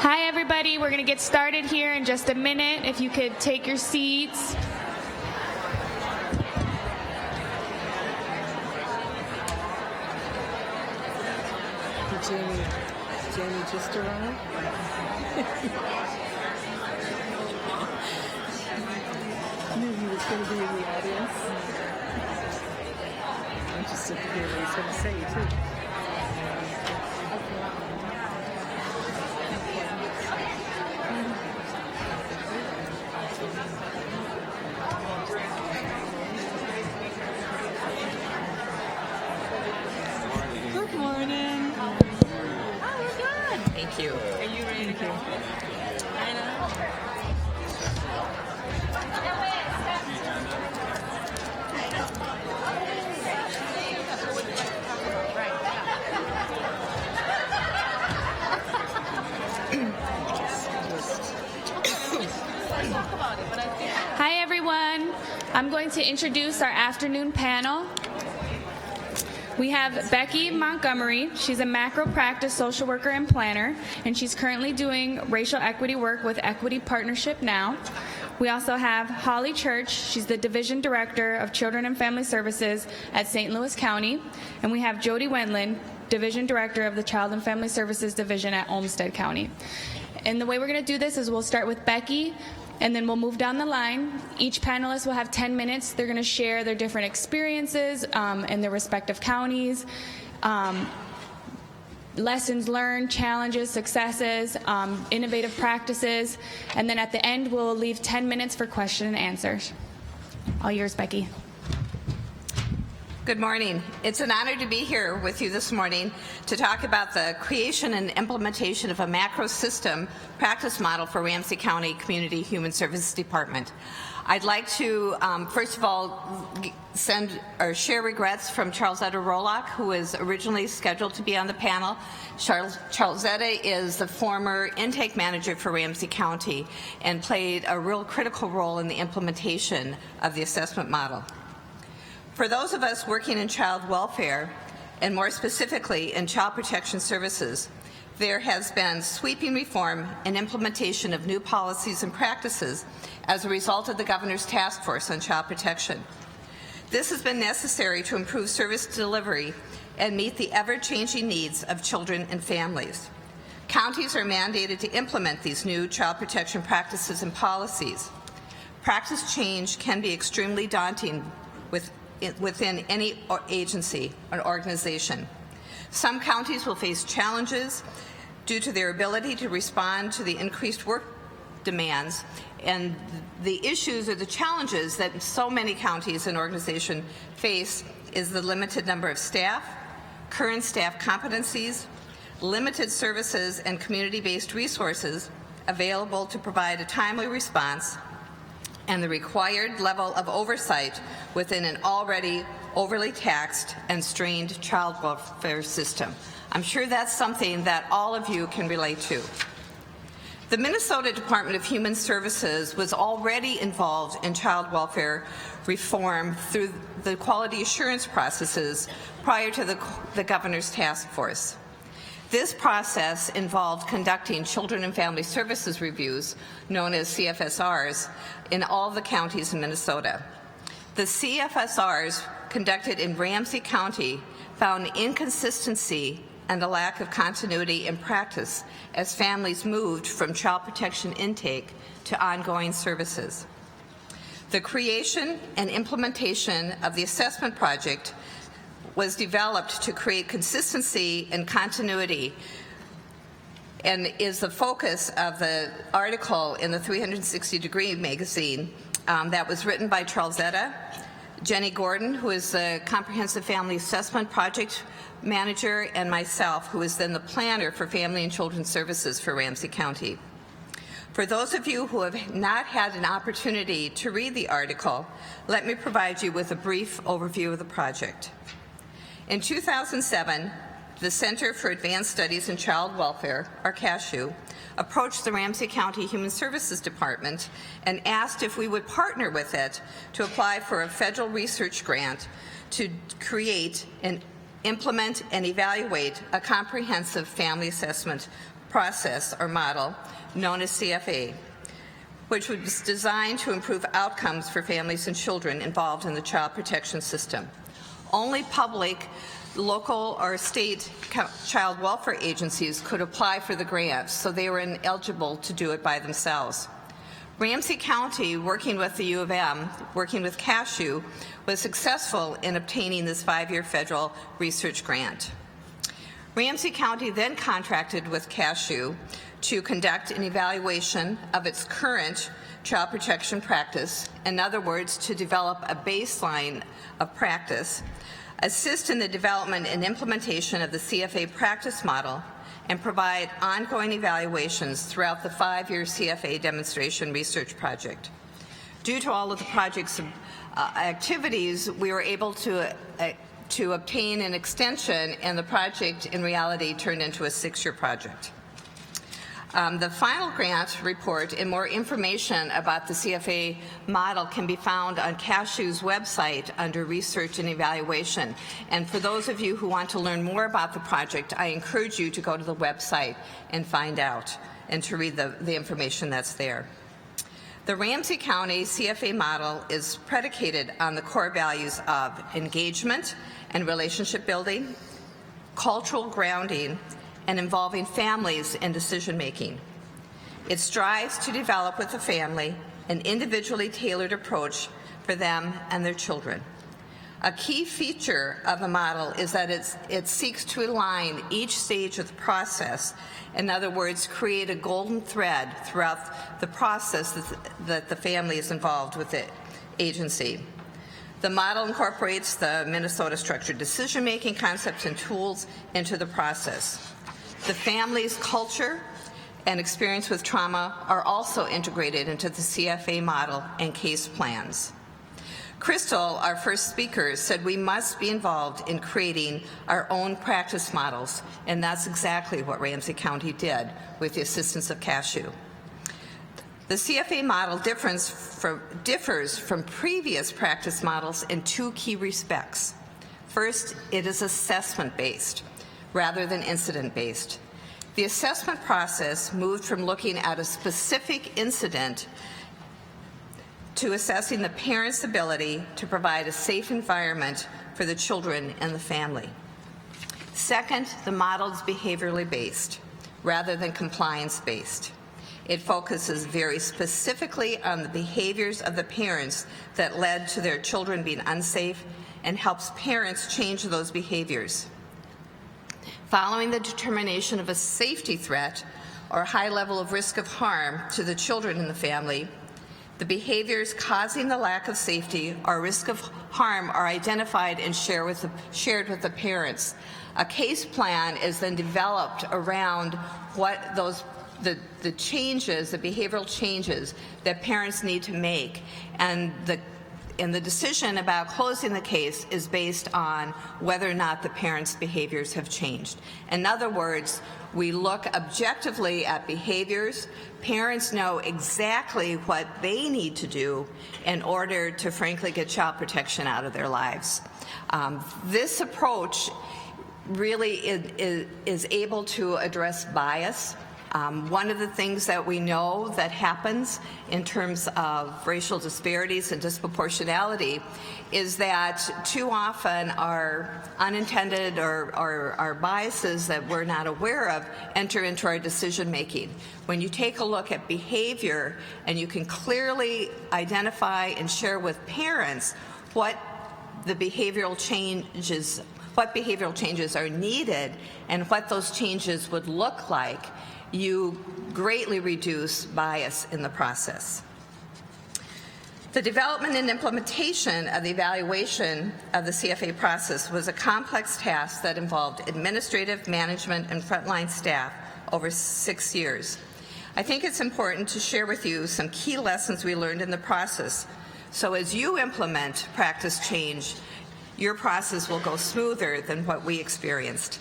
Hi, everybody. We're going to get started here in just a minute. If you could take your seats. Jamie just arrived. I knew he was going to be in the audience. I'm interested to hear what he's going to say, too. Good morning. Oh, we're good. Thank you. Are you ready to go? I know. Hi, everyone. I'm going to introduce our afternoon panel. We have Becky Montgomery. She's a macro practice social worker and planner, and she's currently doing racial equity work with Equity Partnership Now. We also have Holly Church. She's the Division Director of Children and Family Services at St. Louis County. And we have Jody Wendland, Division Director of the Child and Family Services Division at Olmsted County. And the way we're going to do this is we'll start with Becky, and then we'll move down the line. Each panelist will have 10 minutes. They're going to share their different experiences in their respective counties, lessons learned, challenges, successes, innovative practices, and then at the end we'll leave 10 minutes for question and answers. All yours, Becky. Good morning. It's an honor to be here with you this morning to talk about the creation and implementation of a macro system practice model for Ramsey County Community Human Services Department. I'd like to, first of all, share regrets from Charlesetta Rolock, who was originally scheduled to be on the panel. Charlesetta is the former intake manager for Ramsey County and played a real critical role in the implementation of the assessment model. For those of us working in child welfare, and more specifically in child protection services, there has been sweeping reform and implementation of new policies and practices as a result of the Governor's Task Force on Child Protection. This has been necessary to improve service delivery and meet the ever-changing needs of children and families. Counties are mandated to implement these new child protection practices and policies. Practice change can be extremely daunting within any agency or organization. Some counties will face challenges due to their ability to respond to the increased work demands and the issues or the challenges that so many counties and organizations face is the limited number of staff, current staff competencies, limited services and community-based resources available to provide a timely response, and the required level of oversight within an already overly taxed and strained child welfare system. I'm sure that's something that all of you can relate to. The Minnesota Department of Human Services was already involved in child welfare reform through the quality assurance processes prior to the Governor's Task Force. This process involved conducting children and family services reviews, known as CFSRs, in all the counties in Minnesota. The CFSRs conducted in Ramsey County found inconsistency and a lack of continuity in practice as families moved from child protection intake to ongoing services. The creation and implementation of the assessment project was developed to create consistency and continuity and is the focus of the article in the 360 Degree magazine that was written by Charlesetta, Jenny Gordon, who is the Comprehensive Family Assessment Project Manager, and myself, who is then the planner for Family and Children's Services for Ramsey County. For those of you who have not had an opportunity to read the article, let me provide you with a brief overview of the project. In 2007, the Center for Advanced Studies in Child Welfare, or CASCW, approached the Ramsey County Human Services Department and asked if we would partner with it to apply for a federal research grant to create and implement and evaluate a comprehensive family assessment process or model known as CFA, which was designed to improve outcomes for families and children involved in the child protection system. Only public, local, or state child welfare agencies could apply for the grant, so they were ineligible to do it by themselves. Ramsey County, working with the U of M, working with CASCW, was successful in obtaining this 5-year federal research grant. Ramsey County then contracted with CASCW to conduct an evaluation of its current child protection practice, in other words, to develop a baseline of practice, assist in the development and implementation of the CFA practice model, and provide ongoing evaluations throughout the 5-year CFA demonstration research project. Due to all of the project's activities, we were able to obtain an extension, and the project in reality turned into a 6-year project. The final grant report and more information about the CFA model can be found on CASCW's website under Research and Evaluation. And for those of you who want to learn more about the project, I encourage you to go to the website and find out and to read the information that's there. The Ramsey County CFA model is predicated on the core values of engagement and relationship building, cultural grounding, and involving families in decision making. It strives to develop with the family an individually tailored approach for them and their children. A key feature of the model is that it seeks to align each stage of the process, in other words, create a golden thread throughout the process that the family is involved with the agency. The model incorporates the Minnesota structured decision-making concepts and tools into the process. The family's culture and experience with trauma are also integrated into the CFA model and case plans. Crystal, our first speaker, said we must be involved in creating our own practice models, and that's exactly what Ramsey County did with the assistance of CASCW. The CFA model differs from previous practice models in 2 key respects. First, it is assessment-based rather than incident-based. The assessment process moved from looking at a specific incident to assessing the parent's ability to provide a safe environment for the children and the family. Second, the model is behaviorally based rather than compliance-based. It focuses very specifically on the behaviors of the parents that led to their children being unsafe and helps parents change those behaviors. Following the determination of a safety threat or a high level of risk of harm to the children in the family, the behaviors causing the lack of safety or risk of harm are identified and shared with the parents. A case plan is then developed around what the changes, the behavioral changes that parents need to make, and the decision about closing the case is based on whether or not the parents' behaviors have changed. In other words, we look objectively at behaviors. Parents know exactly what they need to do in order to, frankly, get child protection out of their lives. This approach really is able to address bias. One of the things that we know that happens in terms of racial disparities and disproportionality is that too often our unintended or our biases that we're not aware of enter into our decision making. When you take a look at behavior and you can clearly identify and share with parents what behavioral changes are needed and what those changes would look like, you greatly reduce bias in the process. The development and implementation of the evaluation of the CFA process was a complex task that involved administrative, management, and frontline staff over 6 years. I think it's important to share with you some key lessons we learned in the process. So as you implement practice change, your process will go smoother than what we experienced.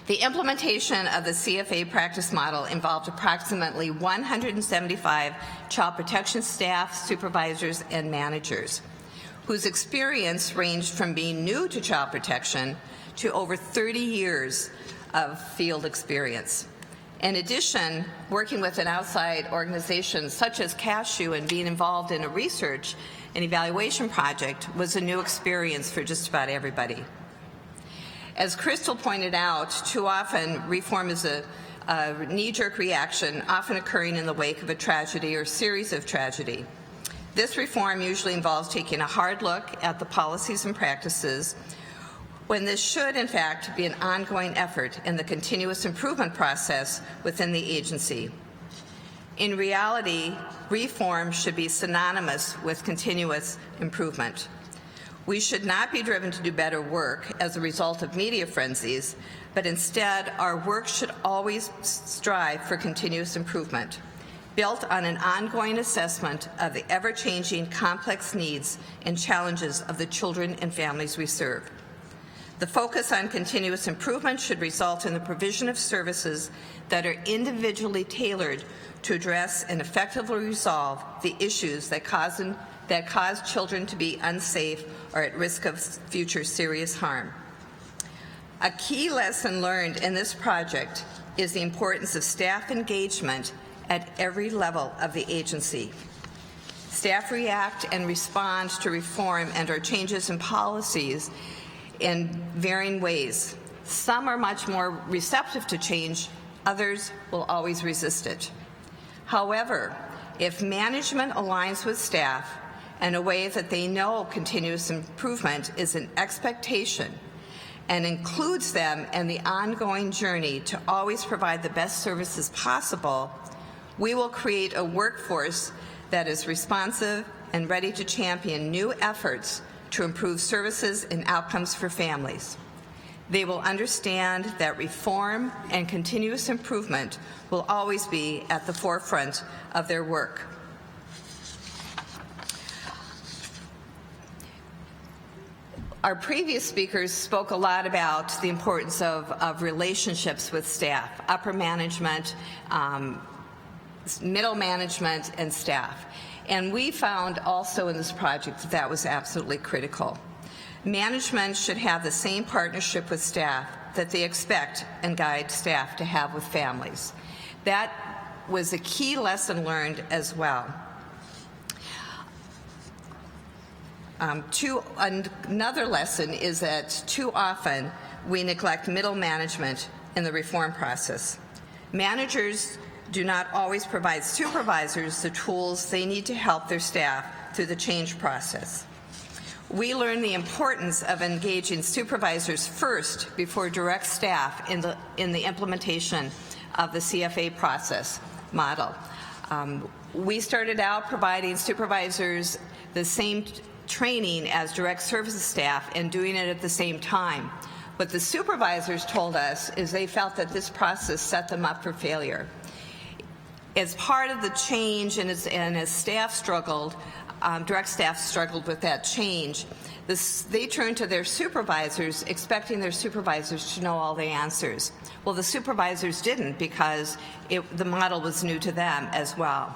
The implementation of the CFA practice model involved approximately 175 child protection staff, supervisors, and managers, whose experience ranged from being new to child protection to over 30 years of field experience. In addition, working with an outside organization such as CASCW and being involved in a research and evaluation project was a new experience for just about everybody. As Crystal pointed out, too often reform is a knee-jerk reaction, often occurring in the wake of a tragedy or series of tragedy. This reform usually involves taking a hard look at the policies and practices, when this should, in fact, be an ongoing effort in the continuous improvement process within the agency. In reality, reform should be synonymous with continuous improvement. We should not be driven to do better work as a result of media frenzies, but instead our work should always strive for continuous improvement, built on an ongoing assessment of the ever-changing complex needs and challenges of the children and families we serve. The focus on continuous improvement should result in the provision of services that are individually tailored to address and effectively resolve the issues that cause children to be unsafe or at risk of future serious harm. A key lesson learned in this project is the importance of staff engagement at every level of the agency. Staff react and respond to reform and or changes in policies in varying ways. Some are much more receptive to change, others will always resist it. However, if management aligns with staff in a way that they know continuous improvement is an expectation and includes them in the ongoing journey to always provide the best services possible, we will create a workforce that is responsive and ready to champion new efforts to improve services and outcomes for families. They will understand that reform and continuous improvement will always be at the forefront of their work. Our previous speakers spoke a lot about the importance of relationships with staff, upper management, middle management, and staff. And we found also in this project that was absolutely critical. Management should have the same partnership with staff that they expect and guide staff to have with families. That was a key lesson learned as well. Another lesson is that too often we neglect middle management in the reform process. Managers do not always provide supervisors the tools they need to help their staff through the change process. We learn the importance of engaging supervisors first before direct staff in the implementation of the CFA process model. We started out providing supervisors the same training as direct services staff and doing it at the same time. What the supervisors told us is they felt that this process set them up for failure. As part of the change and as staff struggled, direct staff struggled with that change, they turned to their supervisors expecting their supervisors to know all the answers. Well, the supervisors didn't because the model was new to them as well.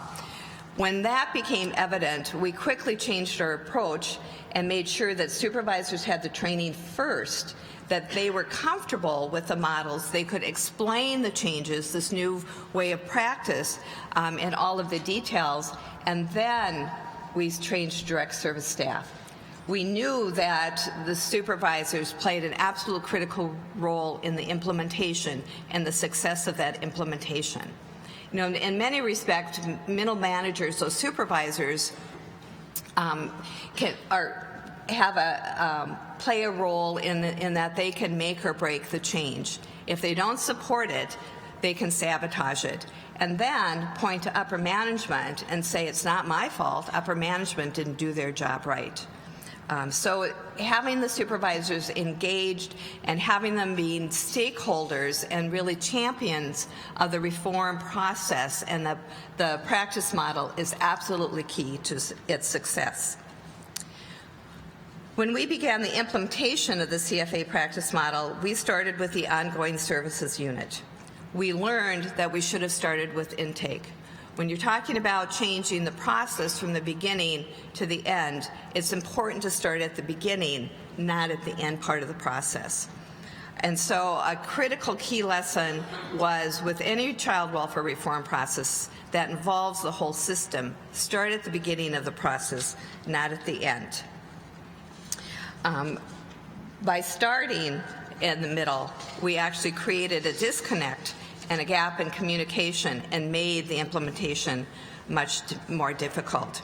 When that became evident, we quickly changed our approach and made sure that supervisors had the training first, that they were comfortable with the models, they could explain the changes, this new way of practice, and all of the details, and then we changed direct service staff. We knew that the supervisors played an absolute critical role in the implementation and the success of that implementation. You know, in many respects, middle managers, so supervisors, play a role in that they can make or break the change. If they don't support it, they can sabotage it, and then point to upper management and say, it's not my fault, upper management didn't do their job right. So having the supervisors engaged and having them being stakeholders and really champions of the reform process and the practice model is absolutely key to its success. When we began the implementation of the CFA practice model, we started with the ongoing services unit. We learned that we should have started with intake. When you're talking about changing the process from the beginning to the end, it's important to start at the beginning, not at the end part of the process. And so a critical key lesson was with any child welfare reform process that involves the whole system, start at the beginning of the process, not at the end. By starting in the middle, we actually created a disconnect and a gap in communication and made the implementation much more difficult.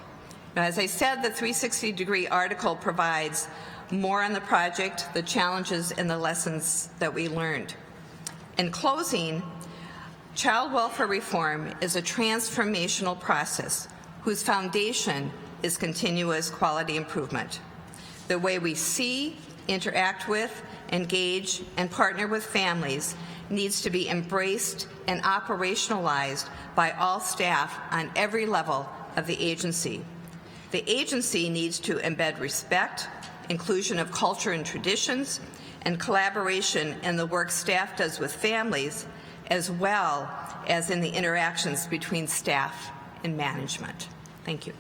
Now, as I said, the 360-degree article provides more on the project, the challenges, and the lessons that we learned. In closing, child welfare reform is a transformational process whose foundation is continuous quality improvement. The way we see, interact with, engage, and partner with families needs to be embraced and operationalized by all staff on every level of the agency. The agency needs to embed respect, inclusion of culture and traditions, and collaboration in the work staff does with families, as well as in the interactions between staff and management. Thank you.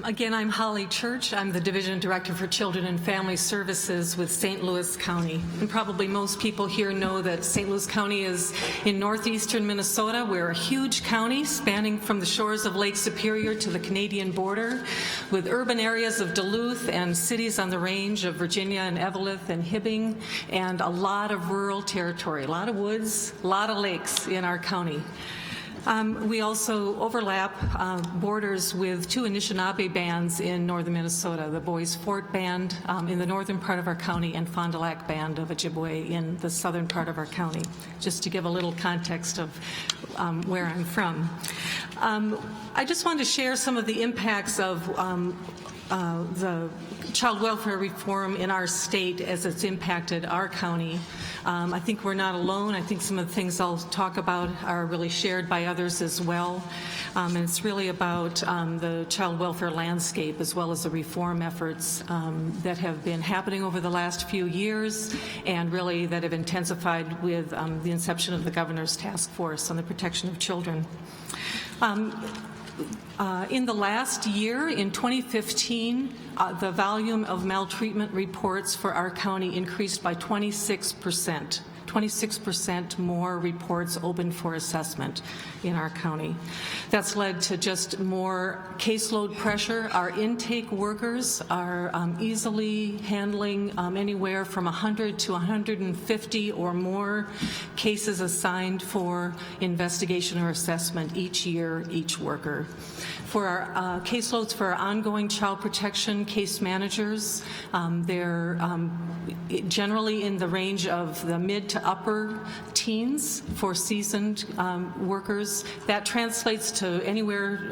Again, I'm Holly Church. I'm the Division Director for Children and Family Services with St. Louis County. And probably most people here know that St. Louis County is in northeastern Minnesota. We're a huge county spanning from the shores of Lake Superior to the Canadian border, with urban areas of Duluth and cities on the range of Virginia and Eveleth and Hibbing, and a lot of rural territory, a lot of woods, a lot of lakes in our county. We also overlap borders with two Anishinaabe bands in northern Minnesota, the Boys Fort Band in the northern part of our county and Fond du Lac Band of Ojibwe in the southern part of our county, just to give a little context of where I'm from. I just wanted to share some of the impacts of the child welfare reform in our state as it's impacted our county. I think we're not alone. I think some of the things I'll talk about are really shared by others as well. And it's really about the child welfare landscape as well as the reform efforts that have been happening over the last few years and really that have intensified with the inception of the Governor's Task Force on the Protection of Children. In the last year, in 2015, the volume of maltreatment reports for our county increased by 26%. 26% more reports open for assessment in our county. That's led to just more caseload pressure. Our intake workers are easily handling anywhere from 100 to 150 or more cases assigned for investigation or assessment each year, each worker. For our caseloads for our ongoing child protection case managers, they're generally in the range of the mid to upper teens for seasoned workers. That translates to anywhere,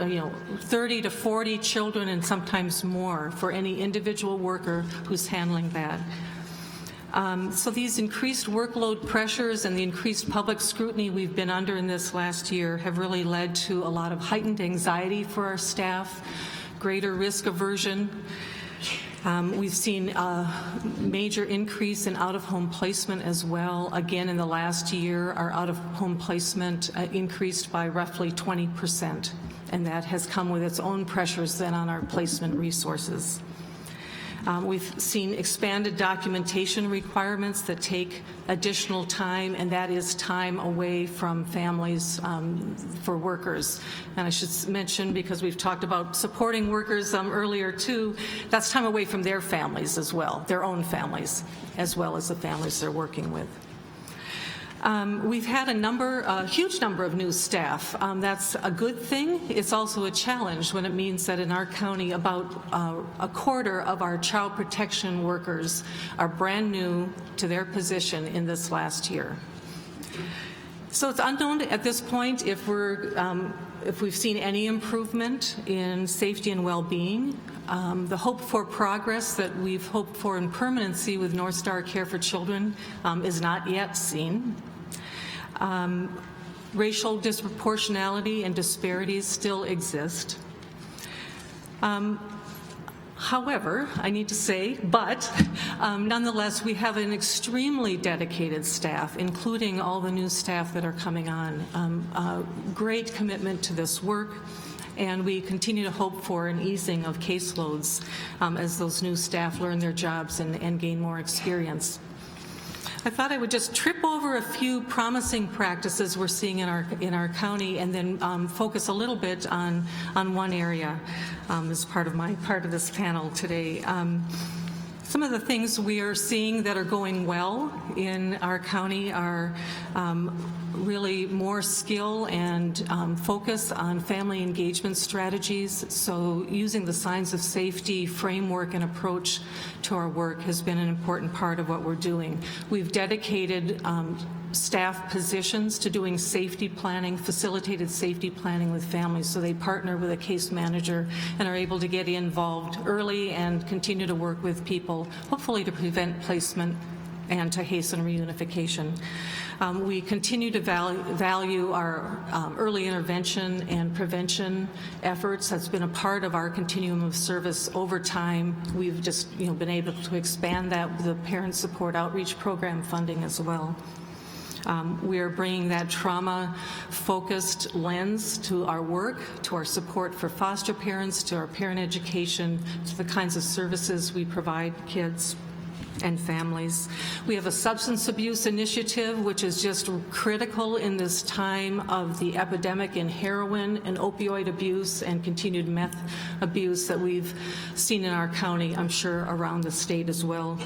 30 to 40 children and sometimes more for any individual worker who's handling that. So these increased workload pressures and the increased public scrutiny we've been under in this last year have really led to a lot of heightened anxiety for our staff, greater risk aversion. We've seen a major increase in out-of-home placement as well. Again, in the last year, our out-of-home placement increased by roughly 20%, and that has come with its own pressures then on our placement resources. We've seen expanded documentation requirements that take additional time, and that is time away from families for workers. And I should mention, because we've talked about supporting workers earlier too, that's time away from their families as well, their own families, as well as the families they're working with. We've had a huge number of new staff. That's a good thing. It's also a challenge when it means that in our county about a quarter of our child protection workers are brand new to their position in this last year. So it's unknown at this point if we've seen any improvement in safety and well-being. The hope for progress that we've hoped for in permanency with North Star Care for Children is not yet seen. Racial disproportionality and disparities still exist. However, I need to say, nonetheless, we have an extremely dedicated staff, including all the new staff that are coming on. Great commitment to this work. and we continue to hope for an easing of caseloads as those new staff learn their jobs and gain more experience. I thought I would just trip over a few promising practices we're seeing in our county, and then focus a little bit on one area as part of this panel today. Some of the things we are seeing that are going well in our county are really more skill and focus on family engagement strategies. So using the signs of safety framework and approach to our work has been an important part of what we're doing. We've dedicated staff positions to doing safety planning, facilitated safety planning with families, so they partner with a case manager and are able to get involved early and continue to work with people, hopefully to prevent placement and to hasten reunification. We continue to value our early intervention and prevention efforts. That's been a part of our continuum of service over time. We've just been able to expand that with the Parent Support Outreach Program funding as well. We are bringing that trauma-focused lens to our work, to our support for foster parents, to our parent education, to the kinds of services we provide kids and families. We have a substance abuse initiative, which is just critical in this time of the epidemic in heroin and opioid abuse and continued meth abuse that we've seen in our county, I'm sure around the state as well.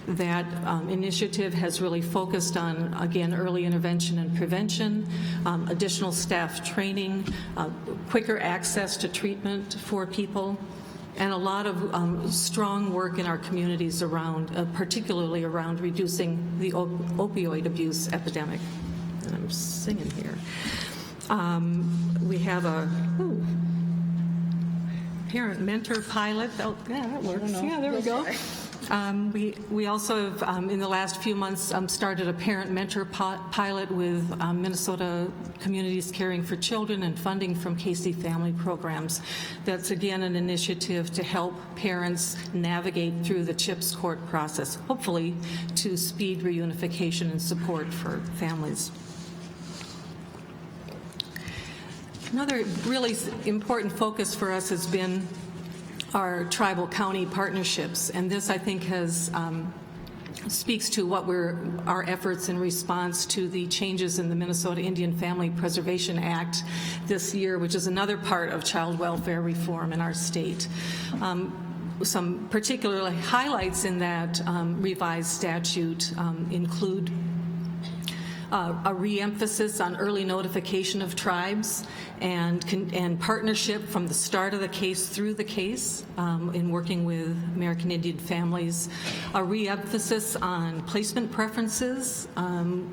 That initiative has really focused on, again, early intervention and prevention, additional staff training, quicker access to treatment for people, and a lot of strong work in our communities around, particularly around reducing the opioid abuse epidemic. And I'm singing here. We have a parent mentor pilot. Oh, yeah, that works. Yeah, there we go. We also have, in the last few months, started a parent mentor pilot with Minnesota Communities Caring for Children and funding from Casey Family Programs. That's, again, an initiative to help parents navigate through the CHIPS court process, hopefully to speed reunification and support for families. Another really important focus for us has been our tribal county partnerships, and this, I think, has speaks to what our efforts in response to the changes in the Minnesota Indian Family Preservation Act this year, which is another part of child welfare reform in our state. Some particular highlights in that revised statute include a re-emphasis on early notification of tribes and partnership from the start of the case through the case in working with American Indian families, a re-emphasis on placement preferences,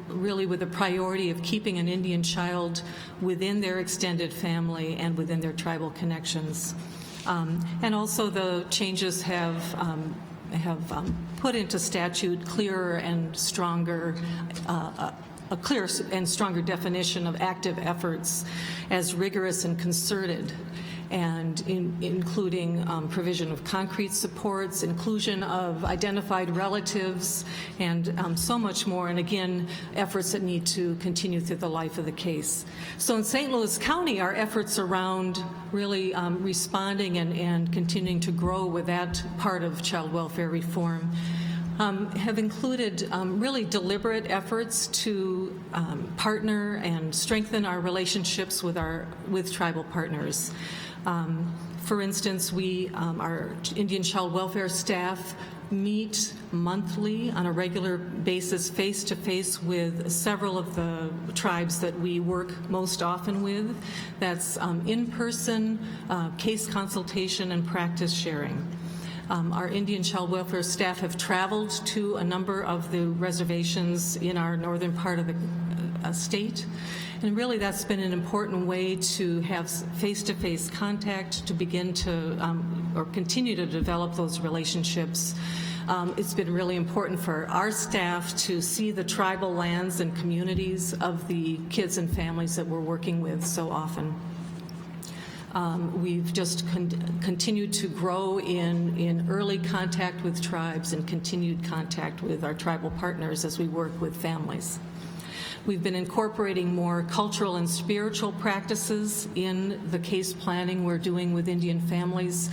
really with a priority of keeping an Indian child within their extended family and within their tribal connections. And also the changes have put into statute clearer and stronger a clearer and stronger definition of active efforts as rigorous and concerted, and including provision of concrete supports, inclusion of identified relatives, and so much more, and again, efforts that need to continue through the life of the case. So in St. Louis County, our efforts around really responding and continuing to grow with that part of child welfare reform have included really deliberate efforts to partner and strengthen our relationships with tribal partners. For instance, our Indian child welfare staff meet monthly on a regular basis, face-to-face, with several of the tribes that we work most often with. That's in-person case consultation and practice sharing. Our Indian child welfare staff have traveled to a number of the reservations in our northern part of the state. And really that's been an important way to have face-to-face contact, to begin to, or continue to develop those relationships. It's been really important for our staff to see the tribal lands and communities of the kids and families that we're working with so often. We've just continued to grow in early contact with tribes and continued contact with our tribal partners as we work with families. We've been incorporating more cultural and spiritual practices in the case planning we're doing with Indian families.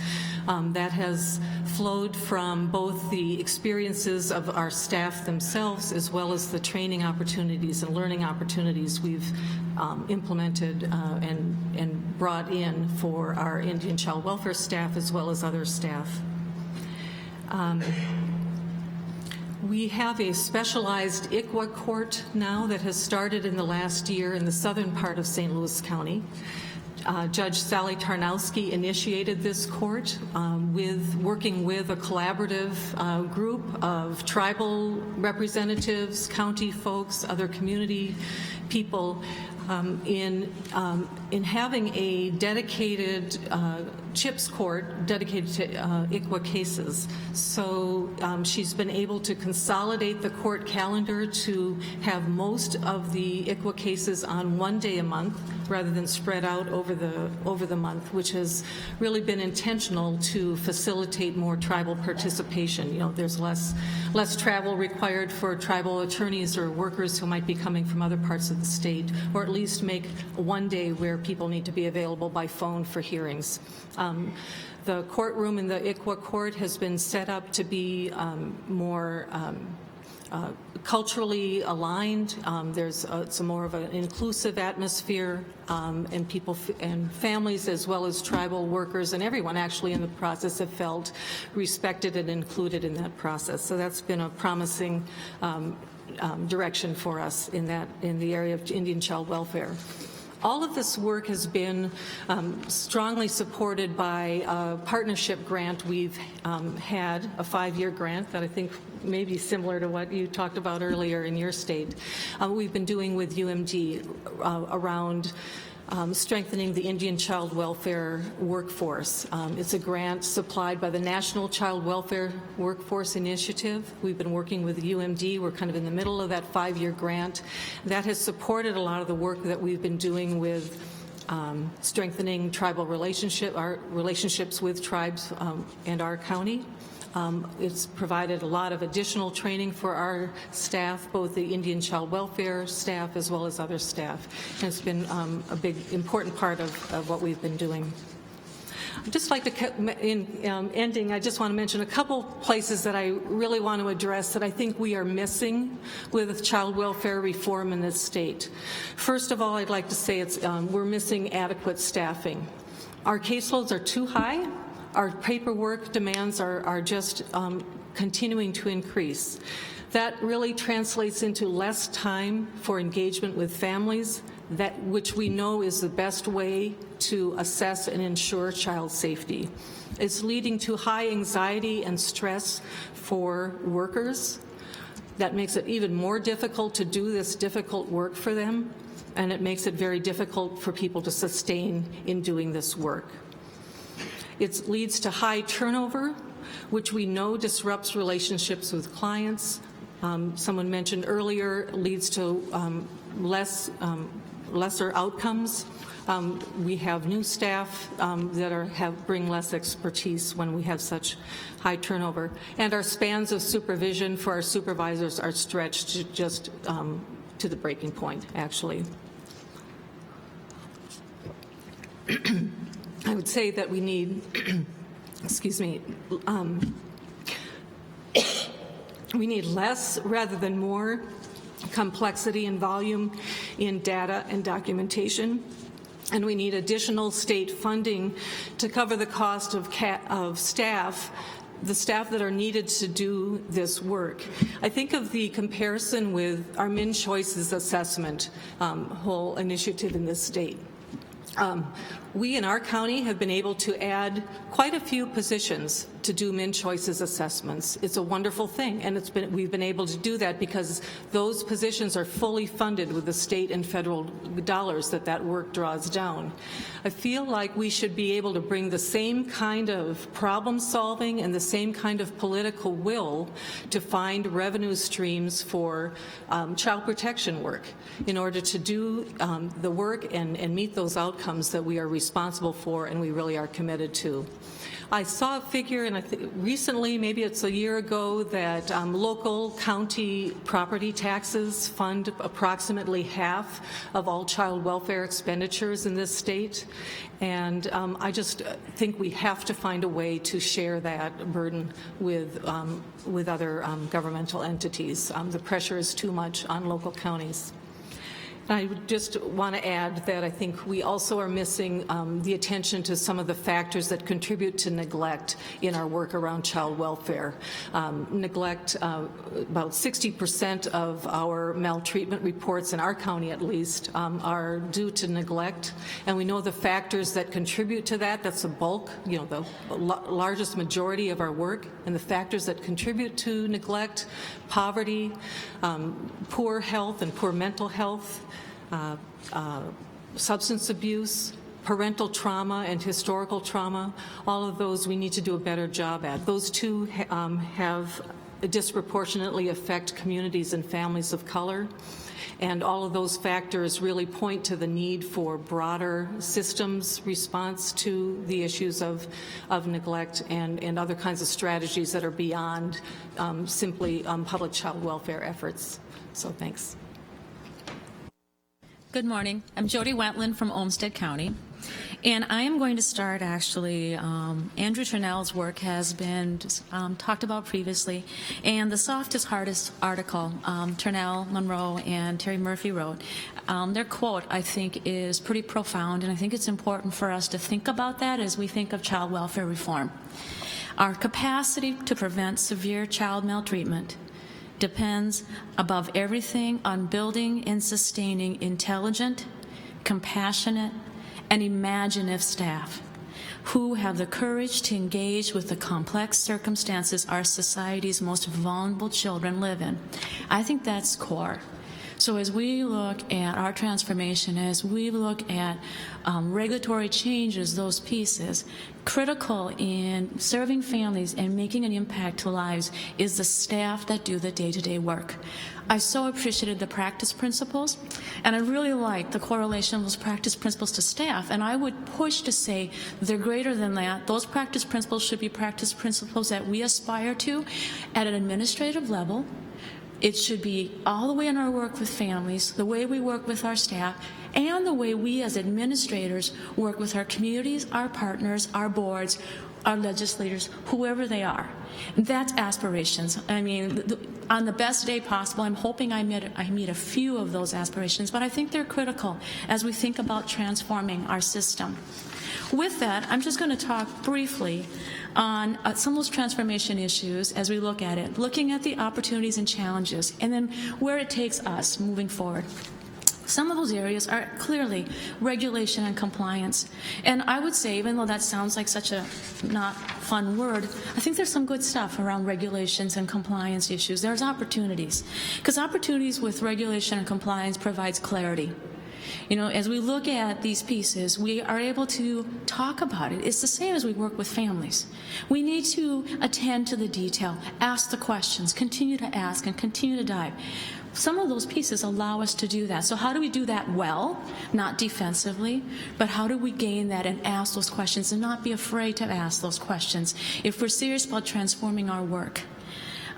That has flowed from both the experiences of our staff themselves as well as the training opportunities and learning opportunities we've implemented and brought in for our Indian child welfare staff as well as other staff. We have a specialized ICWA court now that has started in the last year in the southern part of St. Louis County. Judge Sally Tarnowski initiated this court working with a collaborative group of tribal representatives, county folks, other community people in having a dedicated CHIPS court dedicated to ICWA cases. So she's been able to consolidate the court calendar to have most of the ICWA cases on one day a month rather than spread out over the month, which has really been intentional to facilitate more tribal participation. You know, there's less travel required for tribal attorneys or workers who might be coming from other parts of the state, or at least make one day where people need to be available by phone for hearings. The courtroom in the ICWA court has been set up to be more culturally aligned. There's some more of an inclusive atmosphere, and people and families as well as tribal workers and everyone actually in the process have felt respected and included in that process. So that's been a promising direction for us in the area of Indian child welfare. All of this work has been strongly supported by a partnership grant we've had, a 5-year grant that I think may be similar to what you talked about earlier in your state. We've been doing with UMD around strengthening the Indian child welfare workforce. It's a grant supplied by the National Child Welfare Workforce Initiative. We've been working with UMD. We're kind of in the middle of that 5-year grant. That has supported a lot of the work that we've been doing with strengthening tribal our relationships with tribes and our county. It's provided a lot of additional training for our staff, both the Indian child welfare staff as well as other staff. And it's been a big, important part of what we've been doing. I'd just like to, in ending, I just want to mention a couple places that I really want to address that I think we are missing with child welfare reform in this state. First of all, I'd like to say we're missing adequate staffing. Our caseloads are too high. Our paperwork demands are just continuing to increase. That really translates into less time for engagement with families, which we know is the best way to assess and ensure child safety. It's leading to high anxiety and stress for workers. That makes it even more difficult to do this difficult work for them, and it makes it very difficult for people to sustain in doing this work. It leads to high turnover, which we know disrupts relationships with clients. Someone mentioned earlier, leads to lesser outcomes. We have new staff that bring less expertise when we have such high turnover. And our spans of supervision for our supervisors are stretched just to the breaking point, actually. I would say that we need, excuse me, we need less rather than more complexity and volume in data and documentation, and we need additional state funding to cover the cost of staff, the staff that are needed to do this work. I think of the comparison with our Min Choices assessment whole initiative in this state. We in our county have been able to add quite a few positions to do Min Choices assessments. It's a wonderful thing, and we've been able to do that because those positions are fully funded with the state and federal dollars that work draws down. I feel like we should be able to bring the same kind of problem solving and the same kind of political will to find revenue streams for child protection work in order to do the work and meet those outcomes that we are responsible for and we really are committed to. I saw a figure, and I think recently, maybe it's a year ago, that local county property taxes fund approximately half of all child welfare expenditures in this state. And I just think we have to find a way to share that burden with other governmental entities. The pressure is too much on local counties. I would just want to add that I think we also are missing the attention to some of the factors that contribute to neglect in our work around child welfare. Neglect, about 60% of our maltreatment reports in our county at least are due to neglect, and we know the factors that contribute to that. That's the bulk, the largest majority of our work, and the factors that contribute to neglect: poverty, poor health and poor mental health, substance abuse, parental trauma and historical trauma. All of those we need to do a better job at. Those two have disproportionately affect communities and families of color. And all of those factors really point to the need for broader systems response to the issues of neglect and other kinds of strategies that are beyond simply public child welfare efforts. So thanks. Good morning. I'm Jody Wetland from Olmsted County. And I am going to start actually, Andrew Turnell's work has been talked about previously, and the softest, hardest article Turnell, Monroe, and Terry Murphy wrote, their quote, I think, is pretty profound, and I think it's important for us to think about that as we think of child welfare reform. Our capacity to prevent severe child maltreatment depends above everything on building and sustaining intelligent, compassionate, and imaginative staff who have the courage to engage with the complex circumstances our society's most vulnerable children live in. I think that's core. So as we look at our transformation, as we look at regulatory changes, those pieces, critical in serving families and making an impact to lives is the staff that do the day-to-day work. I so appreciated the practice principles, and I really like the correlation of those practice principles to staff, and I would push to say they're greater than that. Those practice principles should be practice principles that we aspire to at an administrative level. It should be all the way in our work with families, the way we work with our staff, and the way we as administrators work with our communities, our partners, our boards, our legislators, whoever they are. That's aspirations. I mean, on the best day possible, I'm hoping I meet a few of those aspirations, but I think they're critical as we think about transforming our system. With that, I'm just going to talk briefly on some of those transformation issues as we look at it, looking at the opportunities and challenges, and then where it takes us moving forward. Some of those areas are clearly regulation and compliance. And I would say, even though that sounds like such a not fun word, I think there's some good stuff around regulations and compliance issues. There's opportunities, because opportunities with regulation and compliance provides clarity. As we look at these pieces, we are able to talk about it. It's the same as we work with families. We need to attend to the detail, ask the questions, continue to ask, and continue to dive. Some of those pieces allow us to do that. So how do we do that well, not defensively, but how do we gain that and ask those questions and not be afraid to ask those questions if we're serious about transforming our work?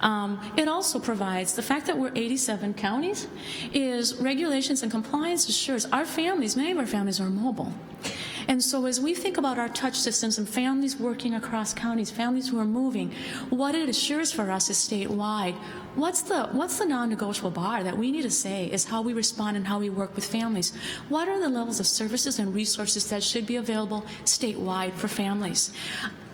It also provides, the fact that we're 87 counties, is regulations and compliance assures our families, many of our families are mobile. And so as we think about our touch systems and families working across counties, families who are moving, what it assures for us is statewide. What's the non-negotiable bar that we need to say is how we respond and how we work with families? What are the levels of services and resources that should be available statewide for families?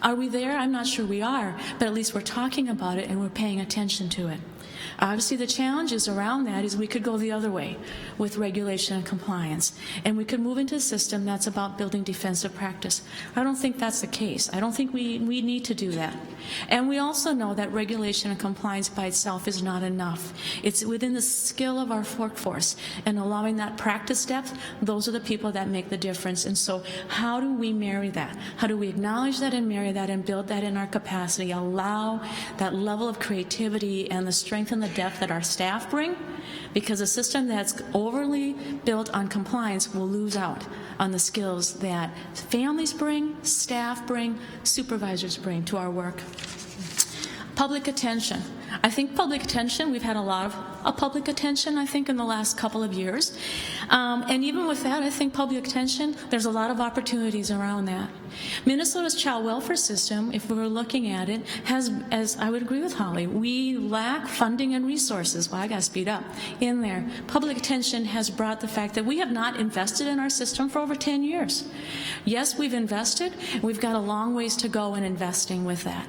Are we there? I'm not sure we are, but at least we're talking about it and we're paying attention to it. Obviously, the challenges around that is we could go the other way with regulation and compliance, and we could move into a system that's about building defensive practice. I don't think that's the case. I don't think we need to do that. And we also know that regulation and compliance by itself is not enough. It's within the skill of our workforce, and allowing that practice depth, those are the people that make the difference. And so how do we marry that? How do we acknowledge that and marry that and build that in our capacity, allow that level of creativity and the strength and the the depth that our staff bring, because a system that's overly built on compliance will lose out on the skills that families bring, staff bring, supervisors bring to our work. Public attention. I think public attention, we've had a lot of public attention, I think, in the last couple of years. And even with that, I think public attention, there's a lot of opportunities around that. Minnesota's child welfare system, if we were looking at it, has, as I would agree with Holly, we lack funding and resources. Well, I got to speed up in there. Public attention has brought the fact that we have not invested in our system for over 10 years. Yes, we've invested. We've got a long ways to go in investing with that.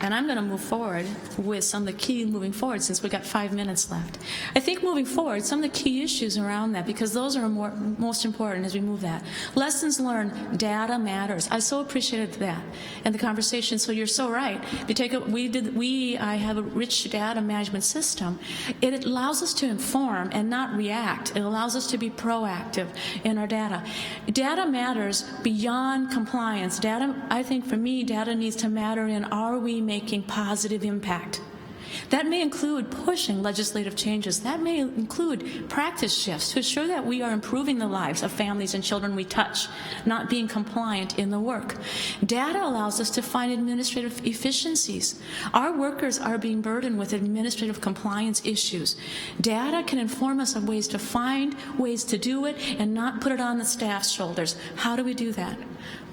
And I'm going to move forward with some of the key moving forward since we've got 5 minutes left. I think moving forward, some of the key issues around that, because those are most important as we move that. Lessons learned, data matters. I so appreciated that and the conversation. So you're so right. If you take I have a rich data management system. It allows us to inform and not react. It allows us to be proactive in our data. Data matters beyond compliance. Data, I think for me, data needs to matter in are we making positive impact. That may include pushing legislative changes. That may include practice shifts to ensure that we are improving the lives of families and children we touch, not being compliant in the work. Data allows us to find administrative efficiencies. Our workers are being burdened with administrative compliance issues. Data can inform us of ways to find ways to do it and not put it on the staff's shoulders. How do we do that?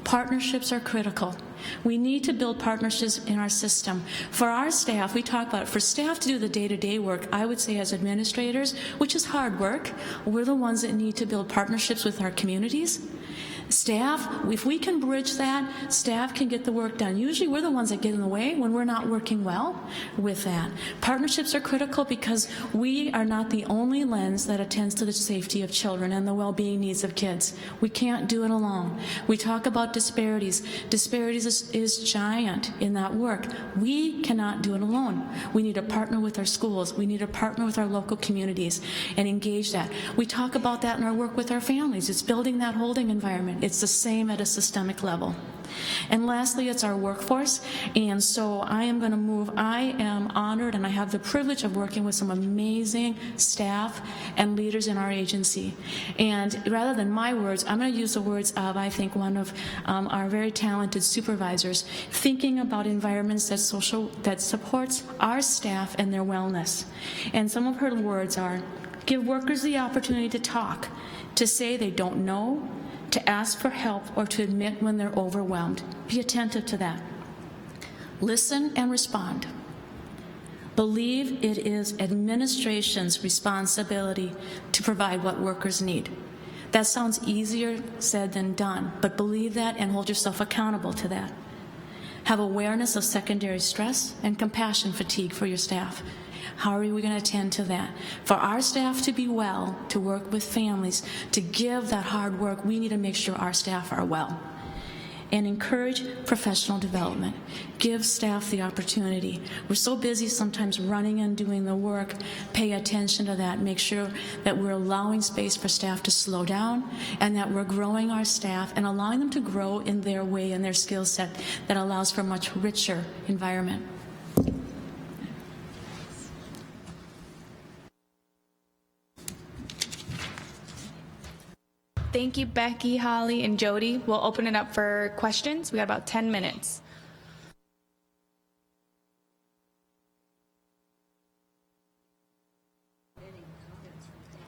Partnerships are critical. We need to build partnerships in our system. For our staff, we talk about it. For staff to do the day-to-day work, I would say as administrators, which is hard work, we're the ones that need to build partnerships with our communities. Staff, if we can bridge that, staff can get the work done. Usually we're the ones that get in the way when we're not working well with that. Partnerships are critical because we are not the only lens that attends to the safety of children and the well-being needs of kids. We can't do it alone. We talk about disparities. Disparities is giant in that work. We cannot do it alone. We need to partner with our schools. We need to partner with our local communities and engage that. We talk about that in our work with our families. It's building that holding environment. It's the same at a systemic level. And lastly, it's our workforce. And so I am going to move. I am honored and I have the privilege of working with some amazing staff and leaders in our agency. And rather than my words, I'm going to use the words of, I think, one of our very talented supervisors, thinking about environments that supports our staff and their wellness. And some of her words are, give workers the opportunity to talk, to say they don't know, to ask for help, or to admit when they're overwhelmed. Be attentive to that. Listen and respond. Believe it is administration's responsibility to provide what workers need. That sounds easier said than done, but believe that and hold yourself accountable to that. Have awareness of secondary stress and compassion fatigue for your staff. How are we going to attend to that? For our staff to be well, to work with families, to give that hard work, we need to make sure our staff are well. And encourage professional development. Give staff the opportunity. We're so busy sometimes running and doing the work. Pay attention to that. Make sure that we're allowing space for staff to slow down and that we're growing our staff and allowing them to grow in their way and their skill set that allows for a much richer environment. Thank you, Becky, Holly, and Jody. We'll open it up for questions. We got about 10 minutes.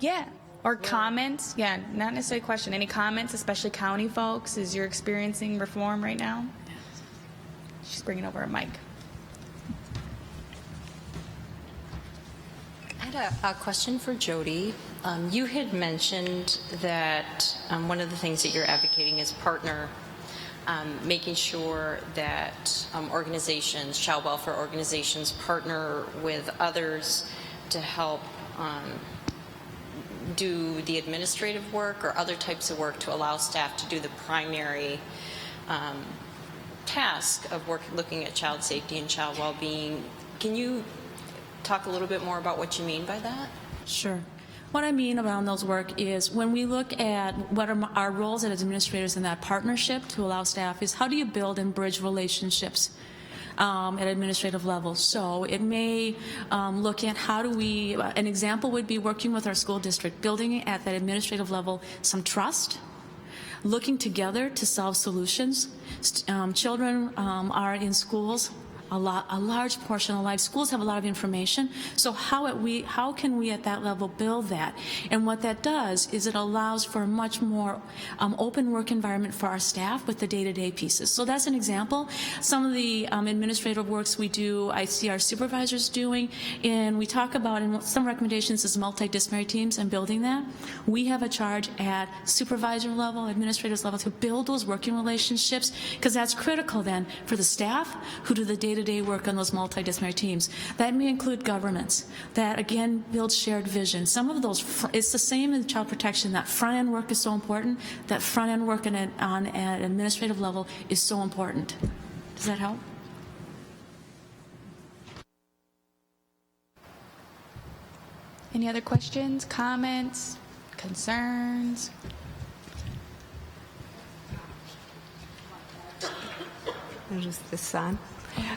Yeah, or comments. Yeah, not necessarily a question. Any comments, especially county folks, as you're experiencing reform right now? She's bringing over a mic. I had a question for Jody. You had mentioned that one of the things that you're advocating is partner, making sure that organizations, child welfare organizations, partner with others to help do the administrative work or other types of work to allow staff to do the primary task of looking at child safety and child well-being. Can you talk a little bit more about what you mean by that? Sure. What I mean around those work is when we look at what are our roles as administrators in that partnership to allow staff is how do you build and bridge relationships at administrative levels. So it may look at how do we, an example would be working with our school district, building at that administrative level some trust, looking together to solve solutions. Children are in schools a large portion of life. Schools have a lot of information, so how can we at that level build that? And what that does is it allows for a much more open work environment for our staff with the day-to-day pieces. So that's an example. Some of the administrative works we do, I see our supervisors doing, and we talk about, in some recommendations is multidisciplinary teams and building that. We have a charge at supervisor level, administrators level, to build those working relationships, because that's critical then for the staff who do the day-to-day work on those multidisciplinary teams. That may include governments that, again, build shared vision. Some of those, it's the same in child protection. That front-end work is so important. That front-end work on an administrative level is so important. Does that help? Any other questions, comments, concerns? Is this on?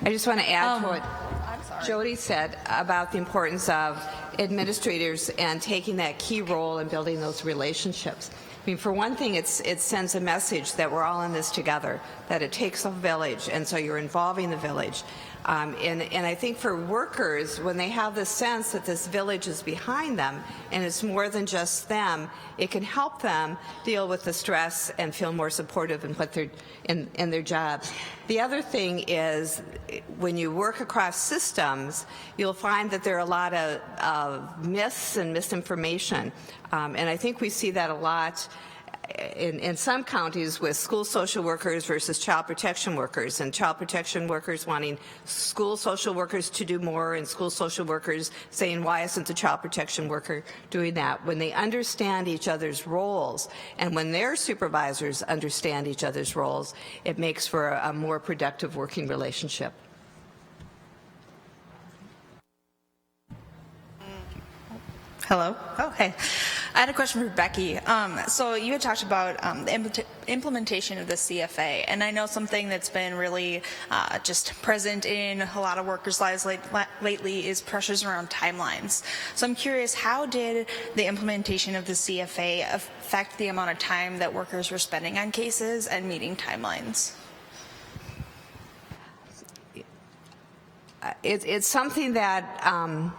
I just want to add to what Jody said about the importance of administrators and taking that key role in building those relationships. I mean, for one thing, it sends a message that we're all in this together, that it takes a village, and so you're involving the village. And I think for workers, when they have the sense that this village is behind them and it's more than just them, it can help them deal with the stress and feel more supportive in what they're in their jobs. The other thing is, when you work across systems, you'll find that there are a lot of myths and misinformation, and I think we see that a lot in some counties with school social workers versus child protection workers, and child protection workers wanting school social workers to do more, and school social workers saying, why isn't the child protection worker doing that? When they understand each other's roles, and when their supervisors understand each other's roles, it makes for a more productive working relationship. Hello. Oh, hey. I had a question for Becky. So you had talked about the implementation of the CFA, and I know something that's been really just present in a lot of workers' lives lately is pressures around timelines. So I'm curious, how did the implementation of the CFA affect the amount of time that workers were spending on cases and meeting timelines? It's something that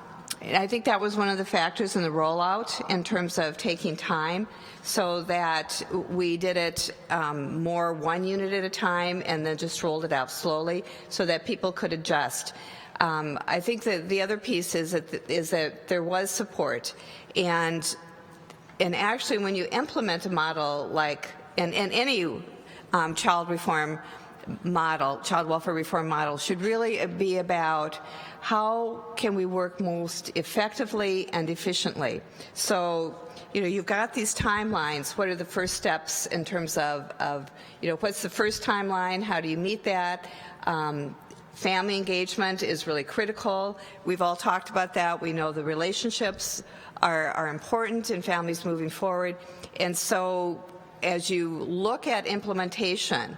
I think that was one of the factors in the rollout in terms of taking time, so that we did it more one unit at a time and then just rolled it out slowly so that people could adjust. I think that the other piece is that there was support, and actually when you implement a model like in any child welfare reform model should really be about how can we work most effectively and efficiently. So, you've got these timelines. What are the first steps in terms of what's the first timeline? How do you meet that? Family engagement is really critical. We've all talked about that. We know the relationships are important in families moving forward. And so as you look at implementation,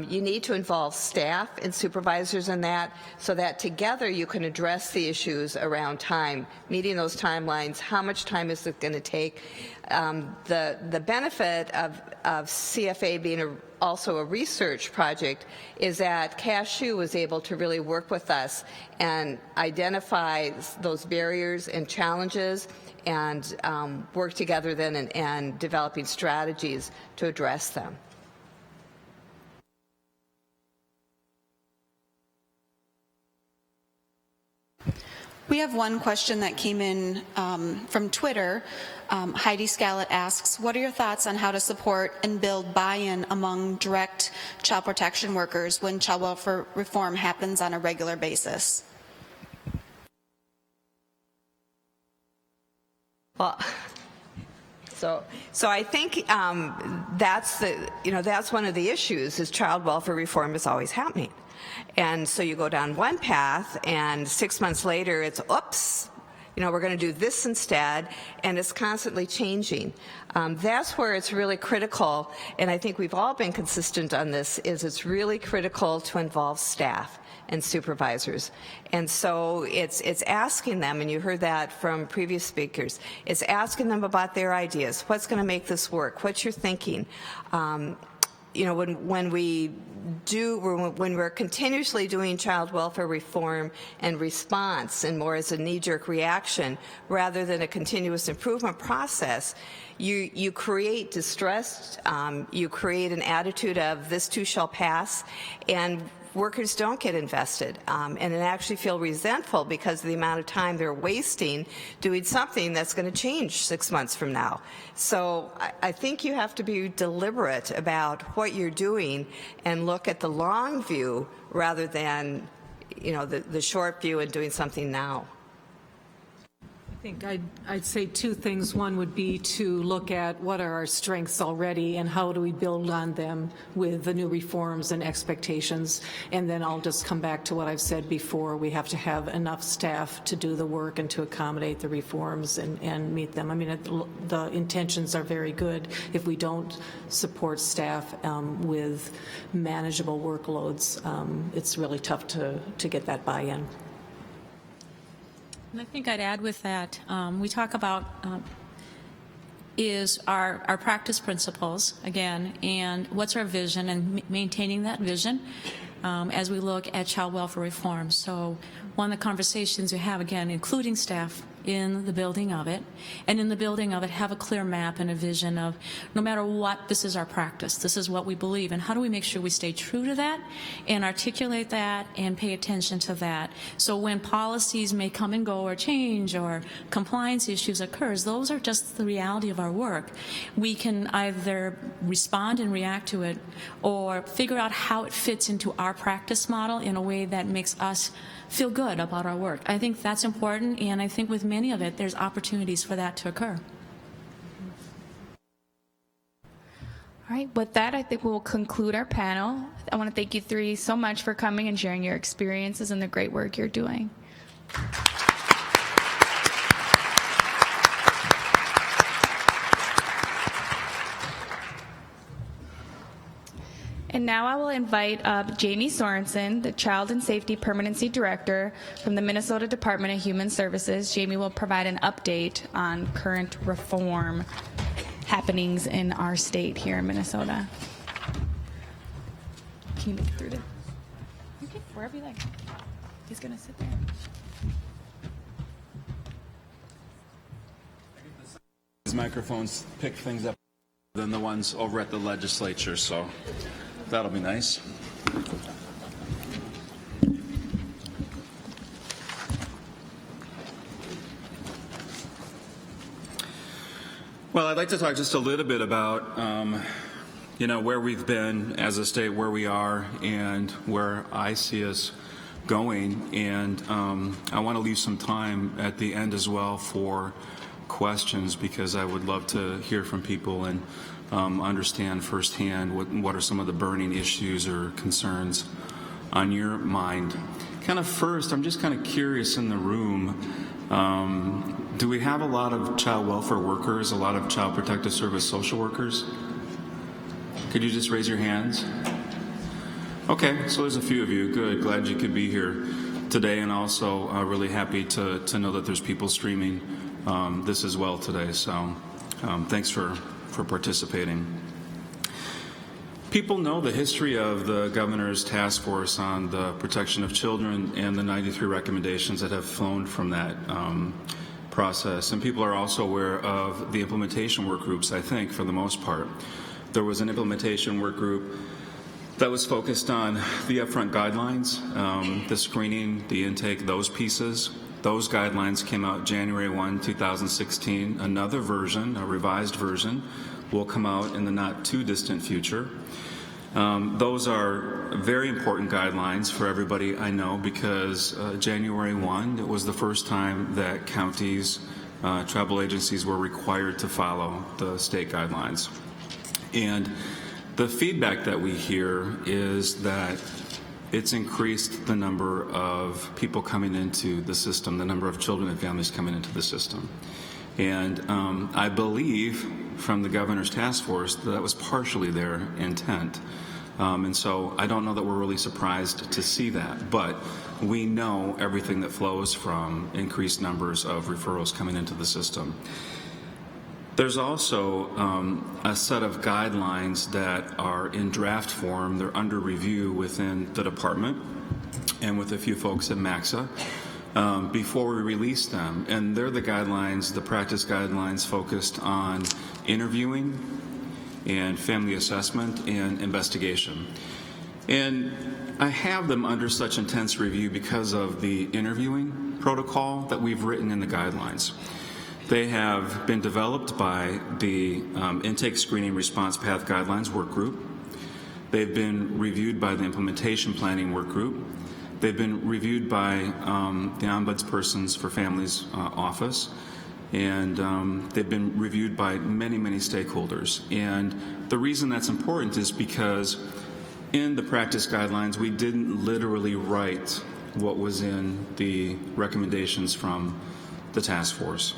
you need to involve staff and supervisors in that, so that together you can address the issues around time, meeting those timelines. How much time is it going to take? The benefit of CFA being also a research project is that CASCW was able to really work with us and identify those barriers and challenges, and work together then and developing strategies to address them. We have one question that came in from Twitter. Heidi Scallett asks, what are your thoughts on how to support and build buy-in among direct child protection workers when child welfare reform happens on a regular basis? Well, so I think that's one of the issues, is child welfare reform is always happening. And so you go down one path, and 6 months later it's, oops, we're going to do this instead, and it's constantly changing. That's where it's really critical, and I think we've all been consistent on this, is it's really critical to involve staff and supervisors. And so it's asking them, and you heard that from previous speakers, it's asking them about their ideas. What's going to make this work? What's your thinking? You know, when we're continuously doing child welfare reform and response and more as a knee-jerk reaction rather than a continuous improvement process, you create distrust, you create an attitude of this too shall pass, and workers don't get invested and then actually feel resentful because of the amount of time they're wasting doing something that's going to change 6 months from now. So I think you have to be deliberate about what you're doing and look at the long view rather than, you know, the short view and doing something now. I think I'd say two things. One would be to look at what are our strengths already and how do we build on them with the new reforms and expectations. And then I'll just come back to what I've said before. We have to have enough staff to do the work and to accommodate the reforms and meet them. I mean, the intentions are very good. If we don't support staff with manageable workloads, it's really tough to get that buy-in. And I think I'd add with that, we talk about is our practice principles, again, and what's our vision and maintaining that vision as we look at child welfare reform. So one of the conversations we have, again, including staff in the building of it, and in the building of it have a clear map and a vision of no matter what, this is our practice, this is what we believe, and how do we make sure we stay true to that and articulate that and pay attention to that. So when policies may come and go or change or compliance issues occurs, those are just the reality of our work. We can either respond and react to it or figure out how it fits into our practice model in a way that makes us feel good about our work. I think that's important, and I think with many of it, there's opportunities for that to occur. All right, with that, I think we'll conclude our panel. I want to thank you three so much for coming and sharing your experiences and the great work you're doing. And now I will invite up Jamie Sorensen, the Child and Safety Permanency Director from the Minnesota Department of Human Services. Jamie will provide an update on current reform happenings in our state here in Minnesota. Can you make it through to? Okay, wherever you like. He's going to sit there. These microphones pick things up than the ones over at the legislature, so that'll be nice. Well, I'd like to talk just a little bit about, where we've been as a state, where we are, and where I see us going. And I want to leave some time at the end as well for questions, because I would love to hear from people and understand firsthand what are some of the burning issues or concerns on your mind. Kind of first, I'm just kind of curious in the room, do we have a lot of child welfare workers, a lot of child protective service social workers? Could you just raise your hands? Okay, so there's a few of you. Good, glad you could be here today, and also really happy to know that there's people streaming this as well today. So thanks for participating. People know the history of the governor's task force on the protection of children and the 93 recommendations that have flown from that process. And people are also aware of the implementation work groups, I think, for the most part. There was an implementation work group that was focused on the upfront guidelines, the screening, the intake, those pieces. Those guidelines came out January 1, 2016. Another version, a revised version, will come out in the not too distant future. Those are very important guidelines for everybody, I know, because January 1, it was the first time that counties, tribal agencies were required to follow the state guidelines. And the feedback that we hear is that it's increased the number of people coming into the system, the number of children and families coming into the system. And I believe from the governor's task force that was partially their intent. And so I don't know that we're really surprised to see that, but we know everything that flows from increased numbers of referrals coming into the system. There's also a set of guidelines that are in draft form. They're under review within the department and with a few folks at MACSA before we release them. And they're the guidelines, the practice guidelines focused on interviewing and family assessment and investigation. And I have them under such intense review because of the interviewing protocol that we've written in the guidelines. They have been developed by the Intake Screening Response Path Guidelines Work Group. They've been reviewed by the Implementation Planning Work Group. They've been reviewed by the Ombudspersons for Families Office. And they've been reviewed by many, many stakeholders. And the reason that's important is because in the practice guidelines, we didn't literally write what was in the recommendations from the task force.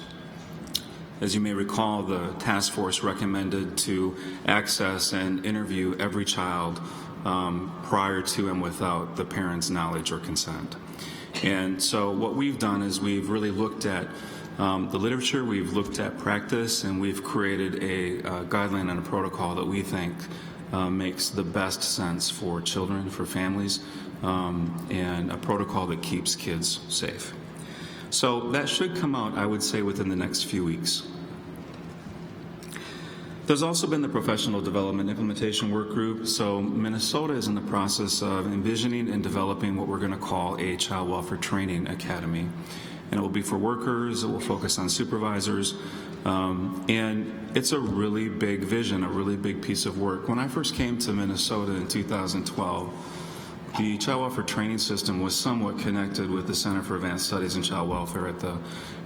As you may recall, the task force recommended to access and interview every child prior to and without the parent's knowledge or consent. And so what we've done is we've really looked at the literature, we've looked at practice, and we've created a guideline and a protocol that we think makes the best sense for children, for families, and a protocol that keeps kids safe. So that should come out, I would say, within the next few weeks. There's also been the Professional Development Implementation Work Group. So Minnesota is in the process of envisioning and developing what we're going to call a Child Welfare Training Academy. And it will be for workers, it will focus on supervisors, and it's a really big vision, a really big piece of work. When I first came to Minnesota in 2012, the Child Welfare Training System was somewhat connected with the Center for Advanced Studies in Child Welfare at the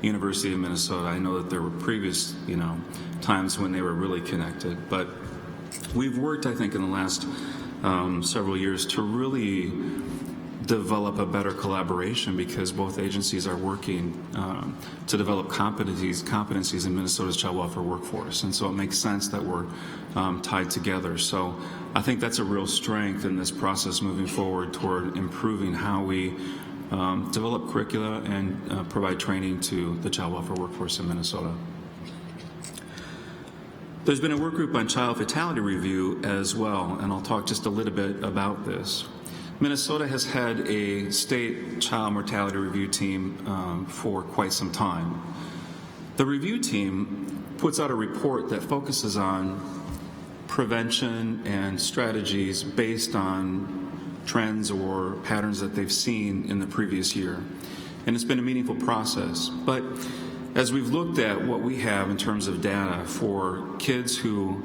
University of Minnesota. I know that there were previous, times when they were really connected, but we've worked, I think, in the last several years to really develop a better collaboration because both agencies are working to develop competencies in Minnesota's child welfare workforce. And so it makes sense that we're tied together. So I think that's a real strength in this process moving forward toward improving how we develop curricula and provide training to the child welfare workforce in Minnesota. There's been a work group on child fatality review as well, and I'll talk just a little bit about this. Minnesota has had a state child mortality review team for quite some time. The review team puts out a report that focuses on prevention and strategies based on trends or patterns that they've seen in the previous year. And it's been a meaningful process. But as we've looked at what we have in terms of data for kids who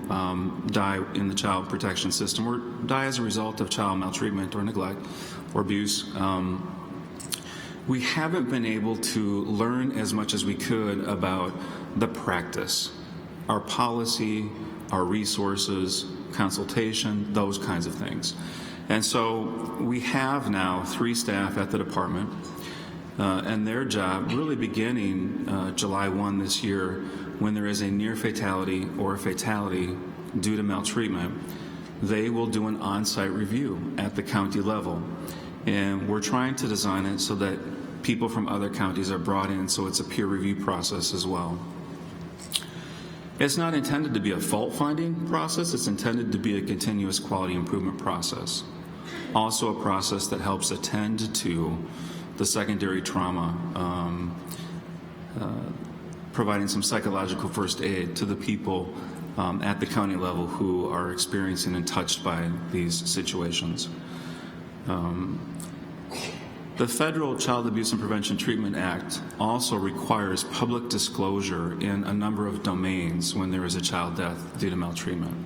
die in the child protection system or die as a result of child maltreatment or neglect or abuse, we haven't been able to learn as much as we could about the practice, our policy, our resources, consultation, those kinds of things. And so we have now 3 staff at the department. And their job, really beginning July 1 this year, when there is a near fatality or a fatality due to maltreatment, they will do an on-site review at the county level. And we're trying to design it so that people from other counties are brought in, so it's a peer review process as well. It's not intended to be a fault-finding process, it's intended to be a continuous quality improvement process. Also a process that helps attend to the secondary trauma, providing some psychological first aid to the people at the county level who are experiencing and touched by these situations. The Federal Child Abuse and Prevention Treatment Act also requires public disclosure in a number of domains when there is a child death due to maltreatment.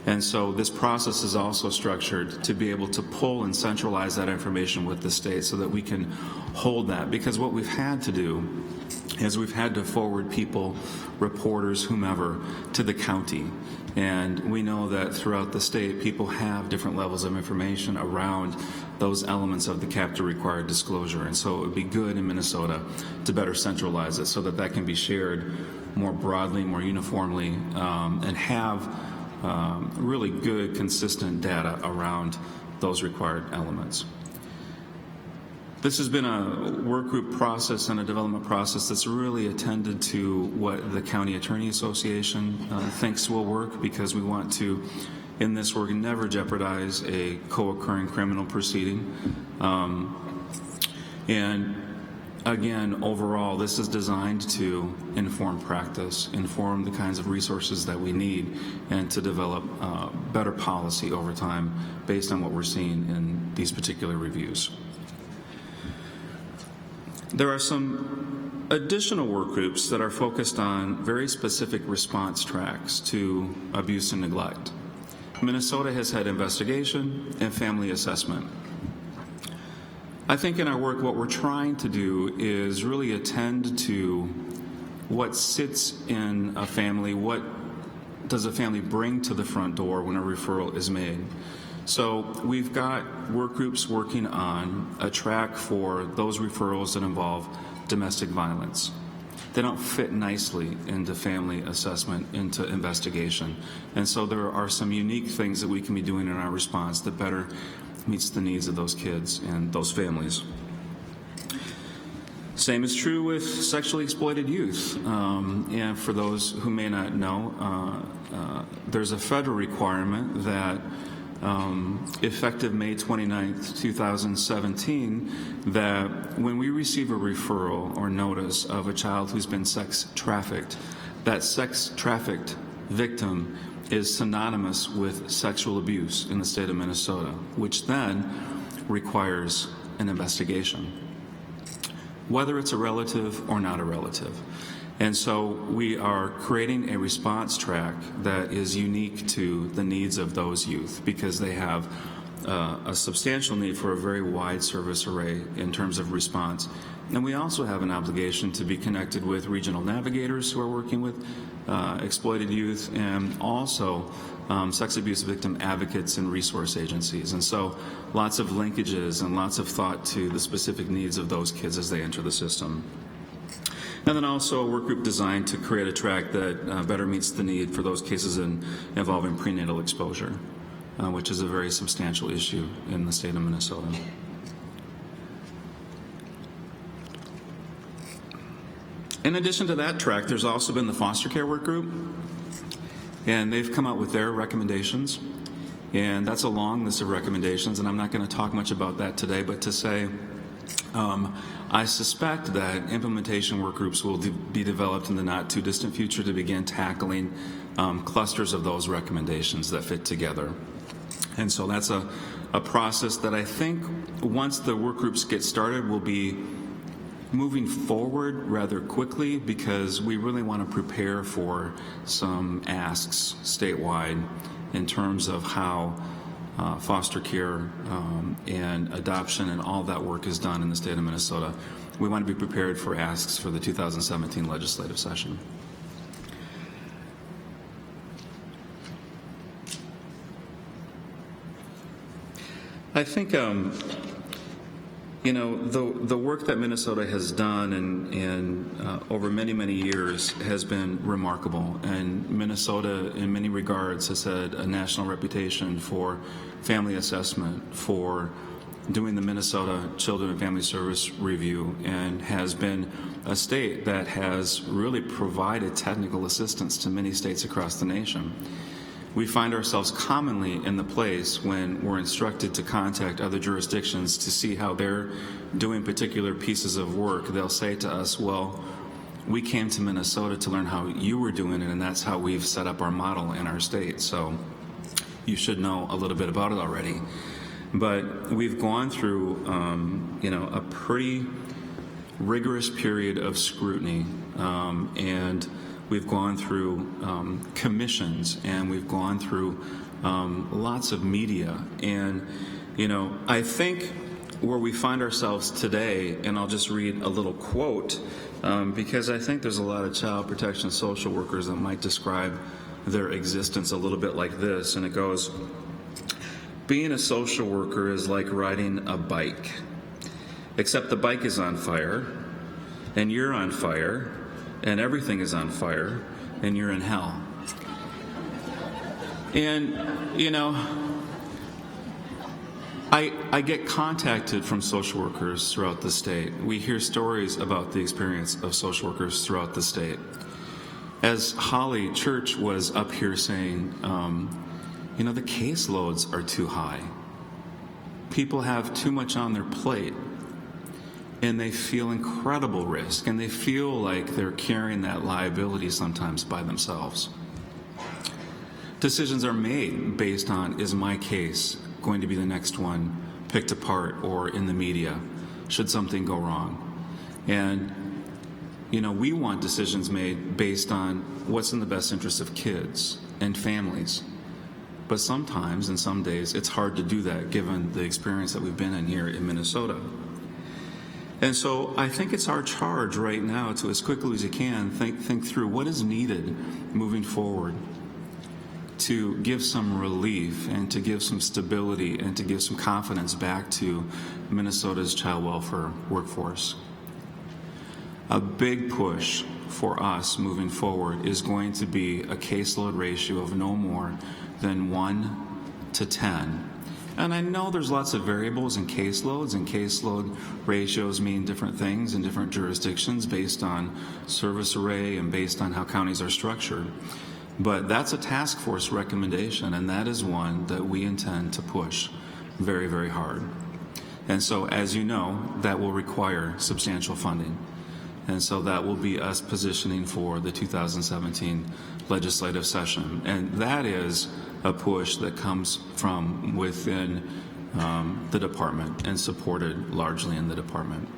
And so this process is also structured to be able to pull and centralize that information with the state so that we can hold that. Because what we've had to do is we've had to forward people, reporters, whomever, to the county. And we know that throughout the state, people have different levels of information around those elements of the CAPTA required disclosure. And so it would be good in Minnesota to better centralize it so that that can be shared more broadly, more uniformly, and have really good, consistent data around those required elements. This has been a work group process and a development process that's really attended to what the County Attorney Association thinks will work, because we want to, in this work, never jeopardize a co-occurring criminal proceeding. And again, overall, this is designed to inform practice, inform the kinds of resources that we need, and to develop better policy over time based on what we're seeing in these particular reviews. There are some additional work groups that are focused on very specific response tracks to abuse and neglect. Minnesota has had investigation and family assessment. I think in our work what we're trying to do is really attend to what sits in a family, what does a family bring to the front door when a referral is made. So we've got work groups working on a track for those referrals that involve domestic violence. They don't fit nicely into family assessment, into investigation. And so there are some unique things that we can be doing in our response that better meets the needs of those kids and those families. Same is true with sexually exploited youth. And for those who may not know, there's a federal requirement that effective May 29th, 2017, that when we receive a referral or notice of a child who's been sex trafficked, that sex trafficked victim is synonymous with sexual abuse in the state of Minnesota, which then requires an investigation, whether it's a relative or not a relative. And so we are creating a response track that is unique to the needs of those youth, because they have a substantial need for a very wide service array in terms of response. And we also have an obligation to be connected with regional navigators who are working with exploited youth, and also sex abuse victim advocates and resource agencies. And so lots of linkages and lots of thought to the specific needs of those kids as they enter the system. And then also a work group designed to create a track that better meets the need for those cases involving prenatal exposure, which is a very substantial issue in the state of Minnesota. In addition to that track, there's also been the foster care work group, and they've come out with their recommendations. And that's a long list of recommendations, and I'm not going to talk much about that today, but to say I suspect that implementation work groups will be developed in the not too distant future to begin tackling clusters of those recommendations that fit together. And so that's a process that I think once the work groups get started will be moving forward rather quickly, because we really want to prepare for some asks statewide in terms of how foster care and adoption and all that work is done in the state of Minnesota. We want to be prepared for asks for the 2017 legislative session. I think the work that Minnesota has done and over many, many years has been remarkable. And Minnesota, in many regards, has had a national reputation for family assessment, for doing the Minnesota Children and Family Service Review, and has been a state that has really provided technical assistance to many states across the nation. We find ourselves commonly in the place when we're instructed to contact other jurisdictions to see how they're doing particular pieces of work. They'll say to us, well, we came to Minnesota to learn how you were doing it, and that's how we've set up our model in our state. So you should know a little bit about it already. But we've gone through, a pretty rigorous period of scrutiny, and we've gone through commissions, and we've gone through lots of media. And, I think where we find ourselves today, and I'll just read a little quote, because I think there's a lot of child protection social workers that might describe their existence a little bit like this, and it goes, "Being a social worker is like riding a bike, except the bike is on fire, and you're on fire, and everything is on fire, and you're in hell." And, you know, I get contacted from social workers throughout the state. We hear stories about the experience of social workers throughout the state. As Holly Church was up here saying, you know, the caseloads are too high. People have too much on their plate, and they feel incredible risk, and they feel like they're carrying that liability sometimes by themselves. Decisions are made based on, is my case going to be the next one picked apart or in the media should something go wrong? And, you know, we want decisions made based on what's in the best interest of kids and families. But sometimes, and some days, it's hard to do that given the experience that we've been in here in Minnesota. And so I think it's our charge right now to, as quickly as you can, think through what is needed moving forward to give some relief and to give some stability and to give some confidence back to Minnesota's child welfare workforce. A big push for us moving forward is going to be a caseload ratio of no more than 1 to 10. And I know there's lots of variables in caseloads, and caseload ratios mean different things in different jurisdictions based on service array and based on how counties are structured. But that's a task force recommendation, and that is one that we intend to push very, very hard. And so, as you know, that will require substantial funding. And so that will be us positioning for the 2017 legislative session. And that is a push that comes from within the department and supported largely in the department.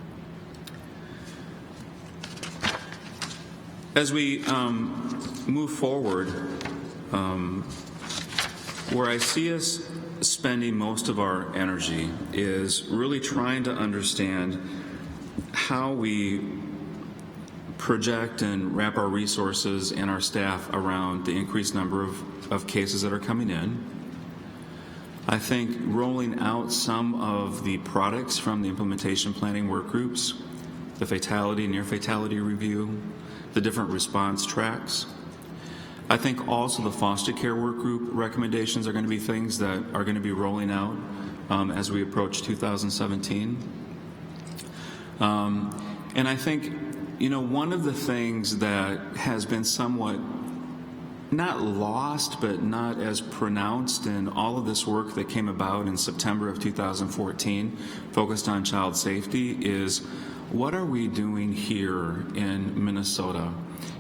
As we move forward, where I see us spending most of our energy is really trying to understand how we project and wrap our resources and our staff around the increased number of cases that are coming in. I think rolling out some of the products from the implementation planning work groups, the fatality, near fatality review, the different response tracks. I think also the foster care work group recommendations are going to be things that are going to be rolling out as we approach 2017. And I think, you know, one of the things that has been somewhat not lost, but not as pronounced in all of this work that came about in September of 2014, focused on child safety, is what are we doing here in Minnesota,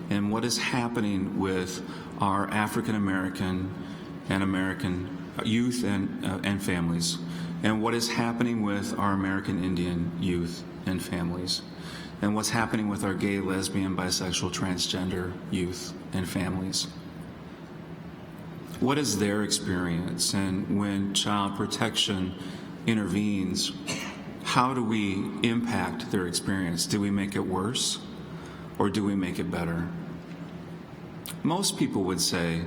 and what is happening with our African American and American youth and families, and what is happening with our American Indian youth and families, and what's happening with our gay, lesbian, bisexual, transgender youth and families. What is their experience? And when child protection intervenes, how do we impact their experience? Do we make it worse, or do we make it better? Most people would say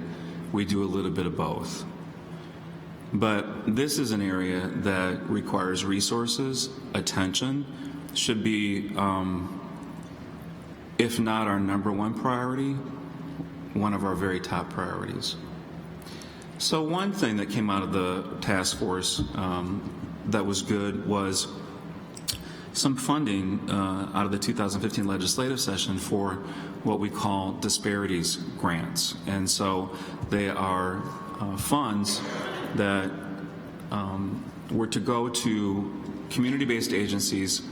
we do a little bit of both. But this is an area that requires resources, attention, should be, if not our number one priority, one of our very top priorities. So one thing that came out of the task force that was good was some funding out of the 2015 legislative session for what we call disparities grants. And so they are funds that were to go to community-based agencies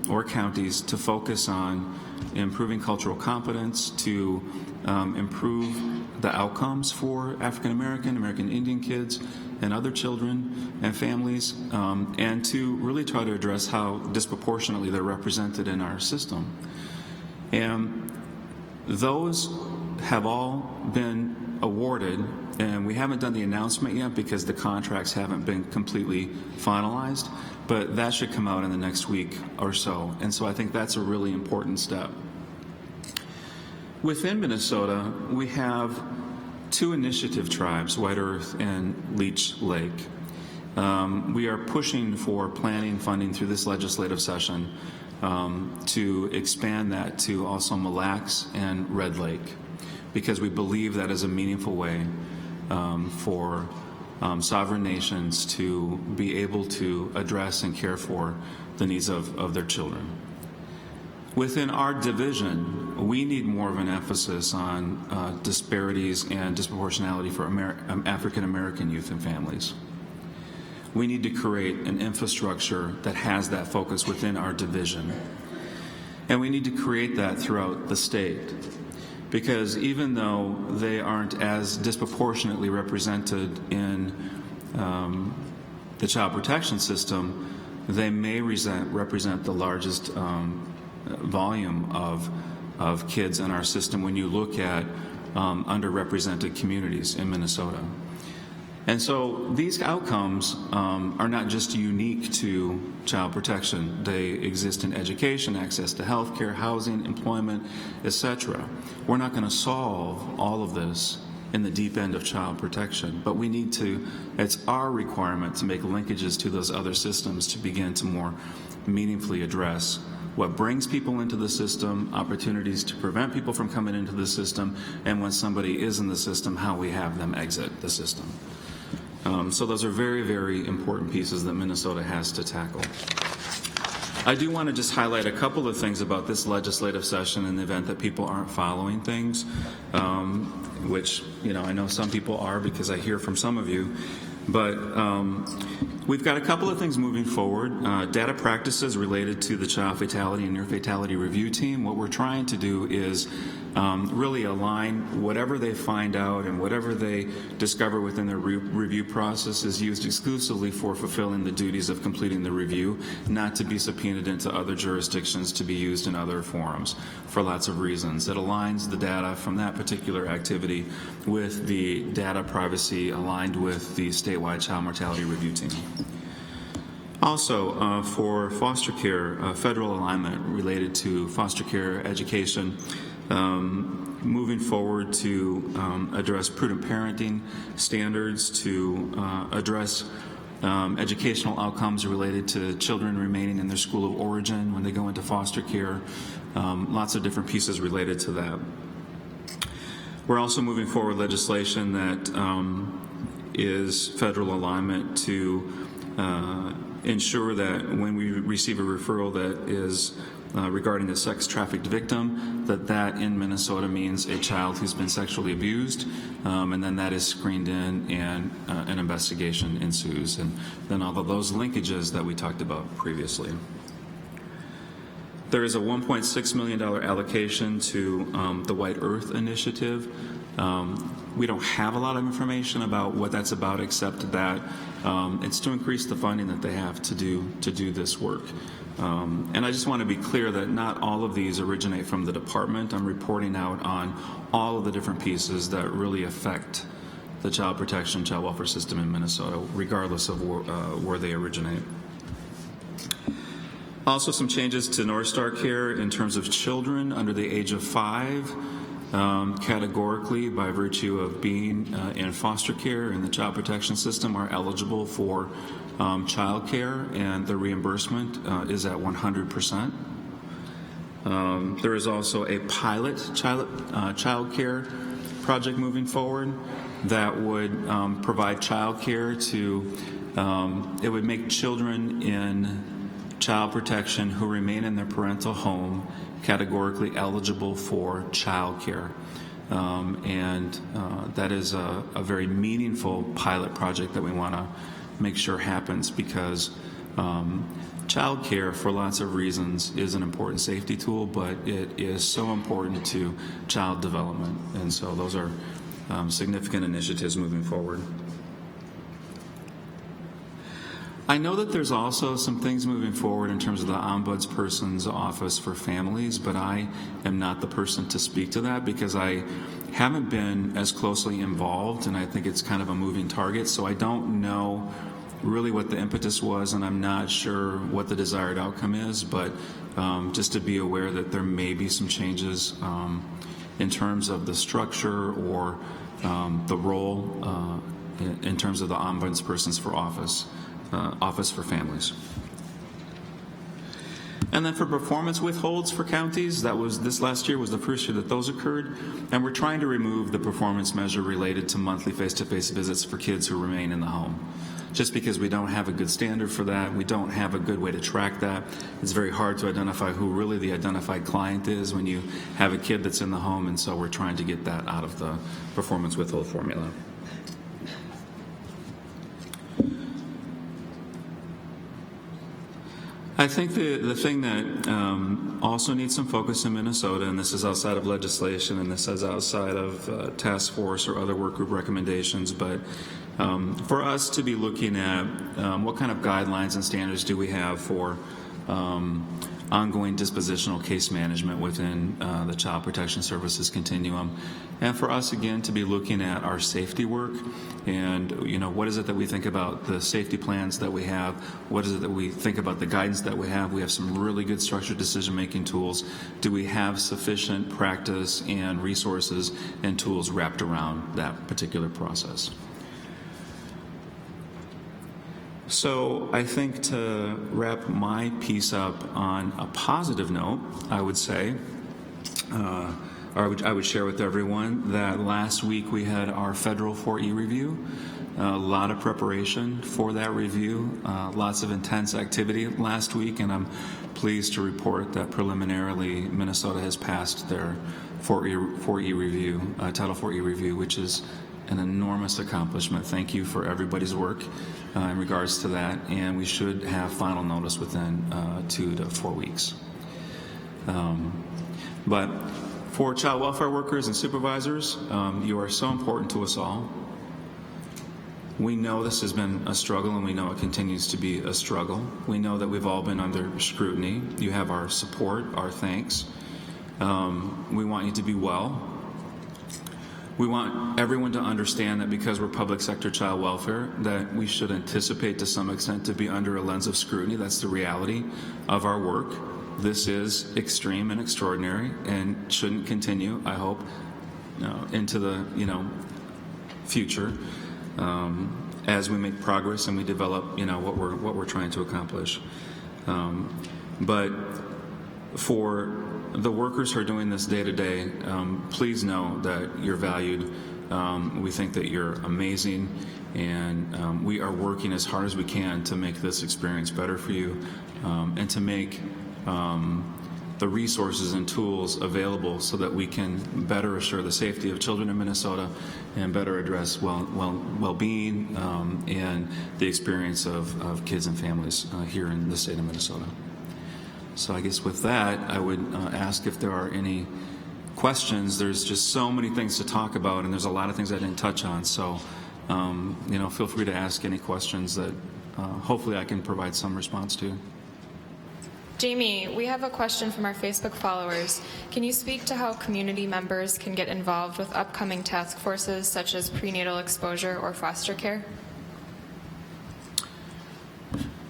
or counties to focus on improving cultural competence, to improve the outcomes for African American, American Indian kids, and other children and families, and to really try to address how disproportionately they're represented in our system. And those have all been awarded, and we haven't done the announcement yet because the contracts haven't been completely finalized, but that should come out in the next week or so. And so I think that's a really important step. Within Minnesota, we have two initiative tribes, White Earth and Leech Lake. We are pushing for planning funding through this legislative session to expand that to also Mille Lacs and Red Lake, because we believe that is a meaningful way for sovereign nations to be able to address and care for the needs of their children. Within our division, we need more of an emphasis on disparities and disproportionality for African American youth and families. We need to create an infrastructure that has that focus within our division. And we need to create that throughout the state. Because even though they aren't as disproportionately represented in the child protection system, they may represent the largest volume of kids in our system when you look at underrepresented communities in Minnesota. And so these outcomes are not just unique to child protection. They exist in education, access to health care, housing, employment, etc. We're not going to solve all of this in the deep end of child protection, but we need to, it's our requirement to make linkages to those other systems to begin to more meaningfully address what brings people into the system, opportunities to prevent people from coming into the system, and when somebody is in the system, how we have them exit the system. So those are very, very important pieces that Minnesota has to tackle. I do want to just highlight a couple of things about this legislative session in the event that people aren't following things, which, you know, I know some people are because I hear from some of you. But we've got a couple of things moving forward. Data practices related to the child fatality and near fatality review team. What we're trying to do is really align whatever they find out and whatever they discover within their review process is used exclusively for fulfilling the duties of completing the review, not to be subpoenaed into other jurisdictions to be used in other forums for lots of reasons. It aligns the data from that particular activity with the data privacy aligned with the statewide child mortality review team. Also, for foster care, federal alignment related to foster care education, moving forward to address prudent parenting standards, to address educational outcomes related to children remaining in their school of origin when they go into foster care, lots of different pieces related to that. We're also moving forward legislation that is federal alignment to ensure that when we receive a referral that is regarding a sex trafficked victim, that in Minnesota means a child who's been sexually abused, and then that is screened in and an investigation ensues. And then all of those linkages that we talked about previously. There is a $1.6 million allocation to the White Earth Initiative. We don't have a lot of information about what that's about, except that it's to increase the funding that they have to do this work. And I just want to be clear that not all of these originate from the department. I'm reporting out on all of the different pieces that really affect the child protection, child welfare system in Minnesota, regardless of where they originate. Also, some changes to North Star Care in terms of children under the age of 5, categorically by virtue of being in foster care in the child protection system are eligible for child care, and the reimbursement is at 100%. There is also a pilot child care project moving forward that would provide child care to, it would make children in child protection who remain in their parental home categorically eligible for child care. And that is a very meaningful pilot project that we want to make sure happens, because child care, for lots of reasons, is an important safety tool, but it is so important to child development. And so those are significant initiatives moving forward. I know that there's also some things moving forward in terms of the Ombudsperson's Office for Families, but I am not the person to speak to that because I haven't been as closely involved, and I think it's kind of a moving target, so I don't know really what the impetus was, and I'm not sure what the desired outcome is, but just to be aware that there may be some changes in terms of the structure or the role in terms of the Ombudsperson's Office for Families. And then for performance withholds for counties, this last year was the first year that those occurred, and we're trying to remove the performance measure related to monthly face-to-face visits for kids who remain in the home. Just because we don't have a good standard for that, we don't have a good way to track that. It's very hard to identify who really the identified client is when you have a kid that's in the home, and so we're trying to get that out of the performance withhold formula. I think the thing that also needs some focus in Minnesota, and this is outside of legislation, and this is outside of task force or other work group recommendations, but for us to be looking at what kind of guidelines and standards do we have for ongoing dispositional case management within the Child Protection Services continuum, and for us again to be looking at our safety work and what is it that we think about the safety plans that we have, what is it that we think about the guidance that we have. We have some really good structured decision making tools. Do we have sufficient practice and resources and tools wrapped around that particular process? So I think to wrap my piece up on a positive note, I would say, I would share with everyone that last week we had our federal 4E review. A lot of preparation for that review, lots of intense activity last week, and I'm pleased to report that preliminarily Minnesota has passed their 4E review, Title 4E review, which is an enormous accomplishment. Thank you for everybody's work in regards to that, and we should have final notice within 2 to 4 weeks. But for child welfare workers and supervisors, you are so important to us all. We know this has been a struggle, and we know it continues to be a struggle. We know that we've all been under scrutiny. You have our support, our thanks. We want you to be well. We want everyone to understand that because we're public sector child welfare, that we should anticipate to some extent to be under a lens of scrutiny. That's the reality of our work. This is extreme and extraordinary and shouldn't continue, I hope, into the future as we make progress and we develop what we're trying to accomplish. But for the workers who are doing this day to day, please know that you're valued. We think that you're amazing, and we are working as hard as we can to make this experience better for you and to make the resources and tools available so that we can better assure the safety of children in Minnesota and better address well-being and the experience of kids and families here in the state of Minnesota. So I guess with that, I would ask if there are any questions. There's just so many things to talk about, and there's a lot of things I didn't touch on. So, feel free to ask any questions that hopefully I can provide some response to. Jamie, we have a question from our Facebook followers. Can you speak to how community members can get involved with upcoming task forces such as prenatal exposure or foster care?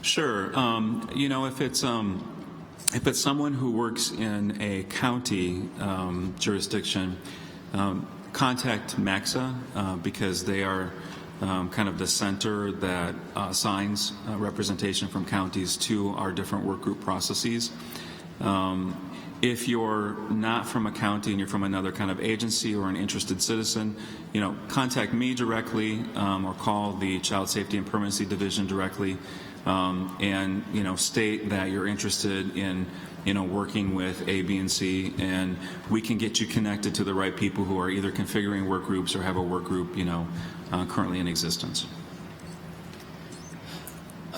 Sure. If it's someone who works in a county jurisdiction, contact MACSA because they are kind of the center that assigns representation from counties to our different work group processes. If you're not from a county and you're from another kind of agency or an interested citizen, contact me directly or call the Child Safety and Permanency Division directly. And state that you're interested in working with A, B, and C, and we can get you connected to the right people who are either configuring work groups or have a work group currently in existence.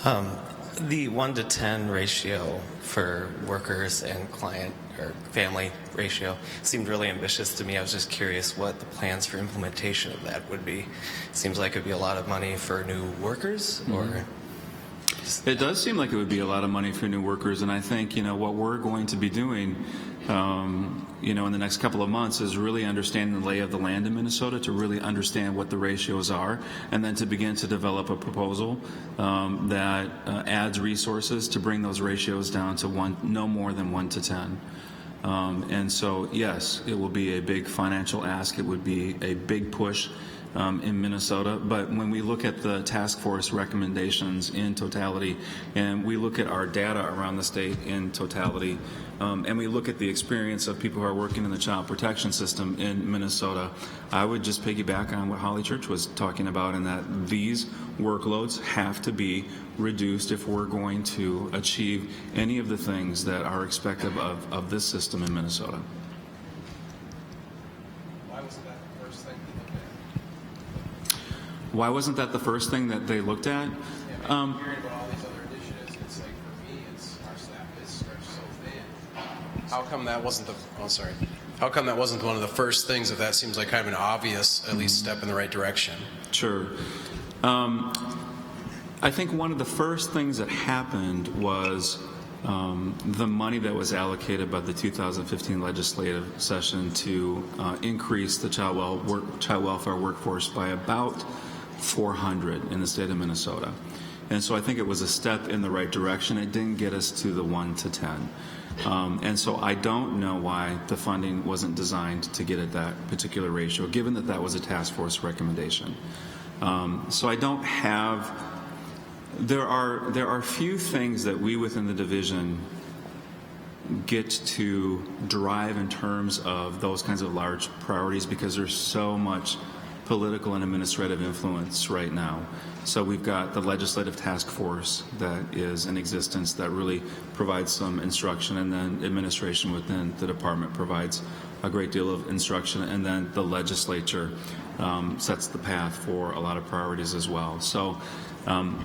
The 1 to 10 ratio for workers and client or family ratio seemed really ambitious to me. I was just curious what the plans for implementation of that would be. Seems like it would be a lot of money for new workers, or It does seem like it would be a lot of money for new workers, and I think what we're going to be doing in the next couple of months is really understanding the lay of the land in Minnesota, to really understand what the ratios are, and then to begin to develop a proposal that adds resources to bring those ratios down to no more than 1 to 10. And so yes, it will be a big financial ask. It would be a big push in Minnesota. But when we look at the task force recommendations in totality, and we look at our data around the state in totality, and we look at the experience of people who are working in the child protection system in Minnesota, I would just piggyback on what Holly Church was talking about, in that these workloads have to be reduced if we're going to achieve any of the things that are expected of this system in Minnesota. Why wasn't that the first thing that they looked at? Hearing about all these other initiatives, it's like, for me, it's our staff is stretched so thin. How come that wasn't How come that wasn't one of the first things, if that seems like kind of an obvious, at least, step in the right direction? Sure. I think one of the first things that happened was the money that was allocated by the 2015 legislative session to increase the child welfare workforce by about 400 in the state of Minnesota. And so I think it was a step in the right direction. It didn't get us to the 1 to 10. And so I don't know why the funding wasn't designed to get at that particular ratio, given that that was a task force recommendation. So I don't have, there are few things that we within the division get to drive in terms of those kinds of large priorities, because there's so much political and administrative influence right now. So we've got the legislative task force that is in existence that really provides some instruction, and then administration within the department provides a great deal of instruction, and then the legislature sets the path for a lot of priorities as well. So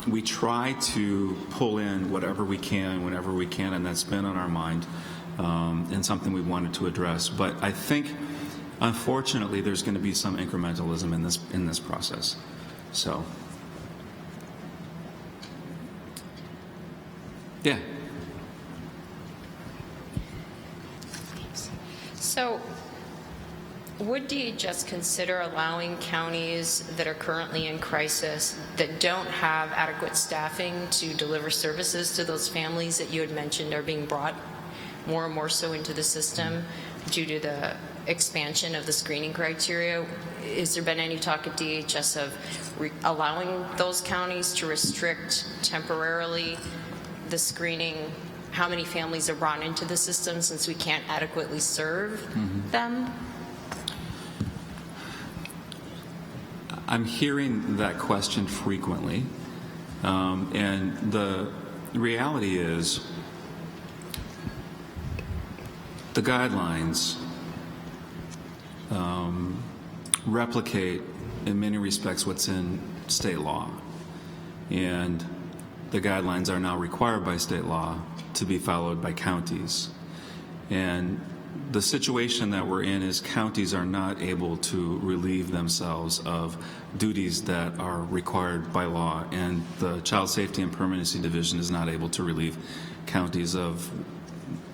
we try to pull in whatever we can, whenever we can, and that's been on our mind and something we wanted to address. But I think, unfortunately, there's going to be some incrementalism in this process. So, yeah. So, would DHS consider allowing counties that are currently in crisis that don't have adequate staffing to deliver services to those families that you had mentioned are being brought more and more so into the system due to the expansion of the screening criteria? Has there been any talk at DHS of allowing those counties to restrict temporarily the screening, how many families are brought into the system, since we can't adequately serve them? I'm hearing that question frequently, and the reality is the guidelines replicate in many respects what's in state law, and the guidelines are now required by state law to be followed by counties. And the situation that we're in is counties are not able to relieve themselves of duties that are required by law, and the Child Safety and Permanency Division is not able to relieve counties of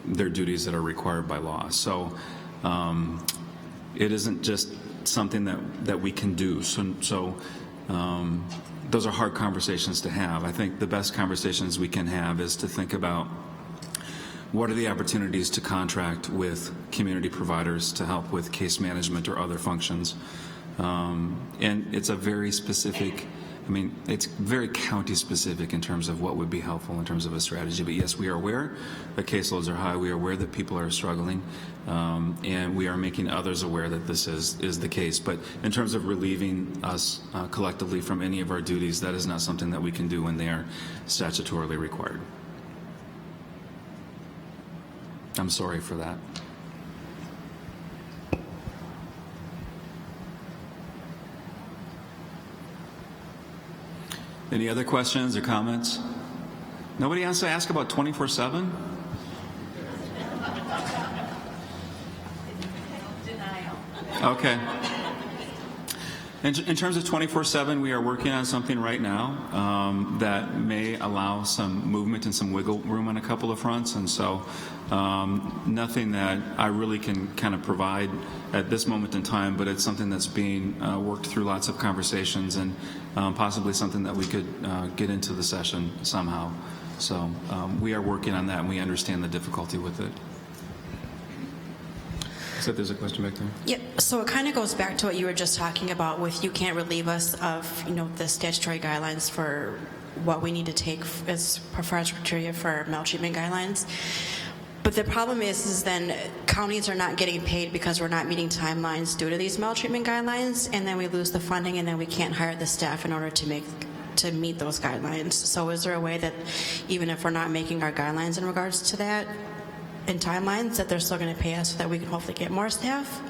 their duties that are required by law. So it isn't just something that we can do. So those are hard conversations to have. I think the best conversations we can have is to think about what are the opportunities to contract with community providers to help with case management or other functions. And it's a very specific, it's very county specific in terms of what would be helpful in terms of a strategy. But yes, we are aware that caseloads are high. We are aware that people are struggling. And we are making others aware that this is the case. But in terms of relieving us collectively from any of our duties, that is not something that we can do when they are statutorily required. I'm sorry for that. Any other questions or comments? Nobody wants to ask about 24/7? Okay. In terms of 24/7, we are working on something right now that may allow some movement and some wiggle room on a couple of fronts, and so nothing that I really can kind of provide at this moment in time, but it's something that's being worked through lots of conversations, and possibly something that we could get into the session somehow. So we are working on that, and we understand the difficulty with it. said there's a question back there. Yep. So it kind of goes back to what you were just talking about with you can't relieve us of, the statutory guidelines for what we need to take as performance criteria for maltreatment guidelines. But the problem is then counties are not getting paid because we're not meeting timelines due to these maltreatment guidelines, and then we lose the funding, and then we can't hire the staff in order to meet those guidelines. So is there a way that even if we're not making our guidelines in regards to that in timelines, that they're still going to pay us so that we can hopefully get more staff?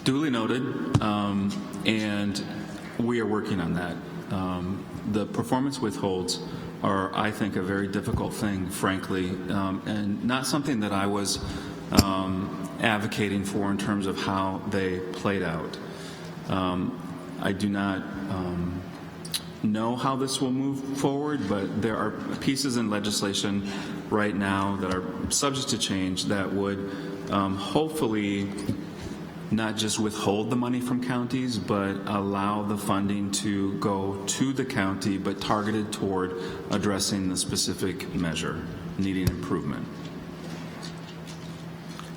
Duly noted, and we are working on that. The performance withholds are, I think, a very difficult thing, frankly, and not something that I was advocating for in terms of how they played out. I do not know how this will move forward, but there are pieces in legislation right now that are subject to change that would hopefully not just withhold the money from counties, but allow the funding to go to the county, but targeted toward addressing the specific measure needing improvement.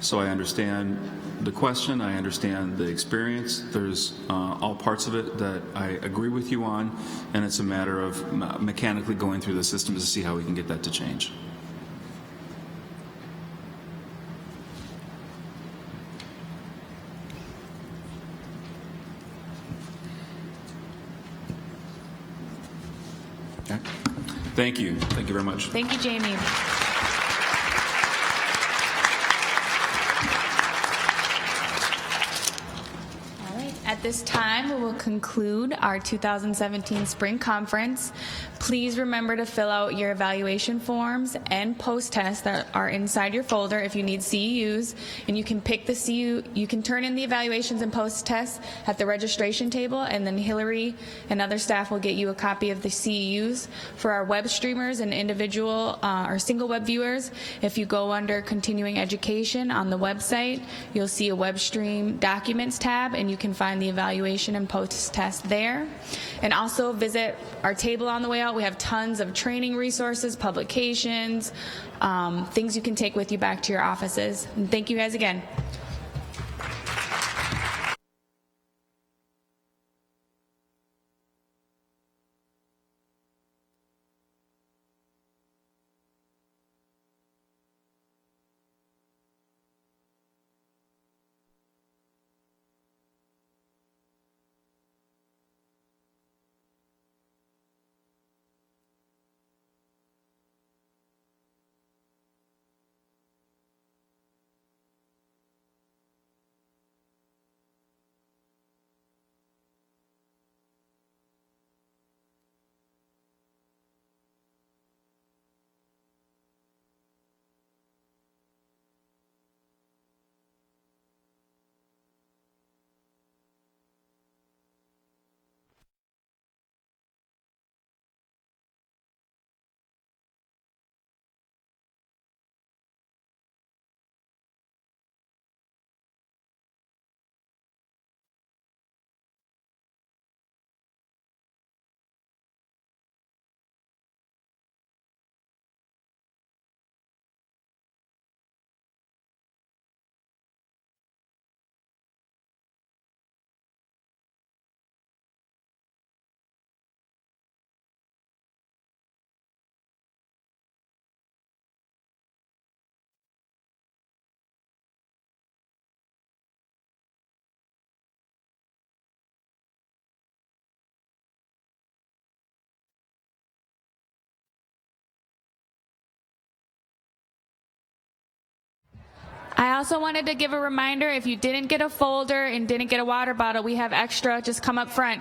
So I understand the question, I understand the experience. There's all parts of it that I agree with you on, and it's a matter of mechanically going through the system to see how we can get that to change. Okay. Thank you. Thank you very much. Thank you, Jamie. At this time, we will conclude our 2017 Spring Conference. Please remember to fill out your evaluation forms and post-tests that are inside your folder if you need CEUs, and you can pick the CEU. You can turn in the evaluations and post-tests at the registration table, and then Hillary and other staff will get you a copy of the CEUs. For our web streamers and individual or single web viewers, if you go under Continuing Education on the website, you'll see a web stream documents tab, and you can find the evaluation and post-test there. And also visit our table on the way out. We have tons of training resources, publications, things you can take with you back to your offices. And thank you guys again. I also wanted to give a reminder, if you didn't get a folder and didn't get a water bottle, we have extra. Just come up front.